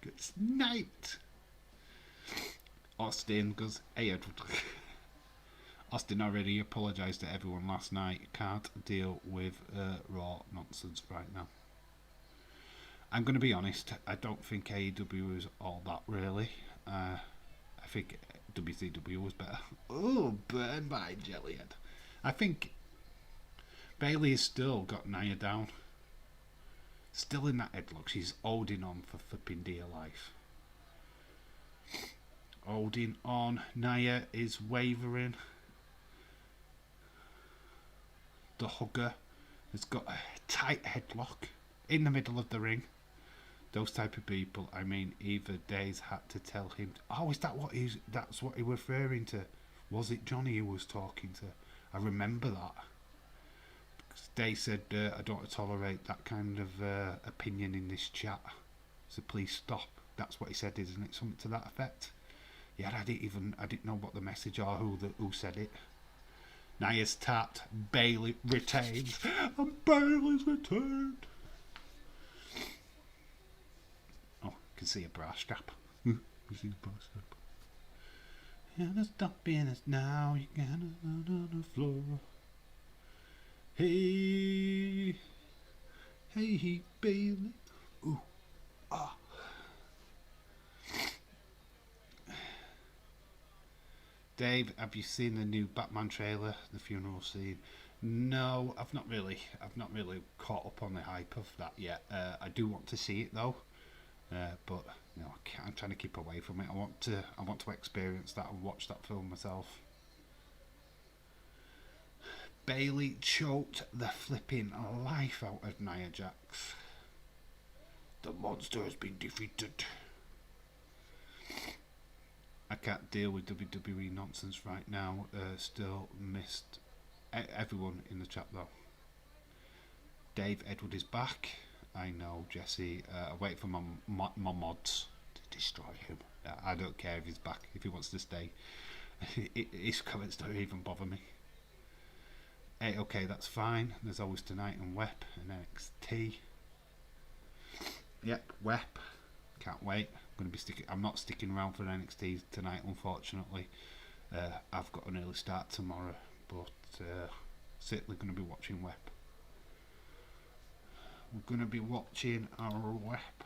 Get sniped. Austin goes, hey Edward. Austin already apologised to everyone last night. Can't deal with raw nonsense right now. I'm going to be honest, I don't think AEW is all that really. I think WCW was better. Oh, burn by Jellyhead. I think Bayley has still got Nia down. Still in that headlock. She's holding on for flipping dear life. Holding on. Nia is wavering. The hugger has got a tight headlock in the middle of the ring. Those type of people, I mean, Eva Days had to tell him, oh, is that that's what he was referring to? Was it Johnny who was talking to? I remember that. Because Day said, I don't tolerate that kind of opinion in this chat. So please stop. That's what he said, isn't it? Something to that effect. Yeah, I didn't know what the message or who said it. Nia's tapped. Bayley retains. And Bayley's returned. Oh, you can see a bra strap. You see the bra strap. And stopping us now. You got on the floor. Hey, Bayley. Ooh, ah. Dave, have you seen the new Batman trailer, the funeral scene? No, I've not really caught up on the hype of that yet. I do want to see it though, but you know, I'm trying to keep away from it. I want to experience that and watch that film myself. Bayley choked the flipping life out of Nia Jax. The monster has been defeated. I can't deal with WWE nonsense right now. Still missed everyone in the chat though. Dave Edward is back. I know, Jesse. I wait for my mods to destroy him. I don't care if he's back. If he wants to stay, his comments don't even bother me. Hey, okay, that's fine. There's always Tonight and Wep and NXT. Yep, Wep. Can't wait. I'm not sticking around for NXT tonight, unfortunately. I've got an early start tomorrow, but certainly going to be watching Wep. We're going to be watching our Wep.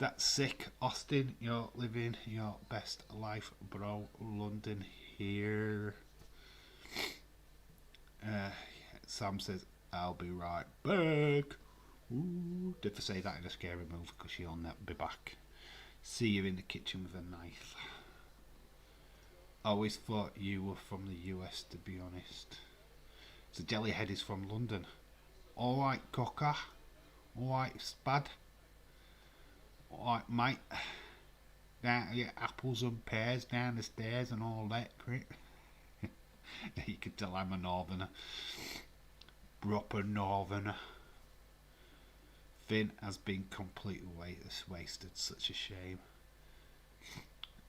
That's sick. Austin, you're living your best life, bro. London here. Sam says, I'll be right back. Ooh, did they say that in a scary movie? Because she'll never be back. See you in the kitchen with a knife. Always thought you were from the US, to be honest. So Jellyhead is from London. Alright, cocker. Alright, spad. Alright, mate. Now you get apples and pears down the stairs and all that crap. You can tell I'm a northerner. Proper northerner. Finn has been completely wasted. Such a shame.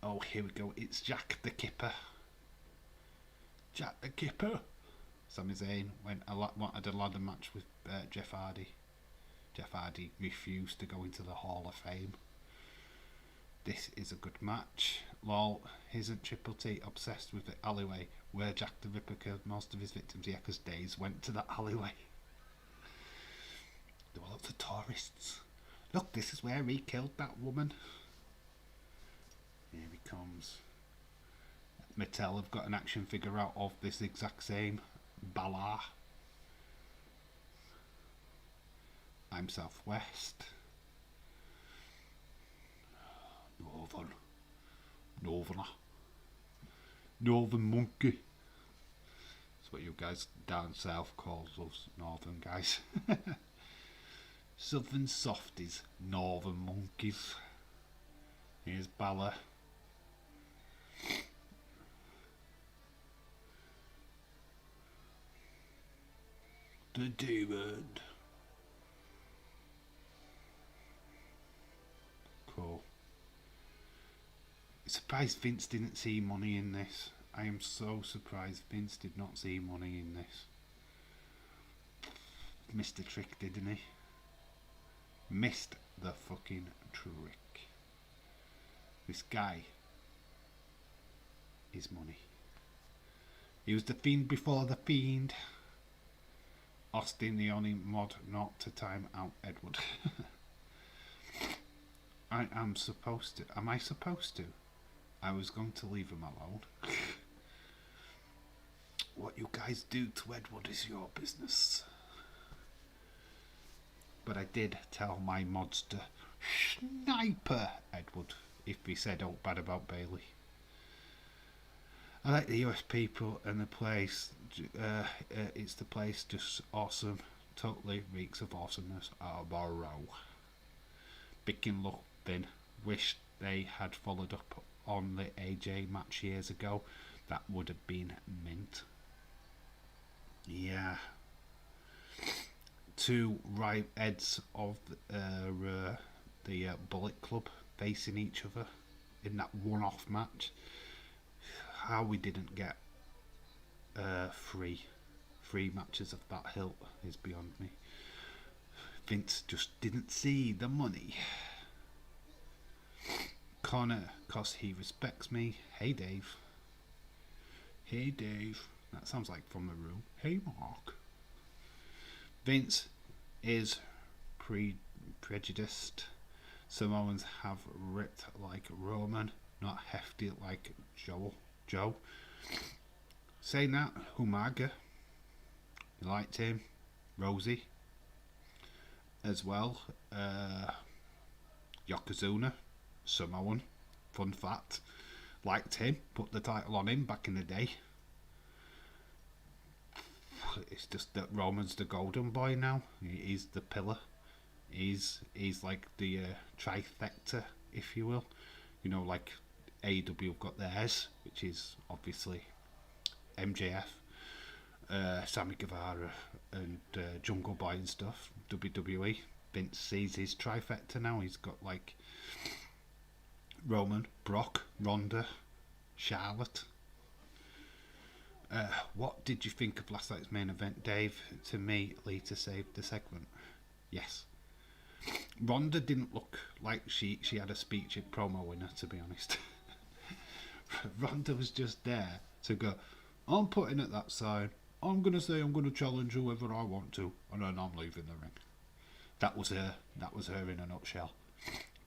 Oh, here we go. It's Jack the Kipper. Jack the Kipper. Sami Zayn wanted a ladder match with Jeff Hardy. Jeff Hardy refused to go into the Hall of Fame. This is a good match. Lol, isn't Triple T obsessed with the alleyway where Jack the Ripper killed most of his victims? Yeah, because Days went to that alleyway. There were lots of tourists. Look, this is where he killed that woman. Here he comes. Mattel have got an action figure out of this exact same Balor. I'm Southwest. Northern monkey. That's what you guys down south calls us northern guys. Southern softies, northern monkeys. Here's Balor. The demon. Cool. Surprised Vince didn't see money in this. I am so surprised Vince did not see money in this. Missed the trick, didn't he? Missed the fucking trick. This guy is money. He was the Fiend before the Fiend. Austin, the only mod not to time out Edward. I am supposed to. Am I supposed to? I was going to leave him alone. What you guys do to Edward is your business. But I did tell my mods to sniper Edward if he said all bad about Bayley. I like the US people and the place. It's the place, just awesome. Totally reeks of awesomeness. Borough. Picking luck then. Wish they had followed up on the AJ match years ago. That would have been mint. Yeah. Two right heads of the Bullet Club facing each other in that one-off match. How we didn't get three matches of that hilt is beyond me. Vince just didn't see the money. Connor, cause he respects me. Hey Dave. Hey Dave. That sounds like from the room. Hey Mark. Vince is prejudiced. Samoans have ripped like Roman, not hefty like Joe. Saying that, Umaga, you liked him. Rosie, as well. Yokozuna, Samoan, fun fact. Liked him, put the title on him back in the day. It's just that Roman's the golden boy now. He's the pillar. He's like the trifecta, if you will. You know, like AEW have got theirs, which is obviously MJF, Sammy Guevara, and Jungle Boy and stuff. WWE. Vince sees his trifecta now. He's got like Roman, Brock, Ronda, Charlotte. What did you think of last night's main event, Dave? To me, Lita saved the segment. Yes. Ronda didn't look like she had a speech at promo in her, to be honest. Ronda was just there to go, I'm putting at that sign, I'm going to say I'm going to challenge whoever I want to, and then I'm leaving the ring. That was her in a nutshell.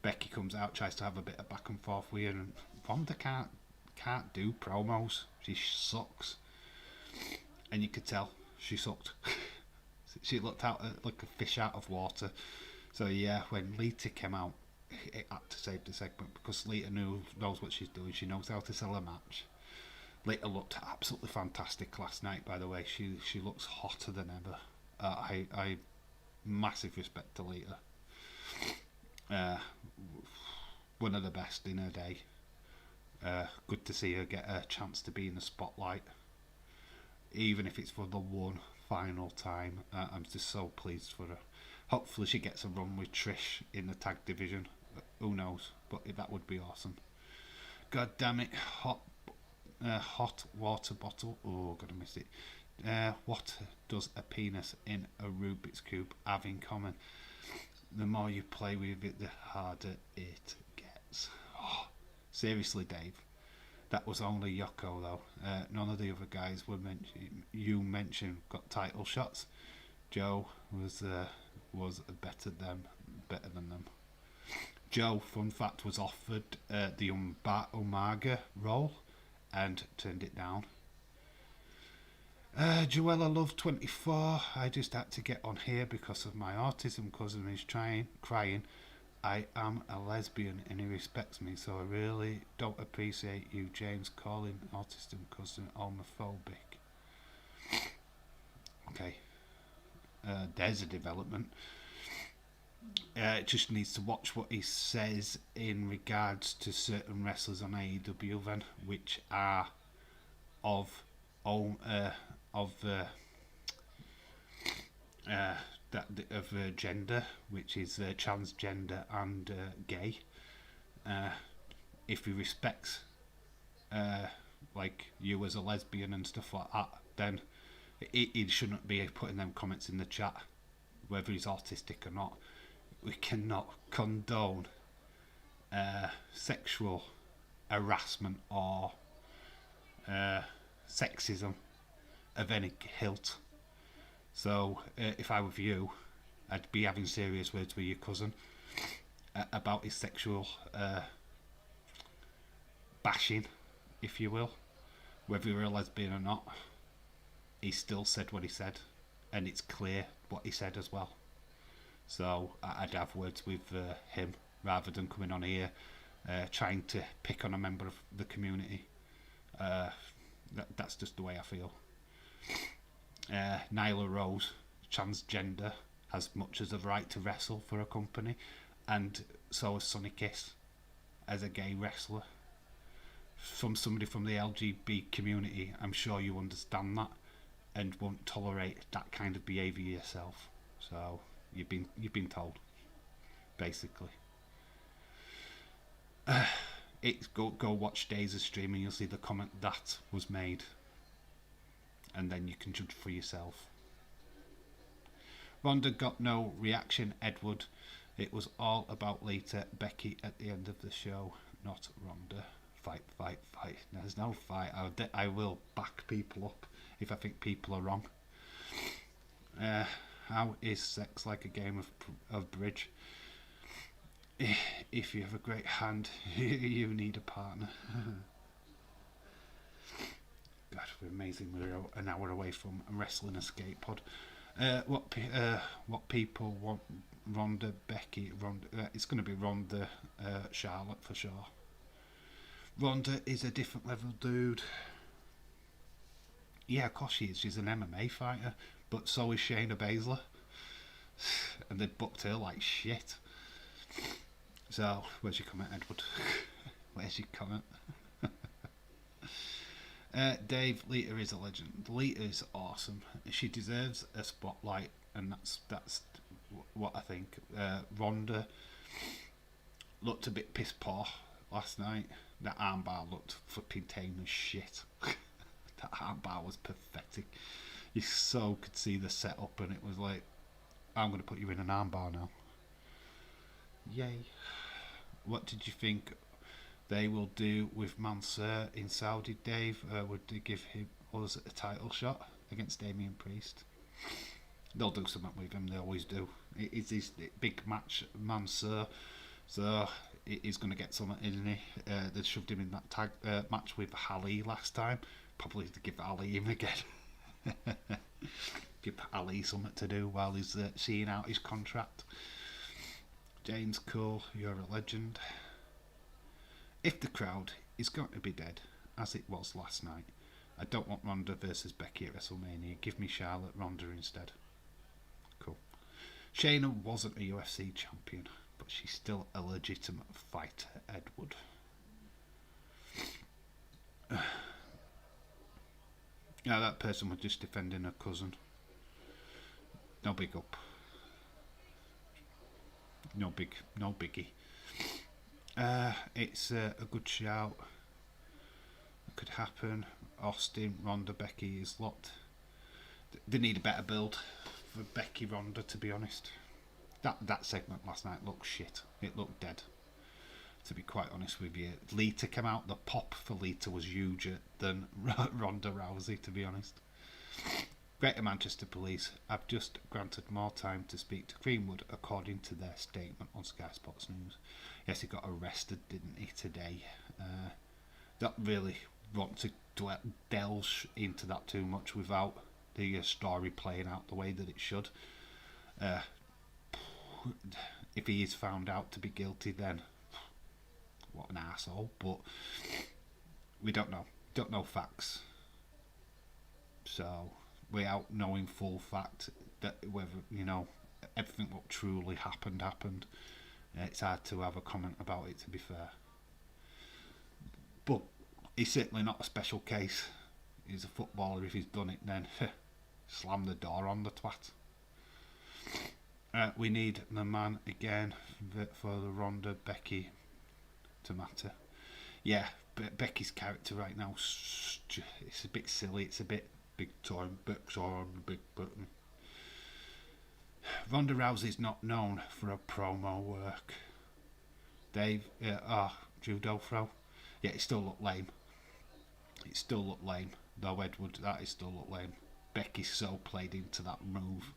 Becky comes out, tries to have a bit of back and forth with her, and Ronda can't do promos. She sucks, and you could tell she sucked. She looked out like a fish out of water. So yeah, when Lita came out, it had to save the segment because Lita knows what she's doing. She knows how to sell a match. Lita looked absolutely fantastic last night, by the way. She looks hotter than ever. I massive respect to Lita. One of the best in her day. Good to see her get a chance to be in the spotlight, even if it's for the one final time. I'm just so pleased for her. Hopefully she gets a run with Trish in the tag division. Who knows? But that would be awesome. God damn it! Hot water bottle. Oh, gonna miss it. What does a penis in a Rubik's Cube have in common? The more you play with it, the harder it gets. Oh, seriously, Dave. That was only Yoko though. None of the other guys you mentioned got title shots. Joe was better than them. Joe, fun fact, was offered the Umaga role and turned it down. Joella Love 24. I just had to get on here because of my autism cousin is crying. I am a lesbian and he respects me, so I really don't appreciate you, James, calling autism cousin homophobic. Okay. There's a development. It just needs to watch what he says in regards to certain wrestlers on AEW then, which are of gender, which is transgender and gay. If he respects like you as a lesbian and stuff like that, then he shouldn't be putting them comments in the chat, whether he's autistic or not. We cannot condone sexual harassment or sexism of any hilt. So if I were you, I'd be having serious words with your cousin about his sexual bashing, if you will. Whether you're a lesbian or not, he still said what he said, and it's clear what he said as well. So I'd have words with him rather than coming on here trying to pick on a member of the community. That's just the way I feel. Nyla Rose, transgender, has much as a right to wrestle for a company, and so has Sonny Kiss as a gay wrestler. From somebody from the LGBT community, I'm sure you understand that and won't tolerate that kind of behaviour yourself. So you've been told, basically. Go watch Days of Stream and you'll see the comment that was made, and then you can judge for yourself. Ronda got no reaction, Edward. It was all about Lita, Becky at the end of the show, not Ronda. Fight. There's no fight. I will back people up if I think people are wrong. How is sex like a game of bridge? If you have a great hand, you need a partner. God, we're amazing. We're an hour away from Wrestling Escape Pod. What people want? Ronda, Becky, Ronda. It's going to be Ronda, Charlotte for sure. Ronda is a different level dude. Yeah, of course she is. She's an MMA fighter, but so is Shayna Baszler, and they booked her like shit. So, where's your comment, Edward? Where's your comment? Dave, Lita is a legend. Lita is awesome. She deserves a spotlight, and that's what I think. Ronda looked a bit piss poor last night. That armbar looked flipping tame as shit. That armbar was pathetic. You so could see the setup, and it was like, I'm going to put you in an armbar now. Yay. What did you think they will do with Mansoor in Saudi, Dave? Would they give us a title shot against Damian Priest? They'll do something with him, they always do. It's his big match, Mansoor So he's going to get something, isn't he? They shoved him in that tag match with Ali last time. Probably to give Ali him again. Give Ali something to do while he's seeing out his contract. James Cole, you're a legend. If the crowd is going to be dead, as it was last night, I don't want Ronda versus Becky at WrestleMania. Give me Charlotte Ronda instead. Cool. Shayna wasn't a UFC champion, but she's still a legitimate fighter, Edward. Yeah, that person was just defending her cousin. No big up. No biggie. It's a good shout. It could happen. Austin, Ronda, Becky is locked. They need a better build for Becky Ronda, to be honest. That segment last night looked shit. It looked dead, to be quite honest with you. Lita came out. The pop for Lita was huger than Ronda Rousey, to be honest. Greater Manchester Police have just granted more time to speak to Greenwood, according to their statement on Sky Sports News. Yes, he got arrested, didn't he, today? Don't really want to delve into that too much without the story playing out the way that it should. If he is found out to be guilty, then what an arsehole. But we don't know facts. So without knowing full fact that whether everything what truly happened, it's hard to have a comment about it, to be fair. But he's certainly not a special case. He's a footballer. If he's done it, then slam the door on the twat. We need the man again for the Ronda Becky to matter. Yeah, but Becky's character right now, it's a bit silly. It's a bit big time, big button. Ronda Rousey's not known for her promo work. Dave, judo throw. Yeah, it still looked lame. Though Edward, that still looked lame. Becky so played into that move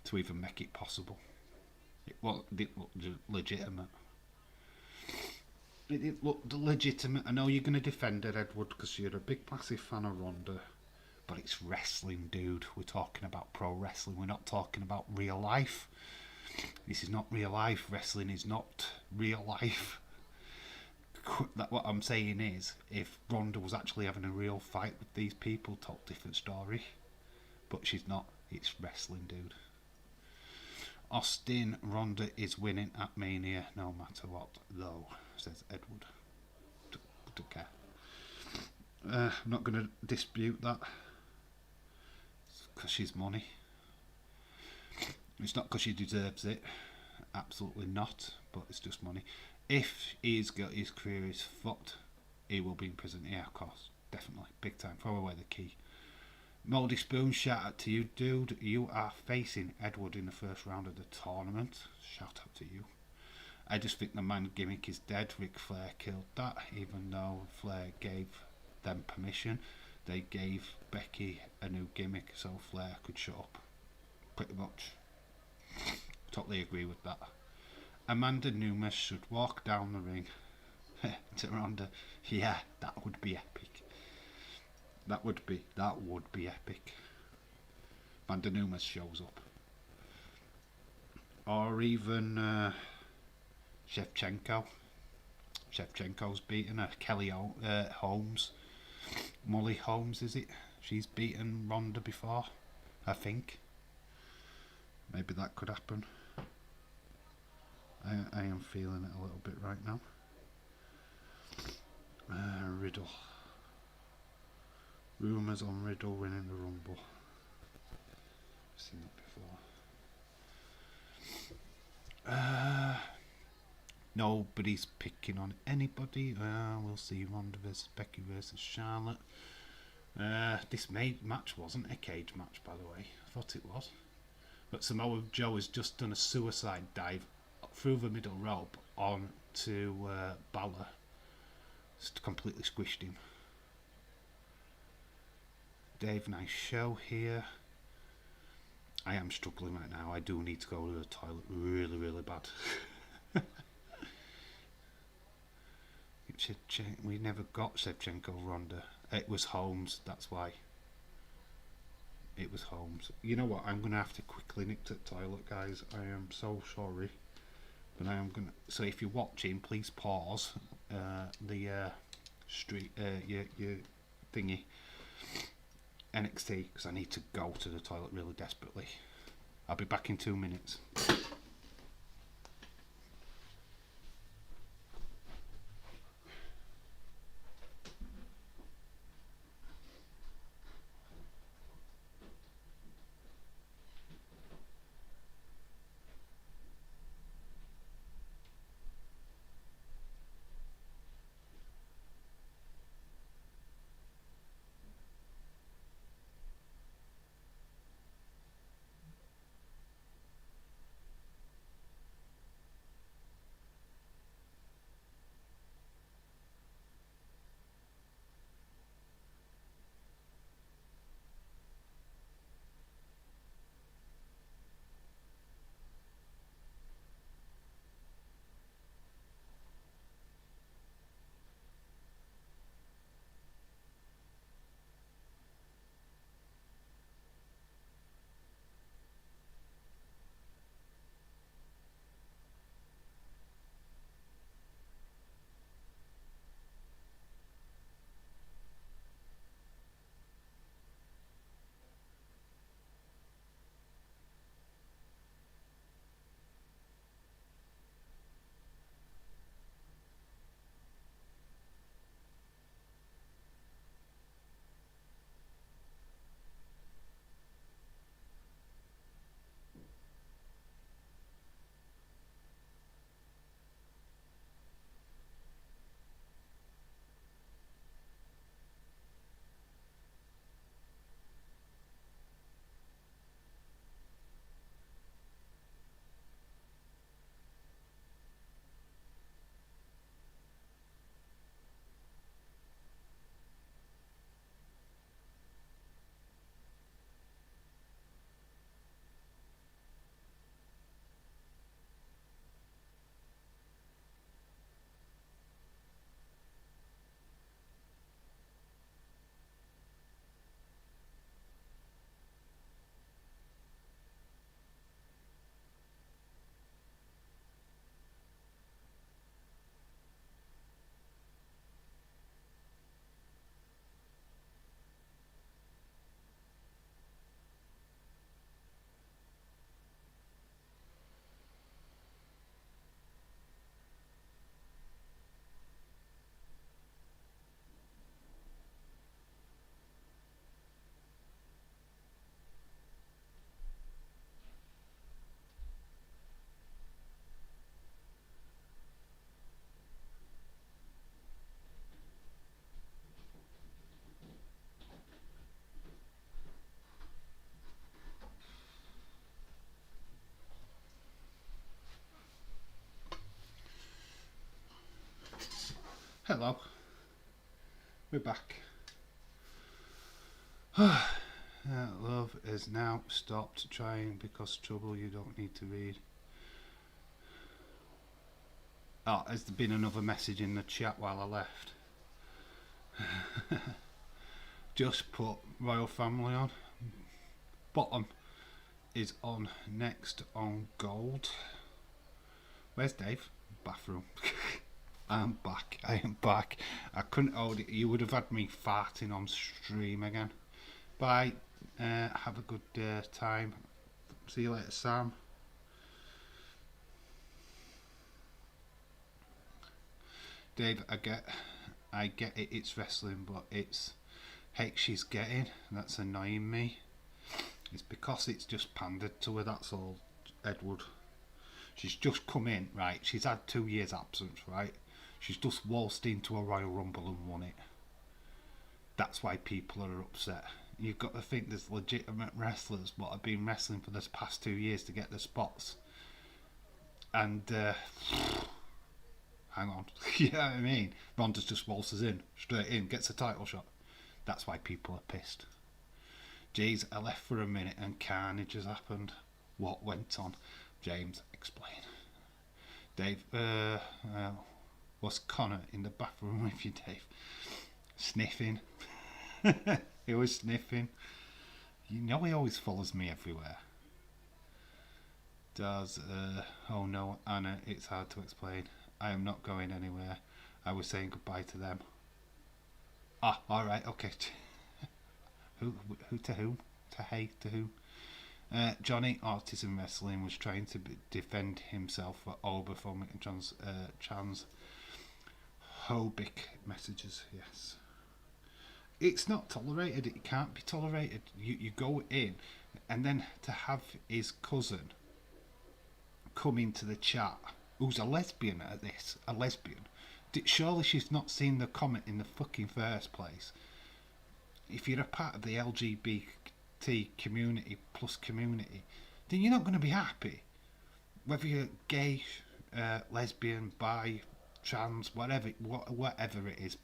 to even make it possible. It looked legitimate. It looked legitimate. I know you're going to defend it, Edward, because you're a big, massive fan of Ronda. But it's wrestling, dude. We're talking about pro wrestling. We're not talking about real life. This is not real life. Wrestling is not real life. What I'm saying is, if Ronda was actually having a real fight with these people, told different story. But she's not. It's wrestling, dude. Austin, Ronda is winning at Mania, no matter what, though, says Edward. Don't care. I'm not going to dispute that. Because she's money. It's not because she deserves it. Absolutely not. But it's just money. If he's got his career is fucked, he will be in prison. Yeah, of course. Definitely. Big time. Throw away the key. Moldy Spoon, shout out to you, dude. You are facing Edward in the first round of the tournament. Shout out to you. I just think the man gimmick is dead. Ric Flair killed that. Even though Flair gave them permission, they gave Becky a new gimmick so Flair could shut up. Pretty much. Totally agree with that. Amanda Nunes should walk down the ring to Ronda. Yeah, that would be epic. That would be epic. Amanda Nunes shows up. Or even Shevchenko. Shevchenko's beaten her. Kelly Holmes. Molly Holmes, is it? She's beaten Ronda before, I think. Maybe that could happen. I am feeling it a little bit right now. Riddle. Rumours on Riddle winning the Rumble. I've seen that before. Nobody's picking on anybody. We'll see. Ronda versus Becky versus Charlotte. This match wasn't a cage match, by the way. I thought it was. But Samoa Joe has just done a suicide dive through the middle rope onto Balor. Just completely squished him. Dave, nice show here. I am struggling right now. I do need to go to the toilet really, really bad. We never got Shevchenko Ronda. It was Holmes. That's why. It was Holmes. You know what? I'm gonna have to quickly nip to the toilet, guys. I am so sorry, but I am gonna. So if you're watching, please pause the street your thingy NXT because I need to go to the toilet really desperately. I'll be back in 2 minutes. Hello, we're back. Love has now stopped trying because trouble you don't need to read. Oh, has there been another message in the chat while I left? Just put Royal Family on. Bottom is on next on gold. Where's Dave? Bathroom. I'm back. I am back. I couldn't hold it. You would have had me farting on stream again. Bye. Have a good time. See you later, Sam. Dave, I get it. It's wrestling, but it's heck she's getting. That's annoying me. It's because it's just pandered to her. That's all, Edward. She's just come in, right? She's had 2 years absence, right? She's just waltzed into a Royal Rumble and won it. That's why people are upset. You've got to think there's legitimate wrestlers what have been wrestling for this past 2 years to get the spots. And hang on, you know what I mean? Ronda's just waltzes in, straight in, gets a title shot. That's why people are pissed. Jeez, I left for a minute and carnage has happened. What went on? James, explain. Dave, Was Connor in the bathroom with you, Dave? Sniffing. He was sniffing. You know he always follows me everywhere. Does, oh no, Anna, it's hard to explain. I am not going anywhere. I was saying goodbye to them. Ah, alright, okay. Who to whom? To whom? Johnny, Autism Wrestling, was trying to defend himself for homophobic and transphobic messages, yes. It's not tolerated, it can't be tolerated. You go in, and then to have his cousin come into the chat, who's a lesbian at this, a lesbian. Surely she's not seen the comment in the fucking first place. If you're a part of the LGBT community, then you're not going to be happy. Whether you're gay, lesbian, bi, trans, whatever it is,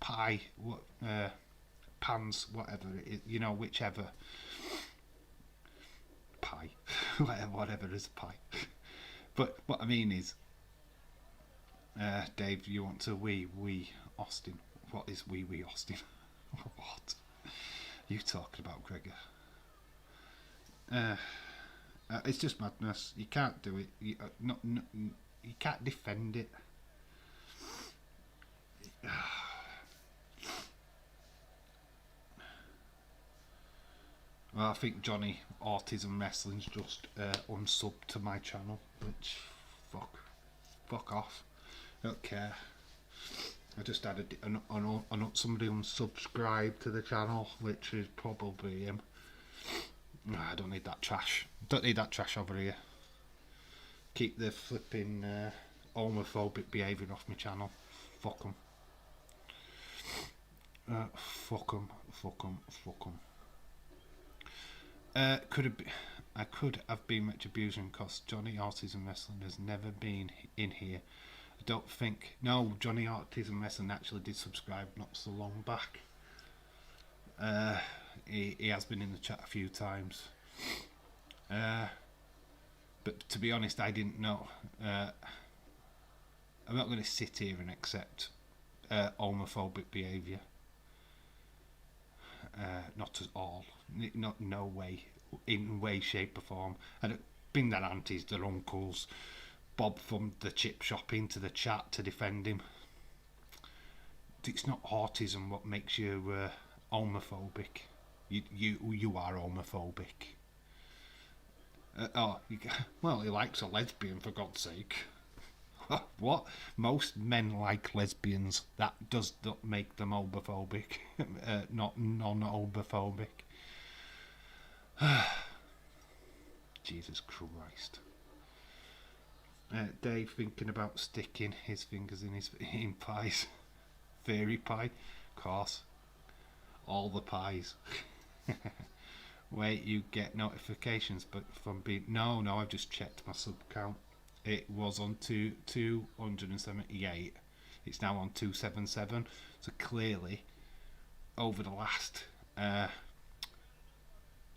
pans, whatever it is, whichever. Pie. Whatever is pie. But what I mean is, Dave, you want to wee Austin. What is wee Austin? What? You talking about, Gregor? It's just madness. You can't do it. You can't defend it. Well, I think Johnny Autism Wrestling's just unsubbed to my channel, which fuck off. I don't care. I just added somebody unsubscribed to the channel, which is probably him. I don't need that trash. Don't need that trash over here. Keep the flipping homophobic behaviour off my channel. Fuck 'em. Fuck 'em. I could have been retribution because Johnny Autism Wrestling has never been in here. I don't think. No, Johnny Autism Wrestling actually did subscribe not so long back. He has been in the chat a few times. But to be honest, I didn't know. I'm not going to sit here and accept homophobic behaviour. Not at all. No way. In way, shape or form. And bring their aunties, their uncles, Bob from the chip shop into the chat to defend him. It's not autism what makes you homophobic. You are homophobic. Well, he likes a lesbian, for God's sake. What? Most men like lesbians. That does not make them homophobic. Not non-homophobic. Jesus Christ. Dave thinking about sticking his fingers in pies. Fairy pie, of course. All the pies. Wait, you get notifications, but from being no, I've just checked my sub count. It was on 278. It's now on 277. So clearly, over the last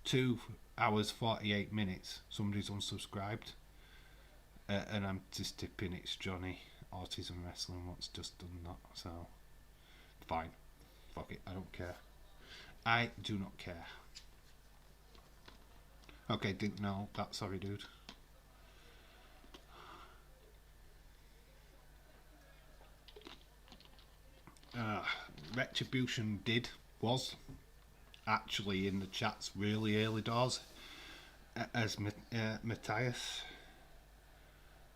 2 hours 48 minutes, somebody's unsubscribed. And I'm just tipping it's Johnny Autism Wrestling what's just done that. So fine, fuck it, I don't care. I do not care. Okay, didn't know that. Sorry, dude. Retribution was actually in the chats really early doors as Matthias,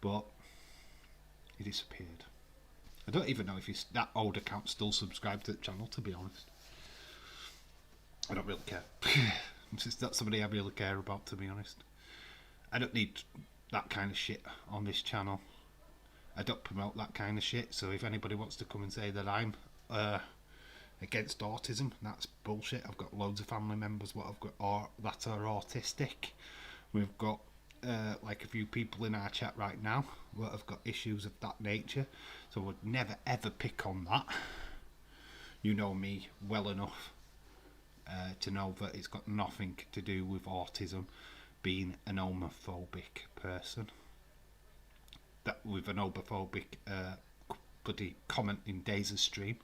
but he disappeared. I don't even know if that old account still subscribed to the channel, to be honest. I don't really care. It's not somebody I really care about, to be honest. I don't need that kind of shit on this channel. I don't promote that kind of shit, so if anybody wants to come and say that I'm against autism, that's bullshit. I've got loads of family members that are autistic. We've got like a few people in our chat right now that have got issues of that nature, so I would never ever pick on that. You know me well enough to know that it's got nothing to do with autism being an homophobic person. That with an homophobic bloody commenting Days' stream.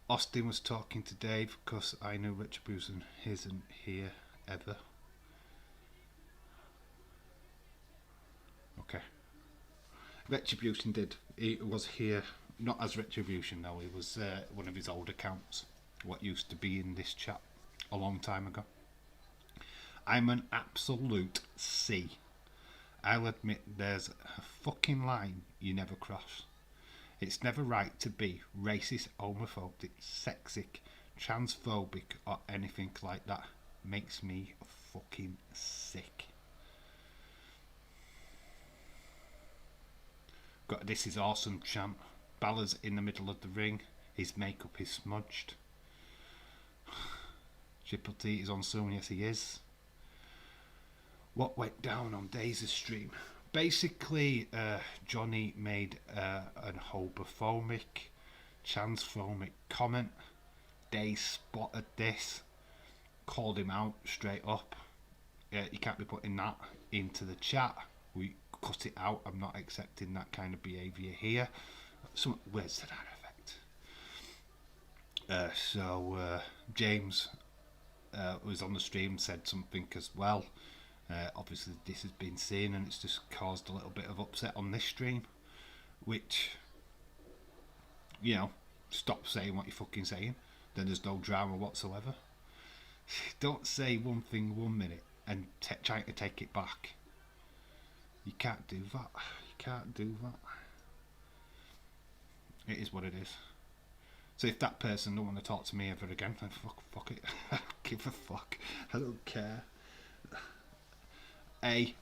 Austin was talking to Dave because I knew Retribution isn't here ever. Okay. Retribution did. He was here, not as Retribution though, he was one of his old accounts, what used to be in this chat a long time ago. I'm an absolute C. I'll admit there's a fucking line you never cross. It's never right to be racist, homophobic, sexic, transphobic or anything like that. Makes me fucking sick. Got this is awesome chant. Balor's in the middle of the ring. His makeup is smudged. Triple T is on soon, yes he is. What went down on Days' stream? Basically, Johnny made an homophobic, transphobic comment. They spotted this, called him out straight up. You can't be putting that into the chat. We cut it out. I'm not accepting that kind of behaviour here. Some words to that effect. James was on the stream, said something as well. Obviously this has been seen and it's just caused a little bit of upset on this stream, which, you know, stop saying what you're fucking saying, then there's no drama whatsoever. Don't say one thing 1 minute and try to take it back. You can't do that. You can't do that. It is what it is. So if that person don't want to talk to me ever again, then fuck it. I don't give a fuck. I don't care.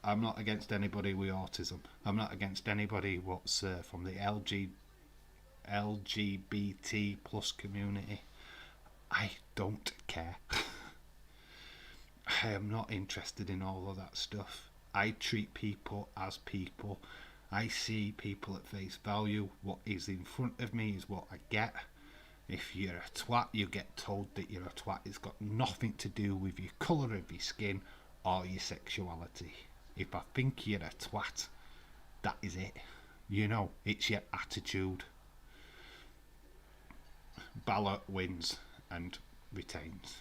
I'm not against anybody with autism. I'm not against anybody what's from the LGBT plus community. I don't care. I am not interested in all of that stuff. I treat people as people. I see people at face value. What is in front of me is what I get. If you're a twat, you get told that you're a twat. It's got nothing to do with your colour of your skin or your sexuality. If I think you're a twat, that is it. You know, it's your attitude. Balor wins and retains.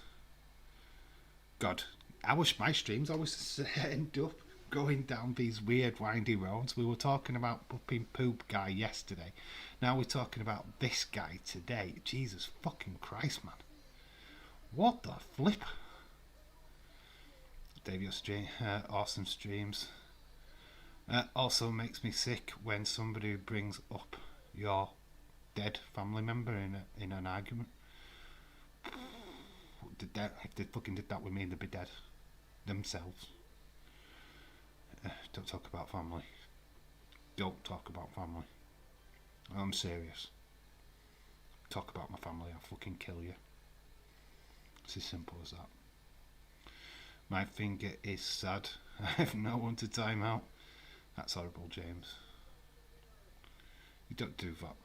God, I wish my streams always end up going down these weird windy roads. We were talking about Pupping Poop guy yesterday. Now we're talking about this guy today. Jesus fucking Christ, man. What the flip? Dave, your stream, awesome streams. Also makes me sick when somebody brings up your dead family member in an argument. If they fucking did that with me, they'd be dead themselves. Don't talk about family. Don't talk about family. I'm serious. Talk about my family, I'll fucking kill you. It's as simple as that. My finger is sad. I have no one to time out. That's horrible, James. You don't do that.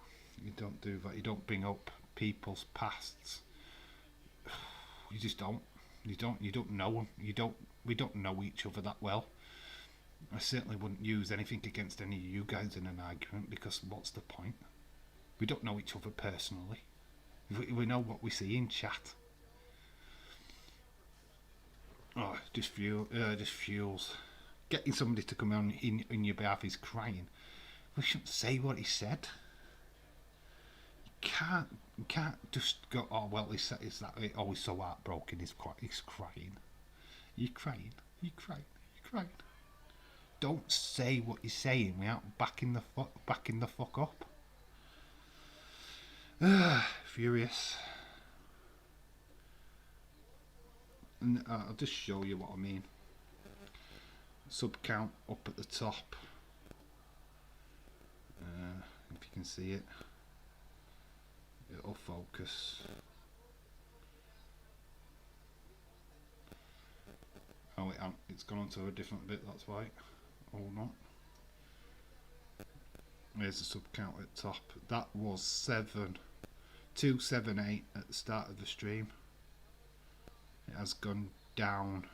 You don't do that. You don't bring up people's pasts. You just don't. You don't know them. We don't know each other that well. I certainly wouldn't use anything against any of you guys in an argument, because what's the point? We don't know each other personally. We know what we see in chat. Oh, just fuels. Getting somebody to come on in your behalf is crying. We shouldn't say what he said. You can't just go, oh well, is that oh, he's so heartbroken, he's crying. You're crying. Don't say what you're saying without backing the fuck up. Furious. And I'll just show you what I mean. Sub count up at the top. If you can see it, it'll focus. Oh wait, it's gone onto a different bit, that's why. Or not. There's the sub count at the top. That was 278 at the start of the stream. It has gone down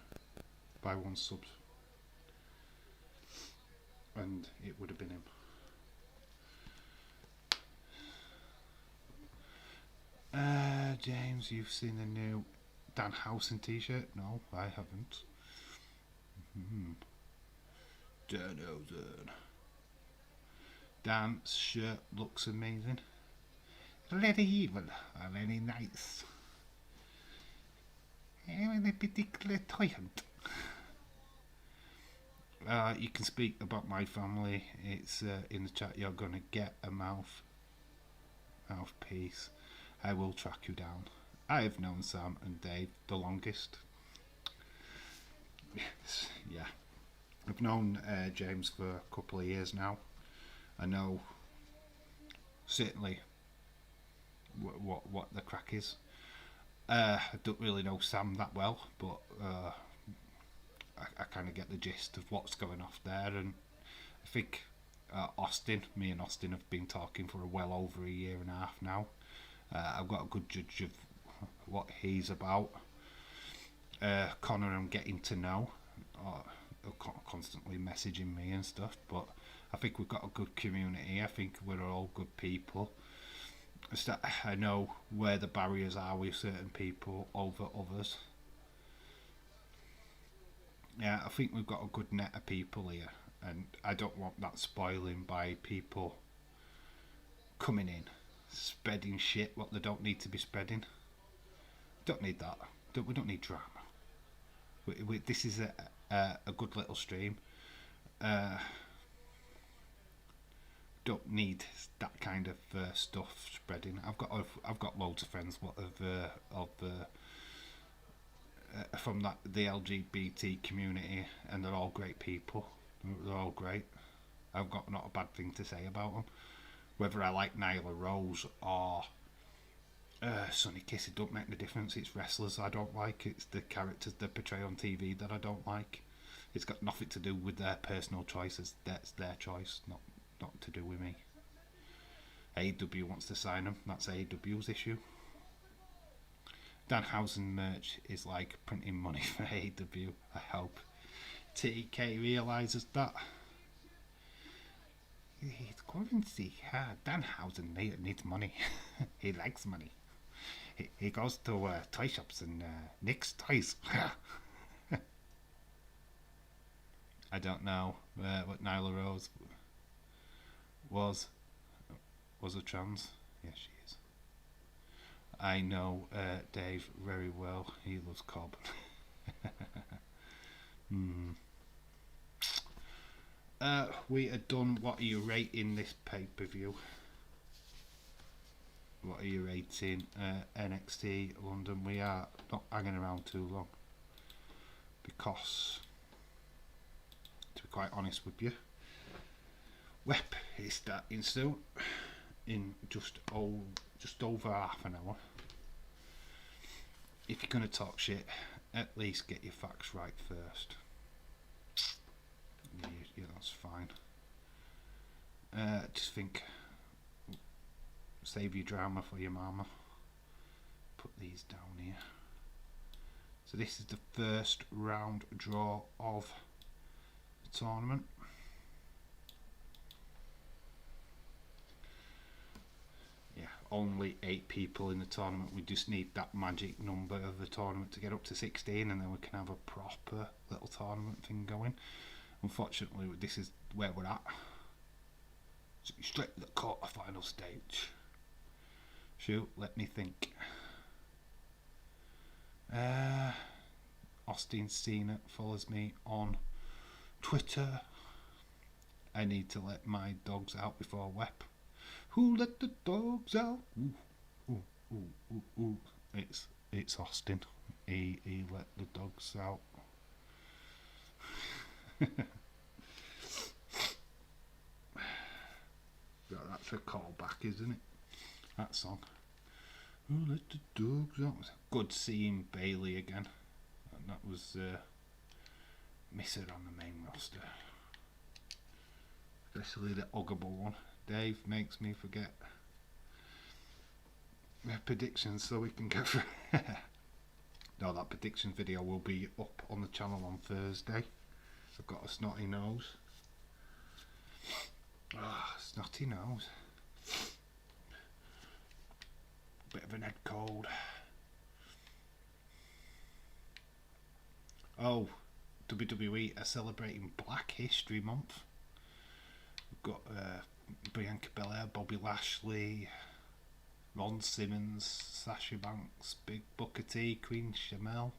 by 1 sub. and it would have been him. James, you've seen the new Danhausen t-shirt? No, I haven't. Danhausen. Dan's shirt looks amazing. Very evil, very nice. A particular toy hunt. You can speak about my family. It's in the chat. You're gonna get a mouthpiece. I will track you down. I have known Sam and Dave the longest. Yeah, I've known James for a couple of years now. I know certainly what the crack is. I don't really know Sam that well, but I kind of get the gist of what's going off there, and I think me and Austin have been talking for well over a year and a half now. I've got a good judge of what he's about. Connor I'm getting to know, constantly messaging me and stuff, but I think we've got a good community. I think we're all good people. I know where the barriers are with certain people over others. Yeah, I think we've got a good net of people here, and I don't want that spoiling by people coming in, spreading shit what they don't need to be spreading. Don't need that. We don't need drama. This is a good little stream. Don't need that kind of stuff spreading. I've got loads of friends from the LGBT community, and they're all great people. They're all great. I've got not a bad thing to say about them. Whether I like Nyla Rose or Sonny Kiss, it don't make no difference. It's wrestlers I don't like. It's the characters they portray on TV that I don't like. It's got nothing to do with their personal choices. That's their choice, not to do with me. AEW wants to sign them. That's AEW's issue. Danhausen merch is like printing money for AEW. I hope TK realises that. It's currency. Danhausen needs money. He likes money. He goes to toy shops and nicks toys. I don't know what Nyla Rose was a trans. Yes, she is. I know Dave very well. He loves Corbin. We are done. What are you rating this pay-per-view? What are you rating NXT London? We are not hanging around too long, because to be quite honest with you, WEP is starting soon, in just over half an hour. If you're going to talk shit, at least get your facts right first. Yeah, that's fine. Just think, save your drama for your mama. Put these down here. So this is the first round draw of the tournament. Yeah, only 8 people in the tournament. We just need that magic number of the tournament to get up to 16, and then we can have a proper little tournament thing going. Unfortunately, this is where we're at. Straight to the quarter-final stage. Shoot, let me think. Austin Cena follows me on Twitter. I need to let my dogs out before WEP. Who let the dogs out? Ooh, ooh, ooh, ooh, ooh. It's Austin. He let the dogs out. That's a callback, isn't it? That song. Who let the dogs out? Good seeing Bayley again. And that was miss her on the main roster. Especially the huggable one. Dave makes me forget my predictions so we can go through. No, that prediction video will be up on the channel on Thursday. I've got a snotty nose. Snotty nose. Bit of an head cold. Oh, WWE are celebrating Black History Month. We've got Bianca Belair, Bobby Lashley, Ron Simmons, Sasha Banks, Big Booker T, Queen Shamel,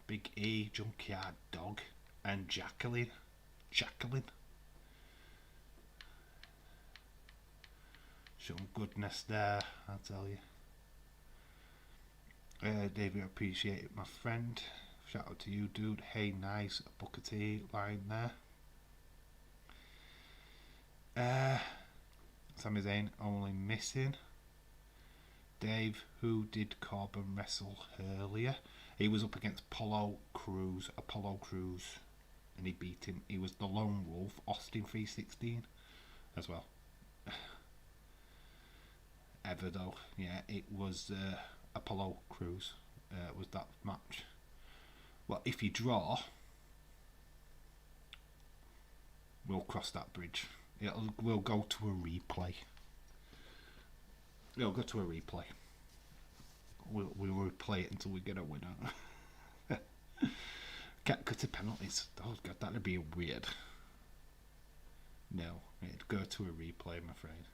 Big E, Junkyard Dog, and Jacqueline. Some goodness there, I'll tell you. David, appreciate my friend. Shout out to you, dude. Hey, nice Booker T line there. Sami Zayn only missing. Dave, who did Corbin wrestle earlier? He was up against Apollo Crews, and he beat him. He was the Lone Wolf, Austin 316 as well. Ever though, yeah, it was Apollo Crews was that match. Well, if you draw, we'll cross that bridge. We'll go to a replay. We'll go to a replay. We'll replay it until we get a winner. Cat cutter penalties. Oh god, that'd be weird. No, it'd go to a replay, I'm afraid.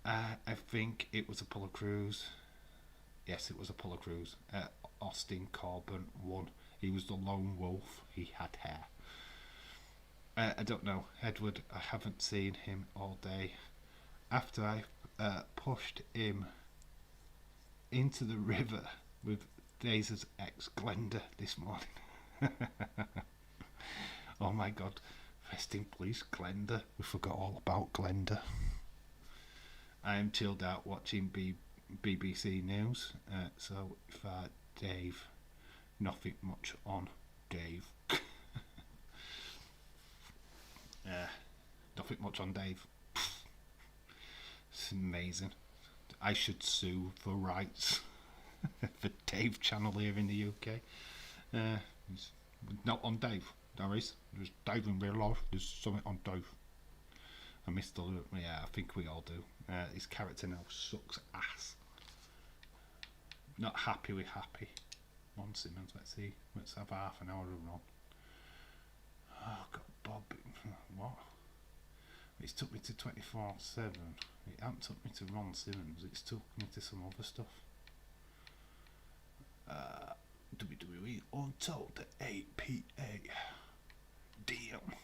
I think it was Apollo Crews. Yes, it was Apollo Crews. Austin Corbin won. He was the lone wolf. He had hair. I don't know. Edward, I haven't seen him all day. After I pushed him into the river with Daze's ex Glenda this morning. Oh my god. Rest in peace, Glenda. We forgot all about Glenda. I am chilled out watching BBC News. So if Dave, nothing much on Dave. Nothing much on Dave. It's amazing. I should sue for rights for Dave channel here in the UK. Not on Dave. There is. There's Dave in real life. There's something on Dave. I missed the look. Yeah, I think we all do. His character now sucks ass. Not happy with happy. Ron Simmons, let's see. Let's have half an hour of Ron. Oh, God, Bob. What? It's took me to 24/7. It hasn't took me to Ron Simmons. It's took me to some other stuff. WWE Untitled at 8 p.m. Damn.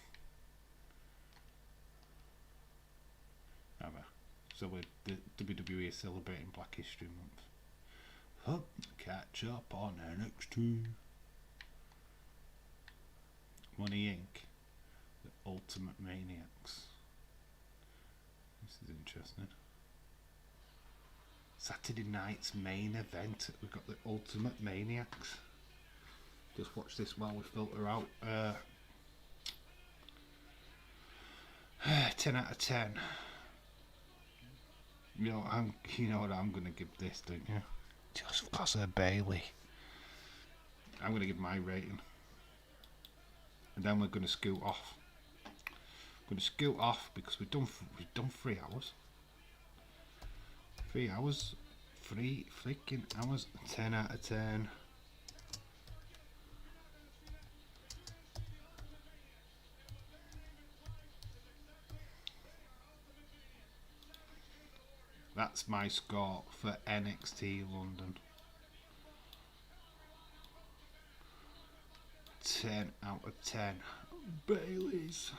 So the WWE is celebrating Black History Month. Catch up on NXT. Money Inc. The Ultimate Maniacs. This is interesting. Saturday night's main event. We've got the Ultimate Maniacs. Just watch this while we filter out. 10 out of 10. You know what I'm gonna give this, don't you? Just because of Bayley. I'm gonna give my rating. And then we're gonna scoot off. Because we've done 3 hours. 3 hours. 3 freaking hours. 10 out of 10. That's my score for NXT London. 10 out of 10. Bayley's.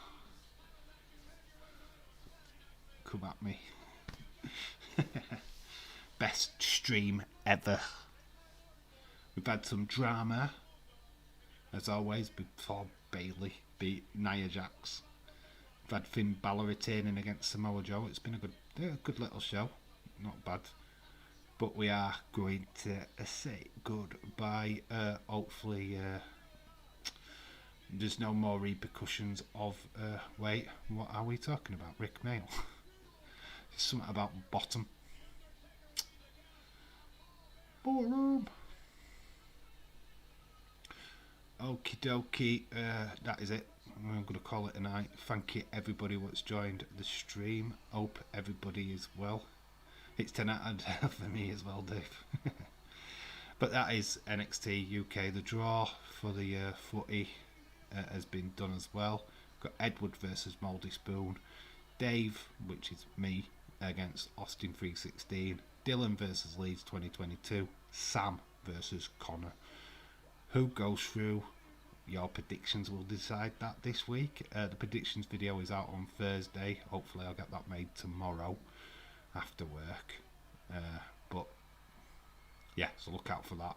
Come at me. Best stream ever. We've had some drama, as always, before Bayley beat Nia Jax. We've had Finn Balor retaining against Samoa Joe. It's been a good little show. Not bad. But we are going to say goodbye. Hopefully there's no more repercussions of wait, what are we talking about? Rick Mail. There's something about bottom. Ballroom. Okie dokie. That is it. I'm going to call it a night. Thank you everybody what's joined the stream. Hope everybody is well. It's 10 out of 10 for me as well, Dave. But that is NXT UK. The draw for the footy has been done as well. Got Edward versus Mouldy Spoon. Dave, which is me, against Austin 316. Dylan versus Leeds 2022. Sam versus Connor. Who goes through? Your predictions will decide that this week. The predictions video is out on Thursday. Hopefully I'll get that made tomorrow after work. But yeah, so look out for that.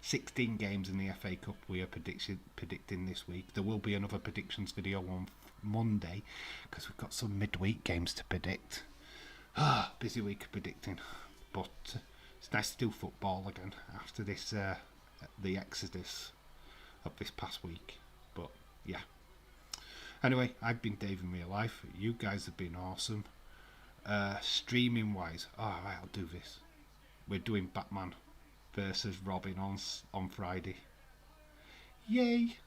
16 games in the FA Cup we are predicting this week. There will be another predictions video on Monday because we've got some midweek games to predict. Busy week of predicting, but it's nice to do football again after this the exodus of this past week. But yeah, anyway, I've been Dave in real life. You guys have been awesome. Streaming wise, alright, I'll do this. We're doing Batman versus Robin on Friday. Yay!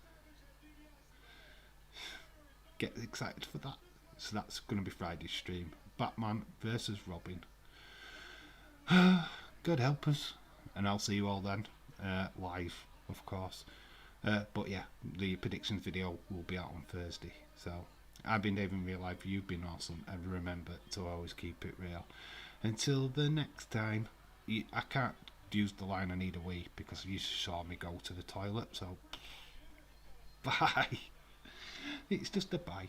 Get excited for that. So that's going to be Friday's stream. Batman versus Robin. God help us. And I'll see you all then. Live, of course. But yeah, the predictions video will be out on Thursday. So I've been Dave in real life. You've been awesome. And remember to always keep it real. Until the next time. I can't use the line I need a wee because you saw me go to the toilet. So bye. It's just a bye.